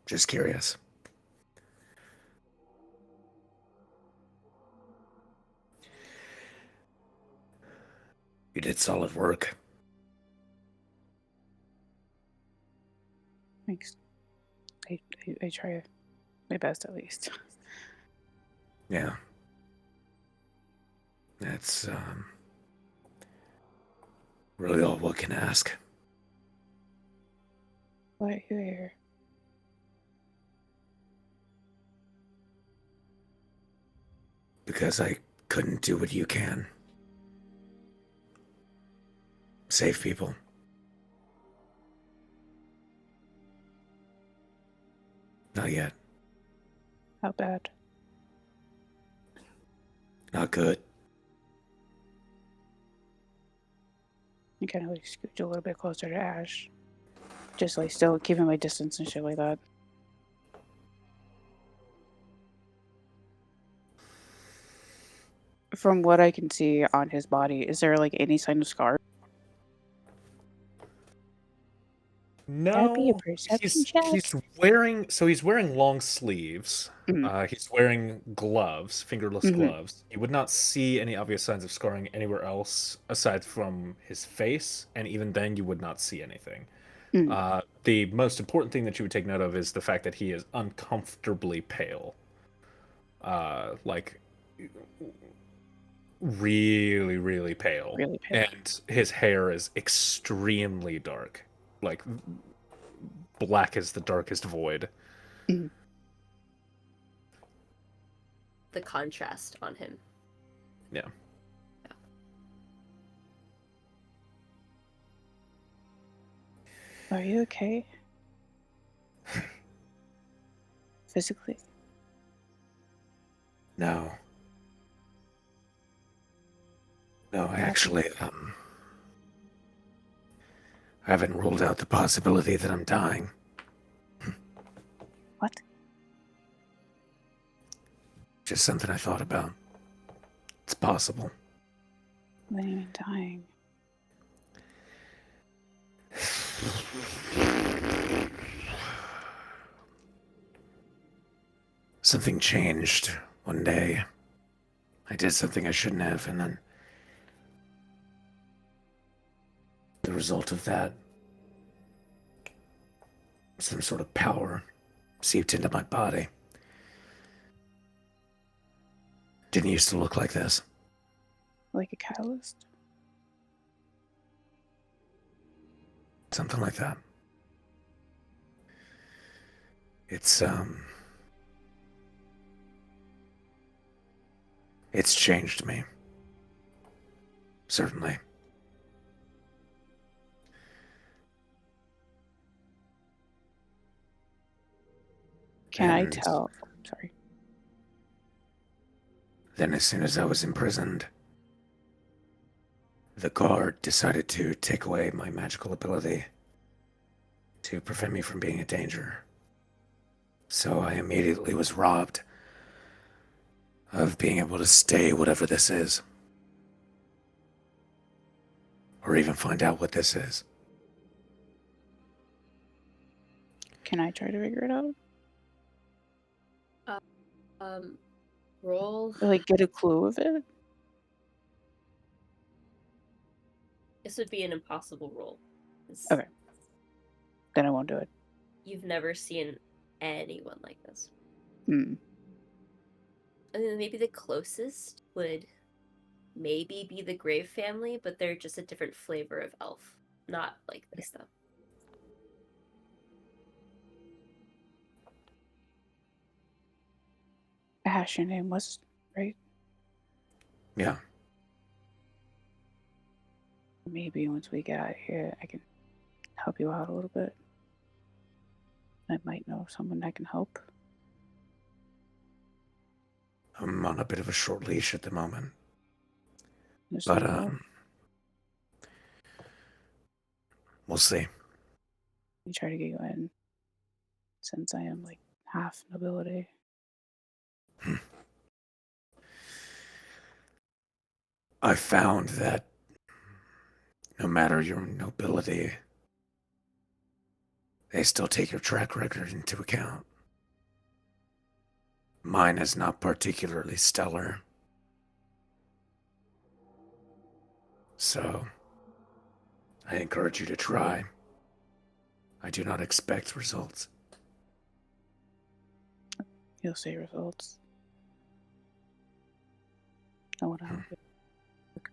Just curious. You did solid work.
Thanks. I try my best at least.
Yeah. That's really all one can ask.
Why are you here?
Because I couldn't do what you can. Save people. Not yet.
How bad?
Not good.
I kind of like scooch a little bit closer to Ashe. Just like still keeping my distance and shit like that. From what I can see on his body, is there like any sign of scar? That'd be a
No,
perception check.
he's wearing long sleeves.
Mhm.
He's wearing gloves, fingerless
Mhm.
gloves. You would not see any obvious signs of scarring anywhere else aside from his face, and even then you would not see anything. The most important thing that you would take note of is the fact that he is uncomfortably pale. Like really, really pale.
Really pale.
And his hair is extremely dark. Like black as the darkest void.
The contrast on him.
Yeah.
Are you okay? Physically?
No. No, I actually, I haven't ruled out the possibility that I'm dying.
What?
Just something I thought about. It's possible.
What do you mean dying?
Something changed one day I did something I shouldn't have, and then the result of that, some sort of power seeped into my body. Didn't used to look like this.
Like a catalyst?
Something like that. It's changed me. Certainly.
Can I
And
tell? Sorry.
then as soon as I was imprisoned, the guard decided to take away my magical ability to prevent me from being a danger. So I immediately was robbed of being able to stay whatever this is. Or even find out what this is.
Can I try to figure it out?
Roll.
Or, like, get a clue of it?
This would be an impossible roll.
Okay. Then I won't do it.
You've never seen anyone like this.
Hmm.
I mean, maybe the closest would maybe be the Grave family, but they're just a different flavor of elf. Not like this, though.
Ashe, your name was, right?
Yeah.
Maybe once we get out of here, I can help you out a little bit. I might know someone that can help.
I'm on a bit of a short leash at the moment.
Just
But,
know.
we'll see.
We try to get you in, since I am like half nobility.
I found that no matter your nobility, they still take your track record into account. Mine is not particularly stellar. So, I encourage you to try. I do not expect results.
You'll see results. I want to help you. Look,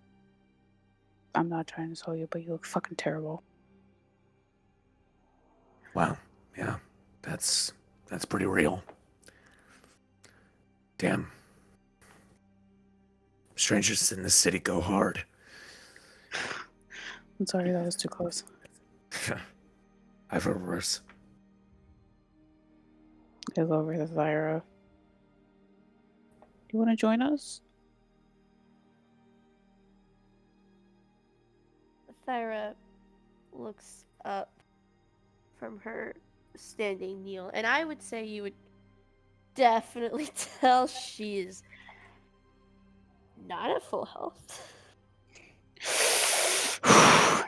I'm not trying to tell you, but you look fucking terrible.
Wow, yeah, that's pretty real. Damn. Strangers in this city go hard.
I'm sorry, that was too close.
I've heard worse.
It's over to Thyra. Do you want to join us?
Thyra looks up from her standing kneel, and I would say you would definitely tell she's not at full health.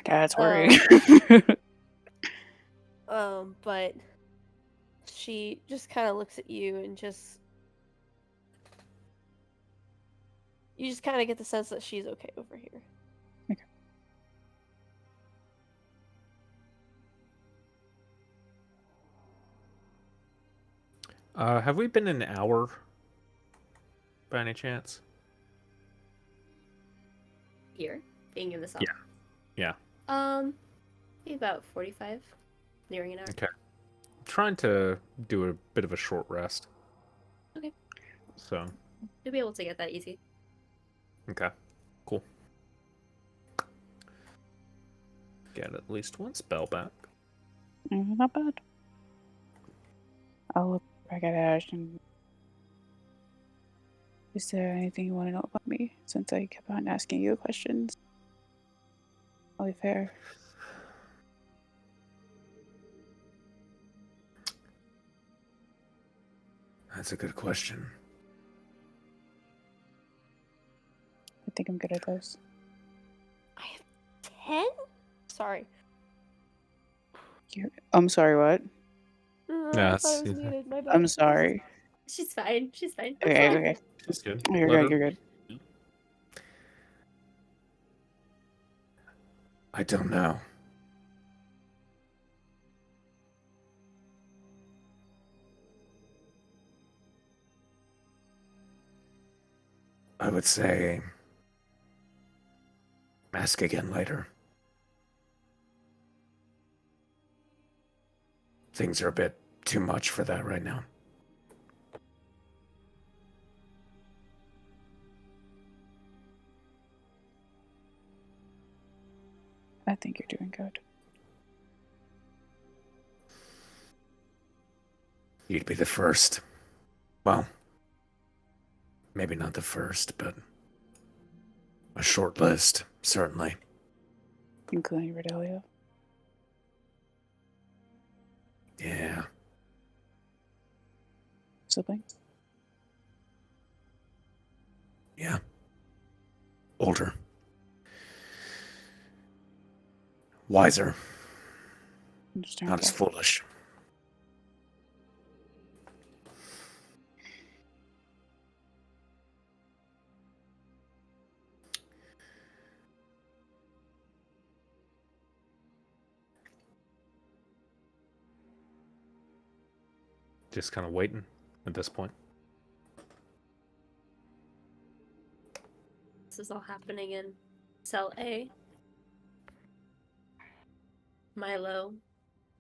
That's worrying.
But she just kind of looks at you and you just kind of get the sense that she's okay over here.
Okay.
Have we been an hour by any chance?
Here, being in this.
Yeah.
Maybe about 45, nearing an hour.
Okay. I'm trying to do a bit of a short rest.
Okay.
So.
You'll be able to get that easy.
Okay. Cool. Get at least one spell back.
Not bad. I'll look back at Ashe and... Is there anything you want to know about me? Since I kept on asking you questions. I'll be fair.
That's a good question.
I think I'm good at those.
I have 10? Sorry.
I'm sorry, what?
I thought it was muted. My bad.
I'm sorry.
She's fine. She's fine.
Okay.
She's good.
You're
Let
good, you're good.
I don't know. I would say ask again later. Things are a bit too much for that right now.
I think you're doing good.
You'd be the first. Well, maybe not the first, but a short list, certainly.
Including Redelia.
Yeah.
Siblings?
Yeah. Older. Wiser. Not as
Understandable.
foolish.
Just kind of waiting at this point.
This is all happening in cell A. Milo,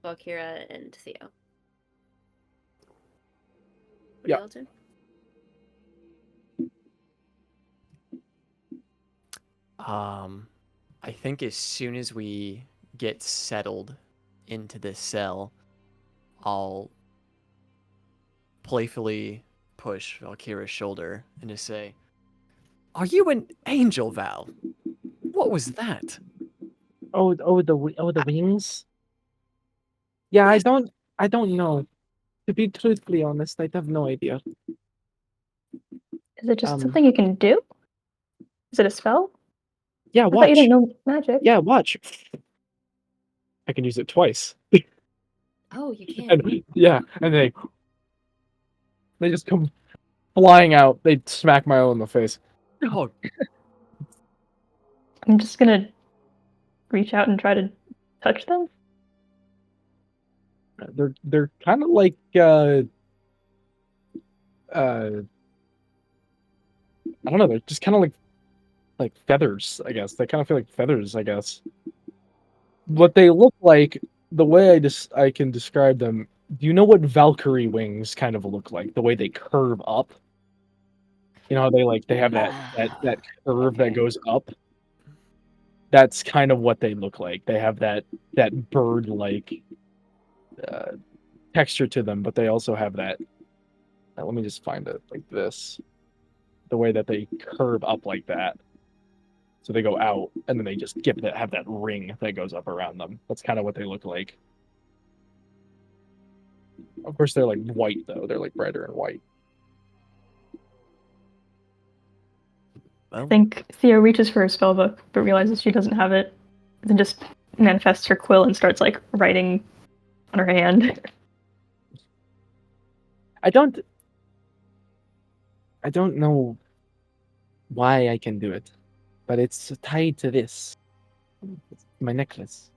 Valkyra, and Theo. What
Yeah.
do y'all do?
I think as soon as we get settled into this cell, I'll playfully push Valkyra's shoulder and just say, "Are you an angel, Val? What was that?"
The wings. Yeah,
Yes.
I don't know. To be truthfully honest, I have no idea.
Is it just something you can do? Is it a spell?
Yeah,
I thought you
watch.
didn't know magic.
Yeah, watch. I can use it twice.
Oh, you can.
And yeah, and they just come flying out. They smack Milo in the face.
Oh,
I'm just gonna reach out and try to touch them.
They're kind of like I don't know. They're just kind of like feathers. I guess they kind of feel like feathers. I guess what they look like. The way I can describe them. Do you know what Valkyrie wings kind of look like? The way they curve up. You know how they have that curve that goes up. That's kind of what they look like. They have that bird like uh, texture to them, but they also have that. Let me just find it like this. The way that they curve up like that. So they go out, and then they just have that ring that goes up around them. That's kind of what they look like. Of course, they're like white though. They're like brighter and white.
I
well,
think Theo reaches for her spellbook, but realizes she doesn't have it. Then just manifests her quill and starts like writing on her hand.
I don't know why I can do it, but it's tied to this. It's my necklace.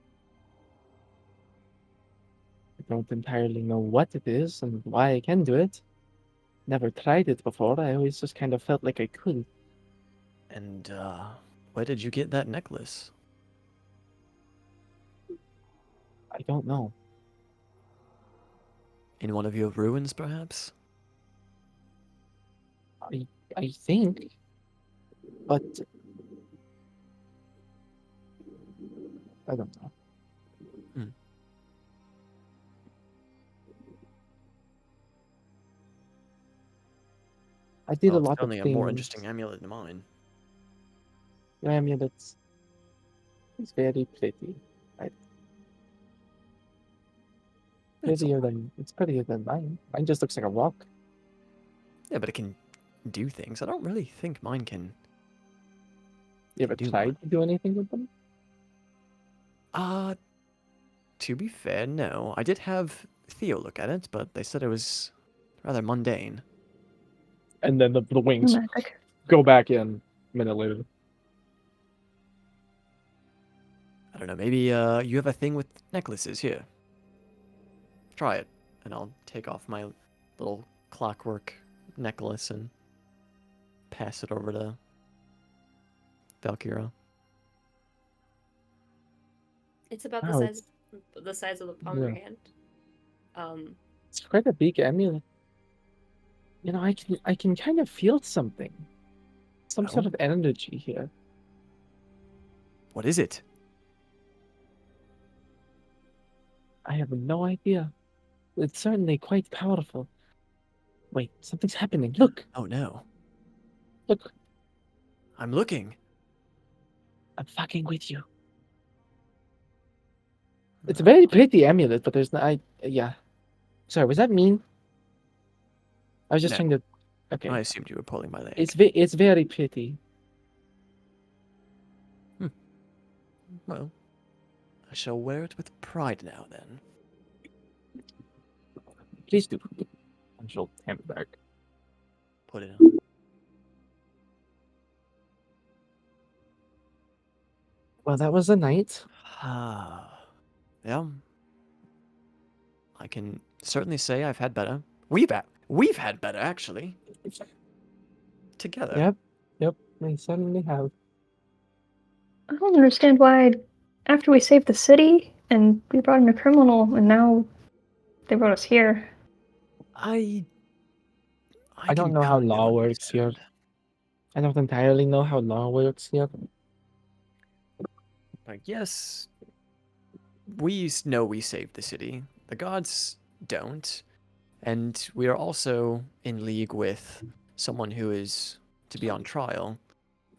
I don't entirely know what it is and why I can do it. Never tried it before. I always just kind of felt like I could.
and where did you get that necklace?
I don't know.
In one of your ruins, perhaps?
I think, but I don't know.
Hmm.
I did
Well,
a
it's
lot of
certainly a
things.
more interesting amulet than mine.
Your amulet is very pretty. It's prettier than mine. Mine just looks like a rock.
Yeah, but it can do things. I don't really think mine can.
You ever
do
tried to do anything with them?
To be fair, no. I did have Theo look at it, but they said it was rather mundane.
And then the
No
wings
magic.
go back in a minute later.
I don't know, maybe you have a thing with necklaces here. Try it. And I'll take off my little clockwork necklace and pass it over to Valkyra.
It's about
Wow,
the size of the palm of your
yeah.
hand.
It's quite a big amulet. You know, I can kind of feel something. Some sort
Oh?
of energy here.
What is it?
I have no idea. It's certainly quite powerful. Wait, something's happening. Look,
Oh no.
look.
I'm looking.
I'm fucking with you. It's a very pretty amulet, but there's no. Yeah. Sorry, was that mean? I was just
No.
trying to. Okay.
I assumed you were pulling my leg.
It's very pretty.
Well, I shall wear it with pride now then.
Please do. And she'll hand it back.
Put it on.
Well, that was a night.
Yeah. I can certainly say I've had better. We've had better actually. Together.
Yep. We certainly have.
I don't understand why, after we saved the city and we brought in a criminal, and now they brought us here.
I
I
don't
can
know how
kind of
law works here.
understand.
I don't entirely know how law works here.
Like, yes, we know we saved the city. The gods don't. And we are also in league with someone who is to be on trial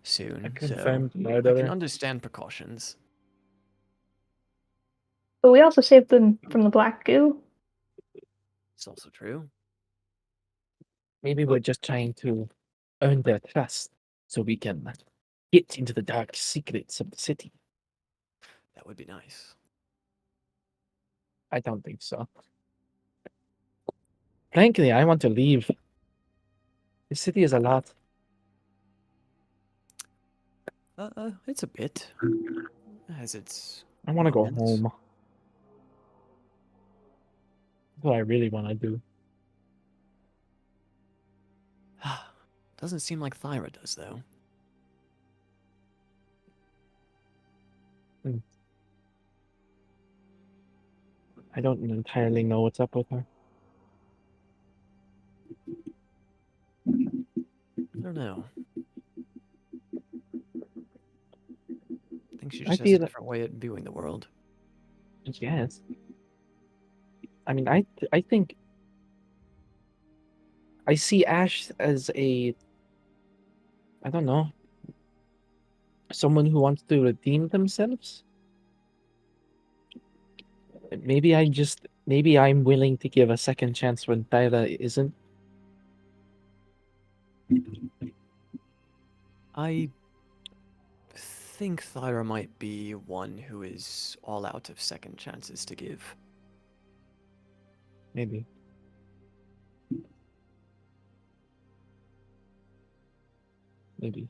soon.
A
So
confirmed
I can
murderer.
understand precautions.
But we also saved them from the black goo.
It's also true.
Maybe we're just trying to earn their trust so we can get into the dark secrets of the city.
That would be nice.
I don't think so. Frankly, I want to leave. The city is a lot.
It's a bit. As it's.
I want to go
moments.
home. That's what I really want to do.
Doesn't seem like Thyra does, though.
I don't entirely know what's up with her.
I don't know. I think she
I
just has a
feel
different way of viewing the world.
yes. I mean, I think I see Ashe as a, I don't know, someone who wants to redeem themselves. Maybe I'm willing to give a second chance when Thyra isn't.
I think Thyra might be one who is all out of second chances to give.
Maybe. Maybe.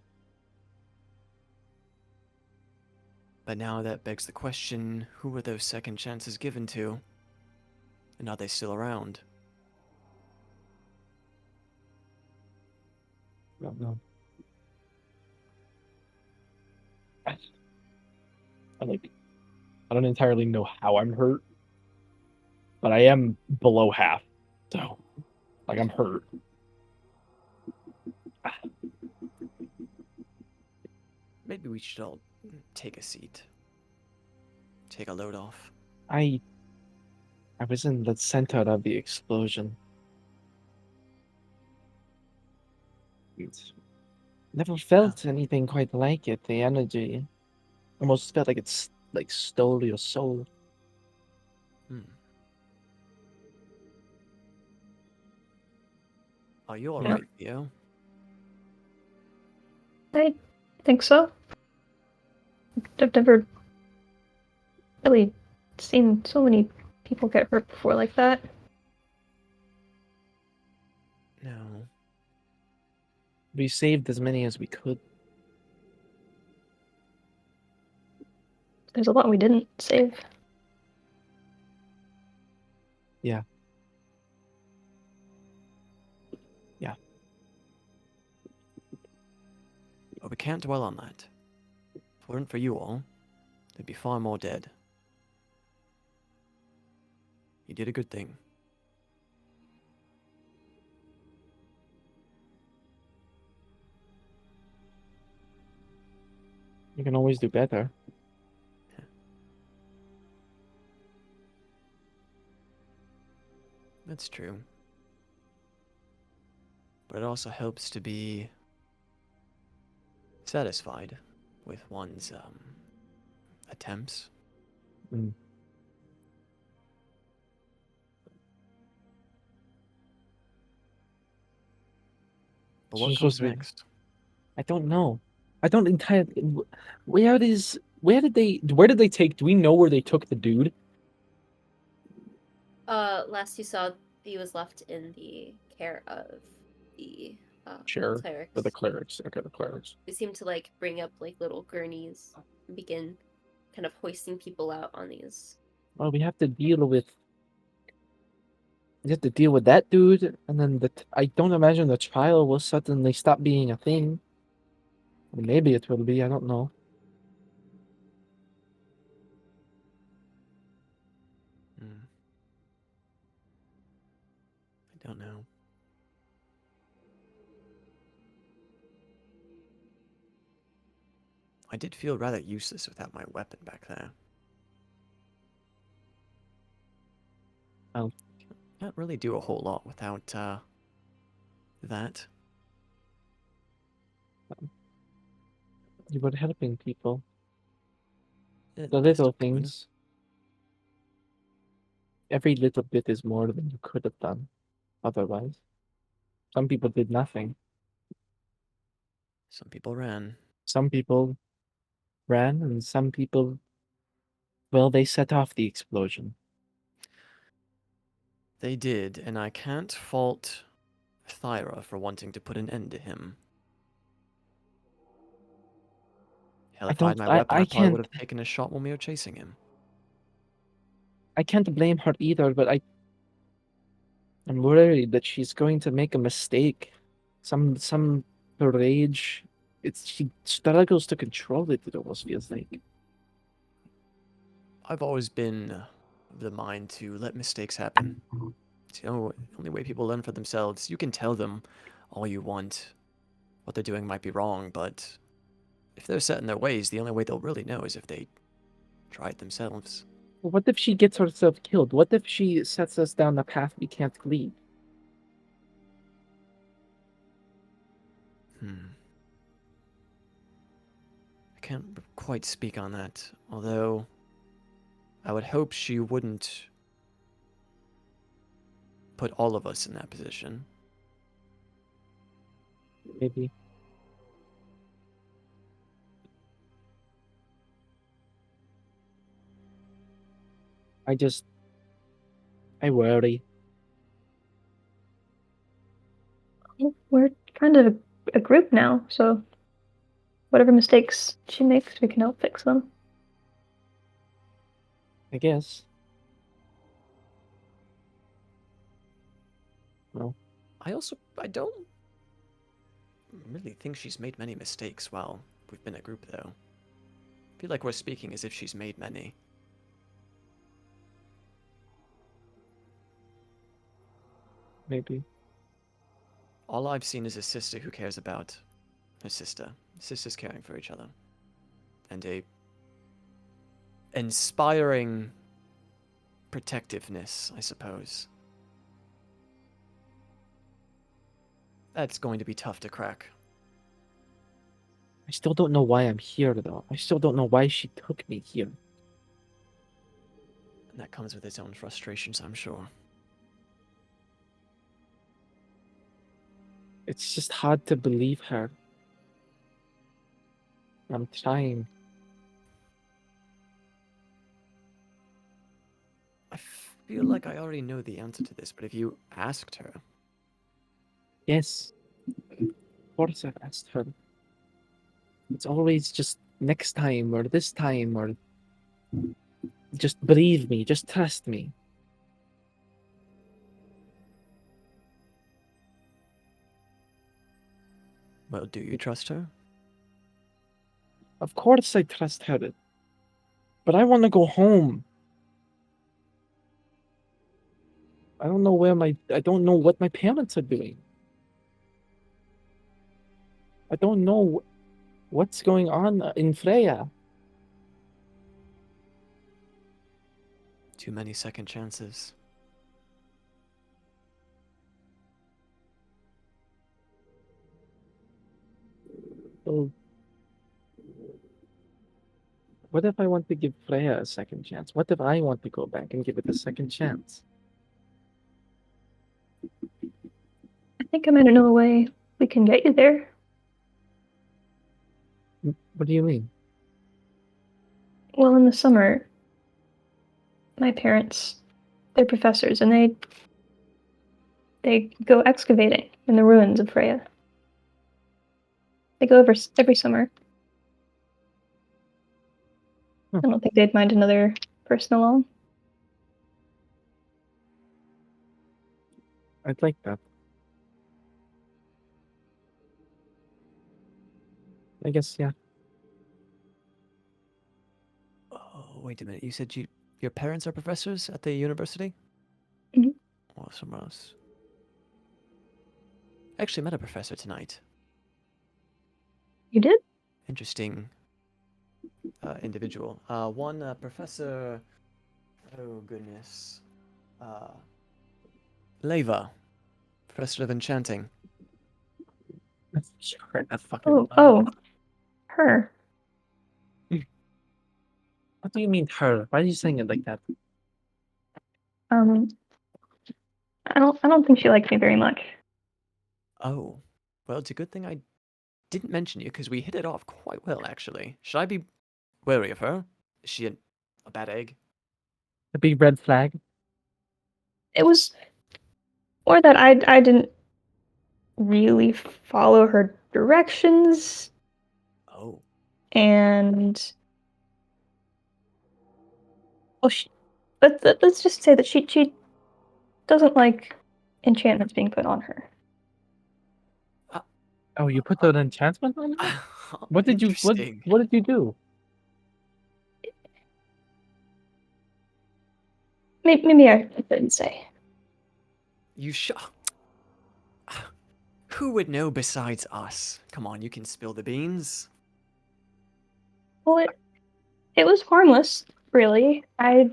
But now that begs the question, who were those second chances given to? And are they still around?
I don't know. I don't entirely know how I'm hurt, but I am below half. So, like, I'm hurt.
Maybe we should all take a seat. Take a load off.
I was in the center of the explosion. It's never felt anything quite like it. The energy almost felt like it's like stole your soul.
Are you
Yeah.
alright, Theo?
I think so. I've never really seen so many people get hurt before like that.
No.
We saved as many as we could.
There's a lot we didn't save.
Yeah. Yeah.
But we can't dwell on that. If it weren't for you all, there'd be far more dead. You did a good thing.
You can always do better.
That's true. But it also helps to be satisfied with one's attempts.
Mm.
But what
She's
comes
supposed to be-
next?
I don't know. I don't entirely. Where did they take? Do we know where they took the dude?
Last you saw, he was left in the care of the
Sure.
clerics.
For the clerics. Okay, the clerics.
They seem to like bring up like little gurneys and begin kind of hoisting people out on these.
Well, we have to deal with. We have to deal with that dude, and then I don't imagine the trial will suddenly stop being a thing. Or maybe it will be. I don't know.
Hmm. I don't know. I did feel rather useless without my weapon back there.
Oh.
Can't really do a whole lot without that.
You were helping people. The
Best
little
I could.
things. Every little bit is more than you could have done otherwise. Some people did nothing.
Some people ran.
Some people ran, and some people, well, they set off the explosion.
They did, and I can't fault Thyra for wanting to put an end to him. Hell, if I had my weapon, I probably would have taken a shot when we were chasing him.
I can't blame her either, but I'm worried that she's going to make a mistake. Some rage. She struggles to control it. It almost feels like.
I've always been of the mind to let mistakes happen. It's the only way people learn for themselves. You can tell them all you want. What they're doing might be wrong, but if they're set in their ways, the only way they'll really know is if they try it themselves.
Well, what if she gets herself killed? What if she sets us down a path we can't leave?
I can't quite speak on that, although I would hope she wouldn't put all of us in that position.
Maybe. I worry.
We're kind of a group now, so whatever mistakes she makes, we can help fix them.
I guess. Well,
I don't really think she's made many mistakes while we've been a group, though. I feel like we're speaking as if she's made many.
maybe.
All I've seen is a sister who cares about her sister. Sisters caring for each other. And a inspiring protectiveness, I suppose. That's going to be tough to crack.
I still don't know why I'm here, though. I still don't know why she took me here.
And that comes with its own frustrations, I'm sure.
It's just hard to believe her. I'm trying.
I feel like I already know the answer to this, but if you asked her...
Yes. Of course I've asked her. It's always just next time or this time or Just believe me. Just trust me.
Well, do you trust her?
Of course I trust her. But I want to go home. I don't know I don't know what my parents are doing. I don't know what's going on in Freya.
Too many second chances.
So, what if I want to give Freya a second chance? What if I want to go back and give it a second chance?
I think I might know a way we can get you there.
What do you mean?
Well, in the summer, my parents, they're professors, and they go excavating in the ruins of Freya. They go over every summer. I don't think they'd mind another person along.
I'd like that. I guess, yeah.
Oh, wait a minute. You said your parents are professors at the university?
Mhm.
Or somewhere else? I actually met a professor tonight.
You did?
Interesting individual. One professor. Oh goodness. Leva, professor of enchanting.
Sure, that fucking.
Oh, her.
What do you mean her? Why are you saying it like that?
I don't think she likes me very much.
Oh, well, it's a good thing I didn't mention you because we hit it off quite well, actually. Should I be wary of her? Is she a bad egg?
A big red flag?
It was more that I didn't really follow her directions,
Oh,
and well, let's just say that she doesn't like enchantments being put on her.
Oh, you put an enchantment on it? What did you
interesting.
what did you do?
Maybe I shouldn't say.
You Who would know besides us? Come on, you can spill the beans.
Well, it was harmless, really. I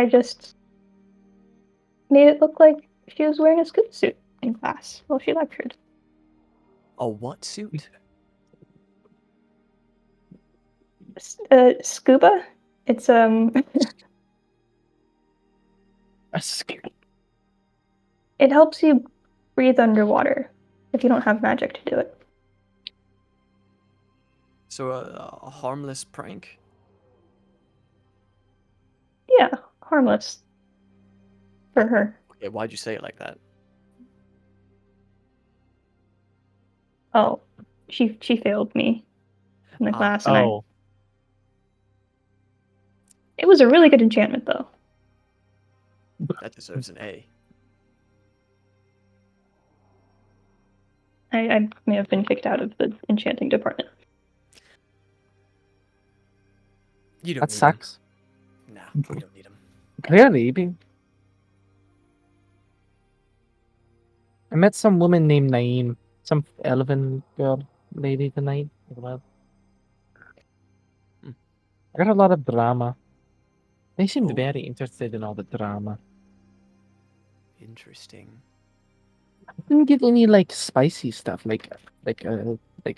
just made it look like she was wearing a scuba suit in class while she lectured.
A what suit?
Scuba? It's
A sk-
it helps you breathe underwater if you don't have magic to do it.
So a harmless prank?
Yeah, harmless for her.
Okay, why'd you say it like that?
Oh, she failed me in the
Ah,
class, and
oh,
it was a really good enchantment though.
that deserves an A.
I may have been kicked out of the enchanting department.
You don't
that
need 'em.
sucks.
Nah, we don't need him.
Clearly, I met some woman named Naeem, some elven girl lady tonight as well.
Hmm.
I got a lot of drama. They seemed
Oh.
very interested in all the drama.
Interesting.
Didn't get any like spicy stuff, like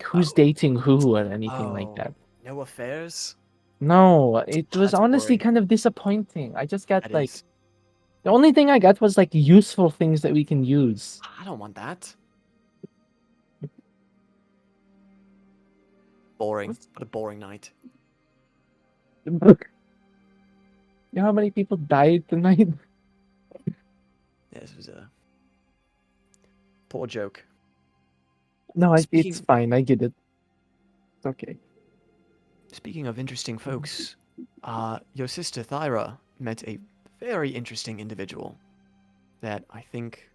who's
Oh.
dating who or anything like
Oh,
that.
no affairs?
No, it was
That's
honestly
boring.
kind of disappointing. I just got
That
like
is.
the only thing I got was like useful things that we can use.
I don't want that. Boring. What a boring night.
You know how many people died tonight?
Yeah, this was a poor joke.
No, it's
Speaking
fine. I get it. It's okay.
speaking of interesting folks, Your sister Thyra met a very interesting individual that I think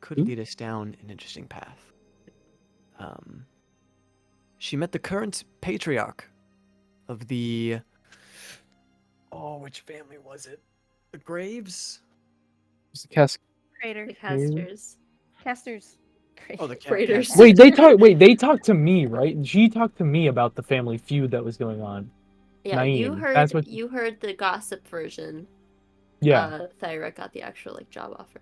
could
Who?
lead us down an interesting path. She met the current patriarch of the... Oh, which family was it? The Graves?
It's the Cas-
Crater.
The casters.
Casters.
Oh, the
Freighters.
Casters.
Wait, they talked to me, right? She talked to me about the family feud that was going on.
Yeah, you
Naeem,
heard
that's what-
you heard the gossip version.
Yeah.
Thyra got the actual job offer.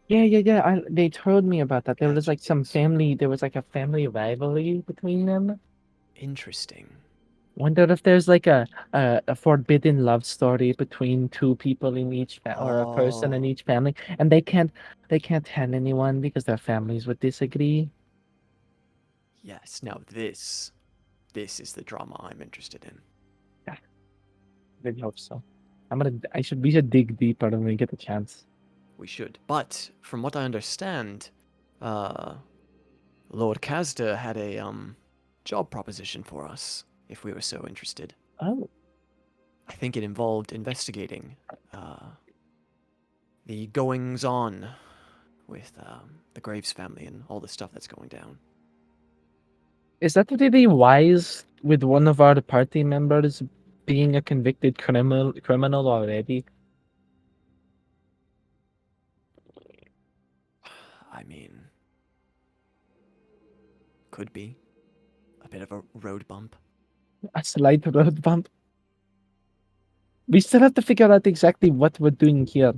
Yeah. They told me about that. There was like some
Gotcha.
family. There was like a family rivalry between them.
Interesting.
Wonder if there's like a forbidden love story between two people in each or a person in
Oh.
each family, and they can't tell anyone because their families would disagree.
Yes, now this is the drama I'm interested in.
Really hope so. We should dig deeper when we get the chance.
We should. But from what I understand, Lord Kazda had a job proposition for us if we were so interested.
Oh,
I think it involved investigating the goings on with the Graves family and all the stuff that's going down.
is that really wise with one of our party members being a convicted criminal already?
I mean, could be a bit of a road bump.
A slight road bump. We still have to figure out exactly what we're doing here,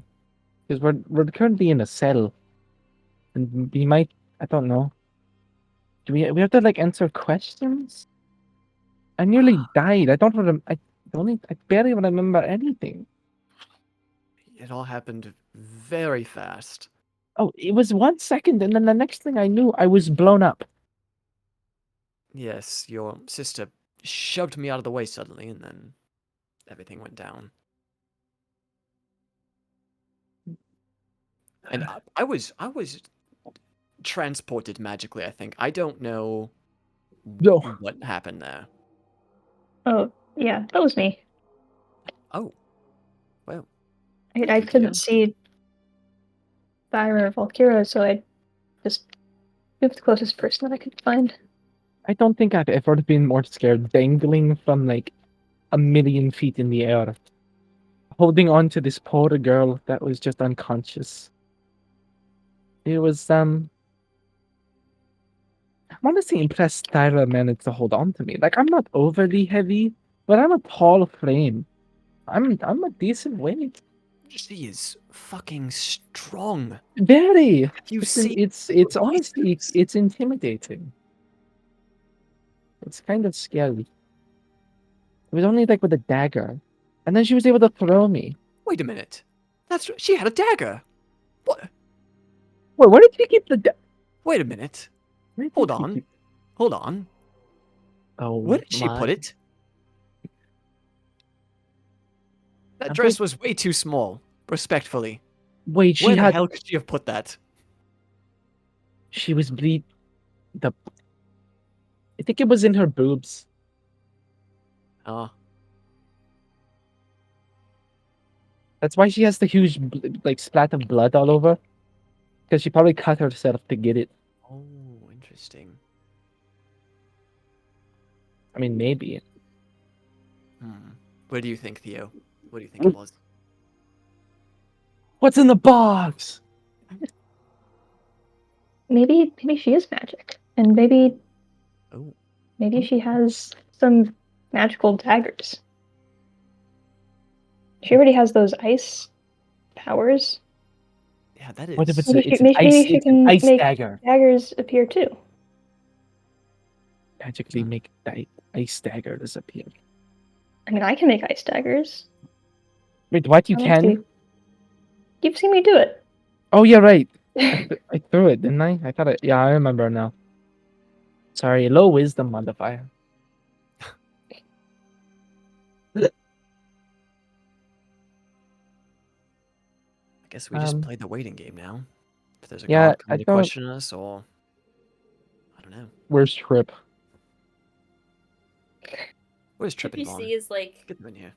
because we're currently in a cell, and we might, I don't know. Do we have to like answer questions? I nearly died. I don't remember. I barely remember anything.
It all happened very fast.
Oh, it was 1 second, and then the next thing I knew, I was blown up.
Yes, your sister shoved me out of the way suddenly, and then everything went down. And I was transported magically, I think. I don't know
No.
what happened there.
Oh, yeah, that was me.
Oh. Well.
I
Thank you,
couldn't
Theo.
see Thyra or Valkyra, so I just moved the closest person that I could find.
I don't think I've ever been more scared dangling from like 1,000,000 feet in the air, holding on to this poor girl that was just unconscious. It was I'm honestly impressed Thyra managed to hold on to me. Like I'm not overly heavy, but I'm a tall frame. I'm a decent weight.
She is fucking strong.
Very.
You
It's
see,
it's
her
honestly
biceps.
it's intimidating. It's kind of scary. It was only like with a dagger, and then she was able to throw me.
Wait a minute. She had a dagger. What?
Wait, where did she keep the?
Wait a minute.
Where did
Hold
she
on.
keep-
Hold on.
Oh,
Where did she put
my-
it? That
I'm
dress
pretty-
was way too small. Respectfully.
Wait, she
Where the
had.
hell could she have put that?
She was bleed. The. I think it was in her boobs.
Ah.
That's why she has the huge like splat of blood all over. Because she probably cut herself to get it.
Oh, interesting.
I mean, maybe.
What do you think, Theo? What do you think it was?
What's in the box?
Maybe she is magic, and maybe
Oh.
she has some magical daggers. She already has those ice powers.
Yeah, that is.
What if it's,
Maybe
it's
she,
an ice,
maybe she
it's an
can
ice
make
dagger?
daggers appear too.
Magically make ice dagger disappear.
I mean, I can make ice daggers.
Wait, what? You
I don't
can?
see- You've seen me do it.
Oh, yeah, right. I threw it, didn't I? I thought it. Yeah, I remember now. Sorry, low wisdom modifier.
I guess we just
Um,
played the waiting game now. If there's a
yeah,
god
I
coming to
don't-
question us, or I don't know.
Where's Trip?
Where's
Trip
Trip
you
and Vaughn?
see is like
Get them in here.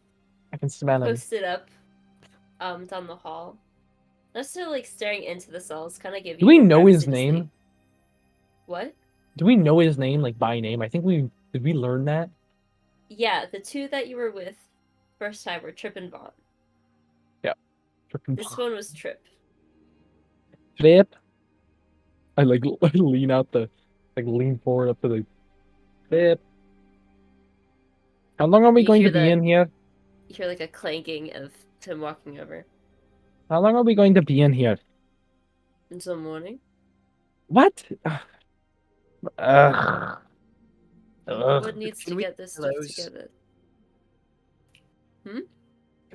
I can smell him.
posted up down the hall. Not still like staring into the cells, kind of give
Do
you
we
more
know his
privacy to
name?
sleep. What?
Do we know his name, like, by name? I think did we learn that?
Yeah, the two that you were with first time were Trip and Vaughn. This one was Trip.
Trip. I like lean out lean forward up to the Trip. How long are we
You
going to
hear
be
the-
in here?
You hear like a clanking of Tim walking over.
How long are we going to be in here?
Until morning.
What? Ugh.
What needs
Can
to
we
get this stuff
pillows?
together?
Can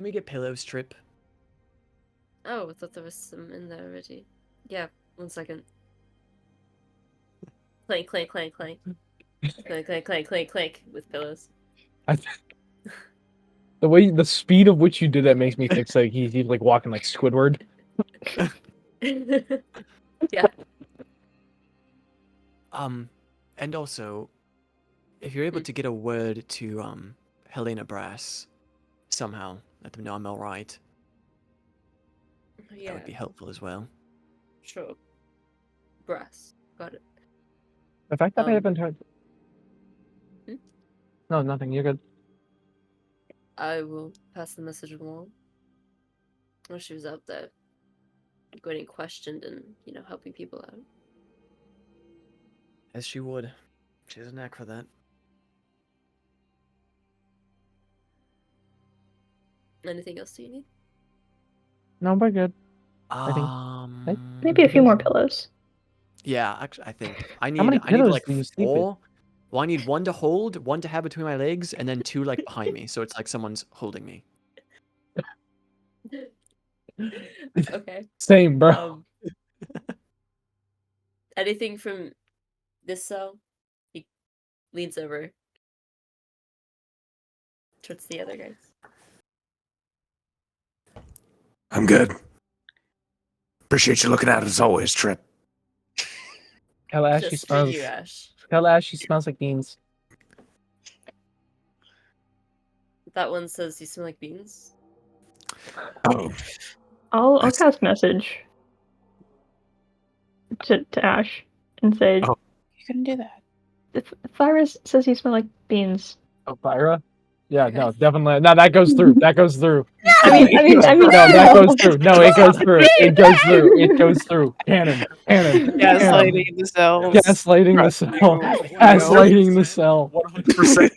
we get pillows, Trip?
Oh, I thought there was some in there already. Yeah, 1 second. Clank, clank, clank, clank. Clank, clank, clank, clank, clank with pillows.
The speed of which you did that makes me think like he's like walking like Squidward.
Yeah.
And also, if you're able to get a word to Helena Brass somehow, let them know I'm alright. That
Yeah,
would be helpful as well.
sure. Brass. Got it.
The fact that I
Um,
haven't heard.
hmm?
No, nothing. You're good.
I will pass the message along. Well, she was out there getting questioned and, helping people out.
As she would. She has a knack for that.
Anything else do you need?
No, we're good.
Maybe a few more pillows.
Yeah, actually, I think I
many
need
pillows
like
do you sleep with?
4. Well, I need 1 to hold, 1 to have between my legs, and then 2 like behind me, so it's like someone's holding me.
Okay.
Same, bro.
Anything from this cell? He leans over towards the other guys.
I'm good. Appreciate you looking out as always, Trip.
Tell Ash she
Just for
smells.
you, Ash.
Tell Ash she smells like beans.
That one says you smell like beans.
Oh,
I'll
That's-
cast message to Ash and say,
Oh.
You couldn't do that.
Thyra says you smell like beans.
Oh, Thyra? Yeah,
Okay.
no, definitely. No, that goes through. That goes through.
I mean,
No, that goes through. No, it goes through. It goes through. It goes through. Cannon.
Gaslighting the cells.
Gaslighting the cell. Gaslighting the cell.
100%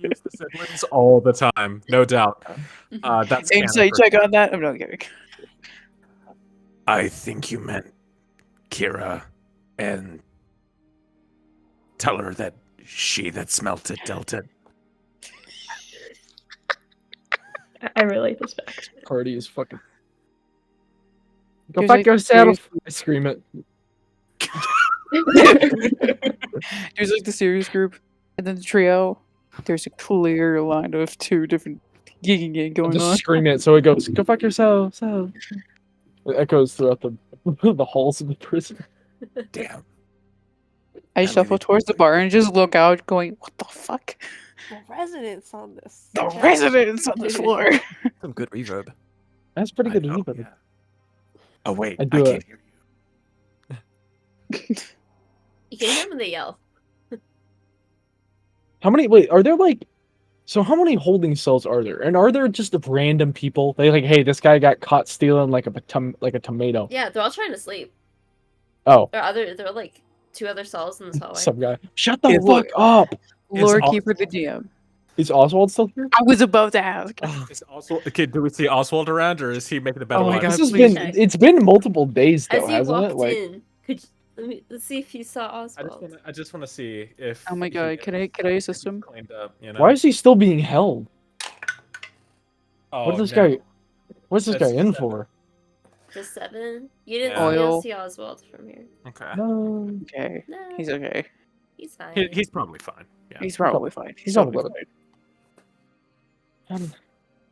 use the siblings all the time, no doubt. That's canon
Insight
for
check
sure.
on that. I'm not kidding.
I think you meant Kira, and tell her that she that smelt it dealt it.
I relate this back.
Party is fucking. Go
There's,
fuck
like,
yourself! I scream it.
There's like the serious group, and then the trio. There's a clear line of 2 different gigging
I
going
just
on.
scream it so it goes, go fuck yourself. So. It echoes throughout the halls of the prison.
Damn.
I
That
shuffle
lady-
towards the bar and just look out, going, "What the fuck?
The residents on this.
The residents on the floor."
Some good reverb.
That's pretty
I
good.
know,
But
yeah. Oh wait,
I
I,
do
can't
it.
hear you.
You can hear them when they yell.
How many? Wait, are there like? So how many holding cells are there? And are there just random people? They like, hey, this guy got caught stealing like a tomato.
Yeah, they're all trying to sleep.
Oh,
There are like 2 other cells in this hallway.
some guy. Shut the
It's
fuck up!
Lord
all-
Keeper the DM.
Is Oswald still here?
I was about to ask.
Is Oswald, okay, do we see Oswald around, or is he making the bed
Oh my
alive?
God,
This has
please
been.
check.
It's been multiple days though,
As you
hasn't
walked
it? Like,
in, let's see if you saw Oswald.
I just want to see if.
Oh my
he
God, can I assist him?
Cleaned up, you know?
why is he still being held?
Oh,
What is this
no.
guy? What's this
That's
guy in
7.
for?
Just 7. You didn't
Yeah.
you don't
Oil.
see Oswald from here.
Okay.
No,
Okay,
No,
he's okay.
he's fine.
He's probably fine. Yeah.
He's probably fine.
he's all about it.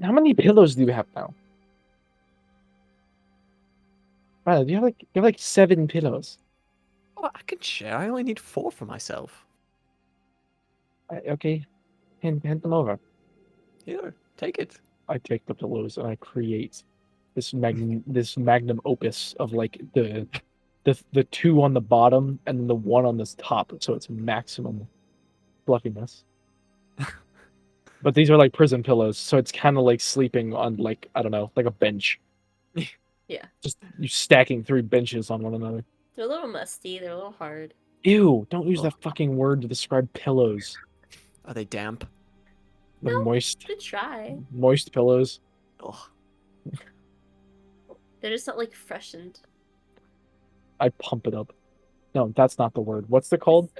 How many pillows do you have now? Wow, you have like 7 pillows.
Oh, I can share. I only need 4 for myself.
Okay, Hand them over.
Here, take it.
I take the pillows and I create this magnum opus of like the two on the bottom and the one on this top, so it's maximum fluffiness. But these are like prison pillows, so it's kind of like sleeping on like, I don't know, like a bench.
Yeah.
Just you stacking 3 benches on one another.
They're a little musty. They're a little hard.
Ew! Don't use
Ugh.
that fucking word to describe pillows.
Are they damp?
They're
No.
moist.
Good try.
Moist pillows.
Ugh.
They're just not like freshened.
I pump it up. No, that's not the word. What's it called?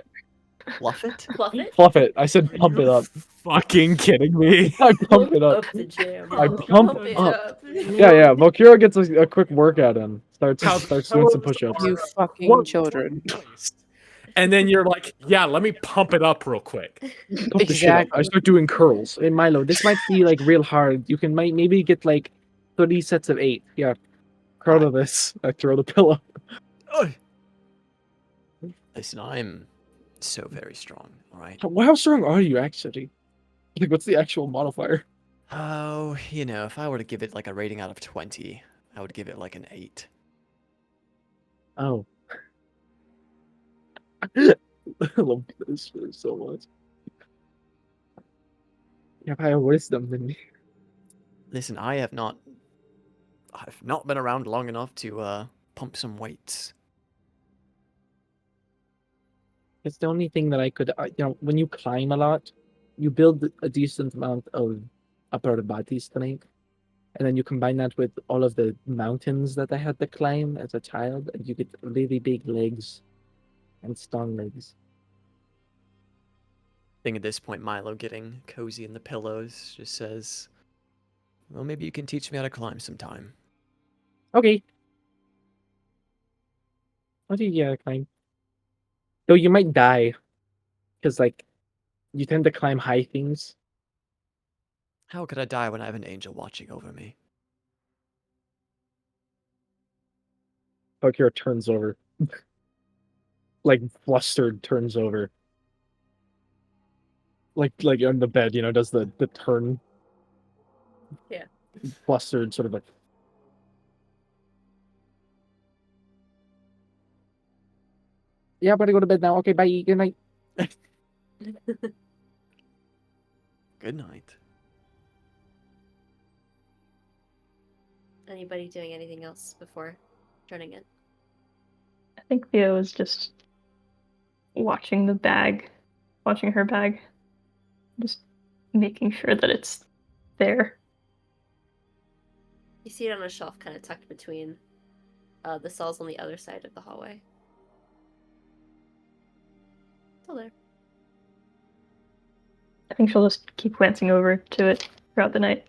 Fluff it?
Fluff it.
Fluff it. I said pump it up.
Fucking kidding me?
I pump it up.
the jam.
I pump
it
up. Yeah. Valkyra gets a quick workout in. Starts doing some push-ups.
You fucking
What-
children.
And then you're like, yeah, let me pump it up real quick.
Pump the shit up. I start doing curls. Hey Milo, this might be like real hard. You can maybe get like 30 sets of 8. Yeah. Curl to this. I throw the pillow.
Listen, I'm so very strong, alright?
How strong are you actually? Like, what's the actual modifier?
Oh, you know, if I were to give it like a rating out of 20, I would give it like an 8.
Oh. I love this so much. You have higher wisdom than me.
Listen, I've not been around long enough to pump some weights.
It's the only thing that I could, when you climb a lot, you build a decent amount of upper body strength, and then you combine that with all of the mountains that I had to climb as a child, and you get really big legs and strong legs.
I think at this point, Milo, getting cozy in the pillows, just says, well, maybe you can teach me how to climb sometime.
Okay. What do you climb? Though you might die, because like you tend to climb high things.
How could I die when I have an angel watching over me?
Valkyra turns over. Like flustered turns over. Like on the bed, does the turn.
Yeah.
Flustered, sort of like. Yeah, I'm gonna go to bed now. Okay, bye. Good night.
Good night.
Anybody doing anything else before turning in?
I think Theo is just watching her bag, just making sure that it's there.
You see it on a shelf kind of tucked between the cells on the other side of the hallway. Still there.
I think she'll just keep glancing over to it throughout the night.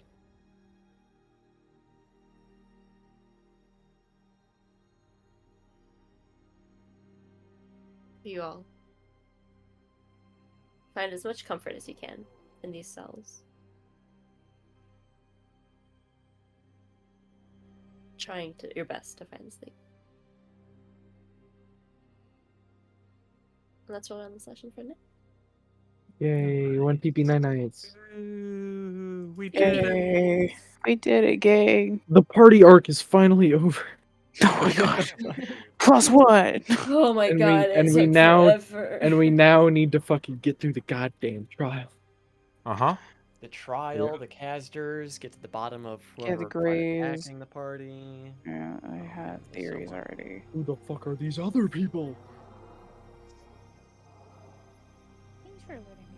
You all find as much comfort as you can in these cells. Trying your best to find sleep. And that's what we'll end the session for now.
Yay! 1 PP 9 nights.
We did it.
Yay. We did it, gang.
The party arc is finally over.
Oh my god. +1.
Oh my
And
god,
we now need to fucking get through the goddamn trial.
Uh-huh.
The trial, the casters, get to the bottom of whoever
Categories.
attacking the party.
Yeah, I had theories already.
Who the fuck are these other people?
Thanks for letting me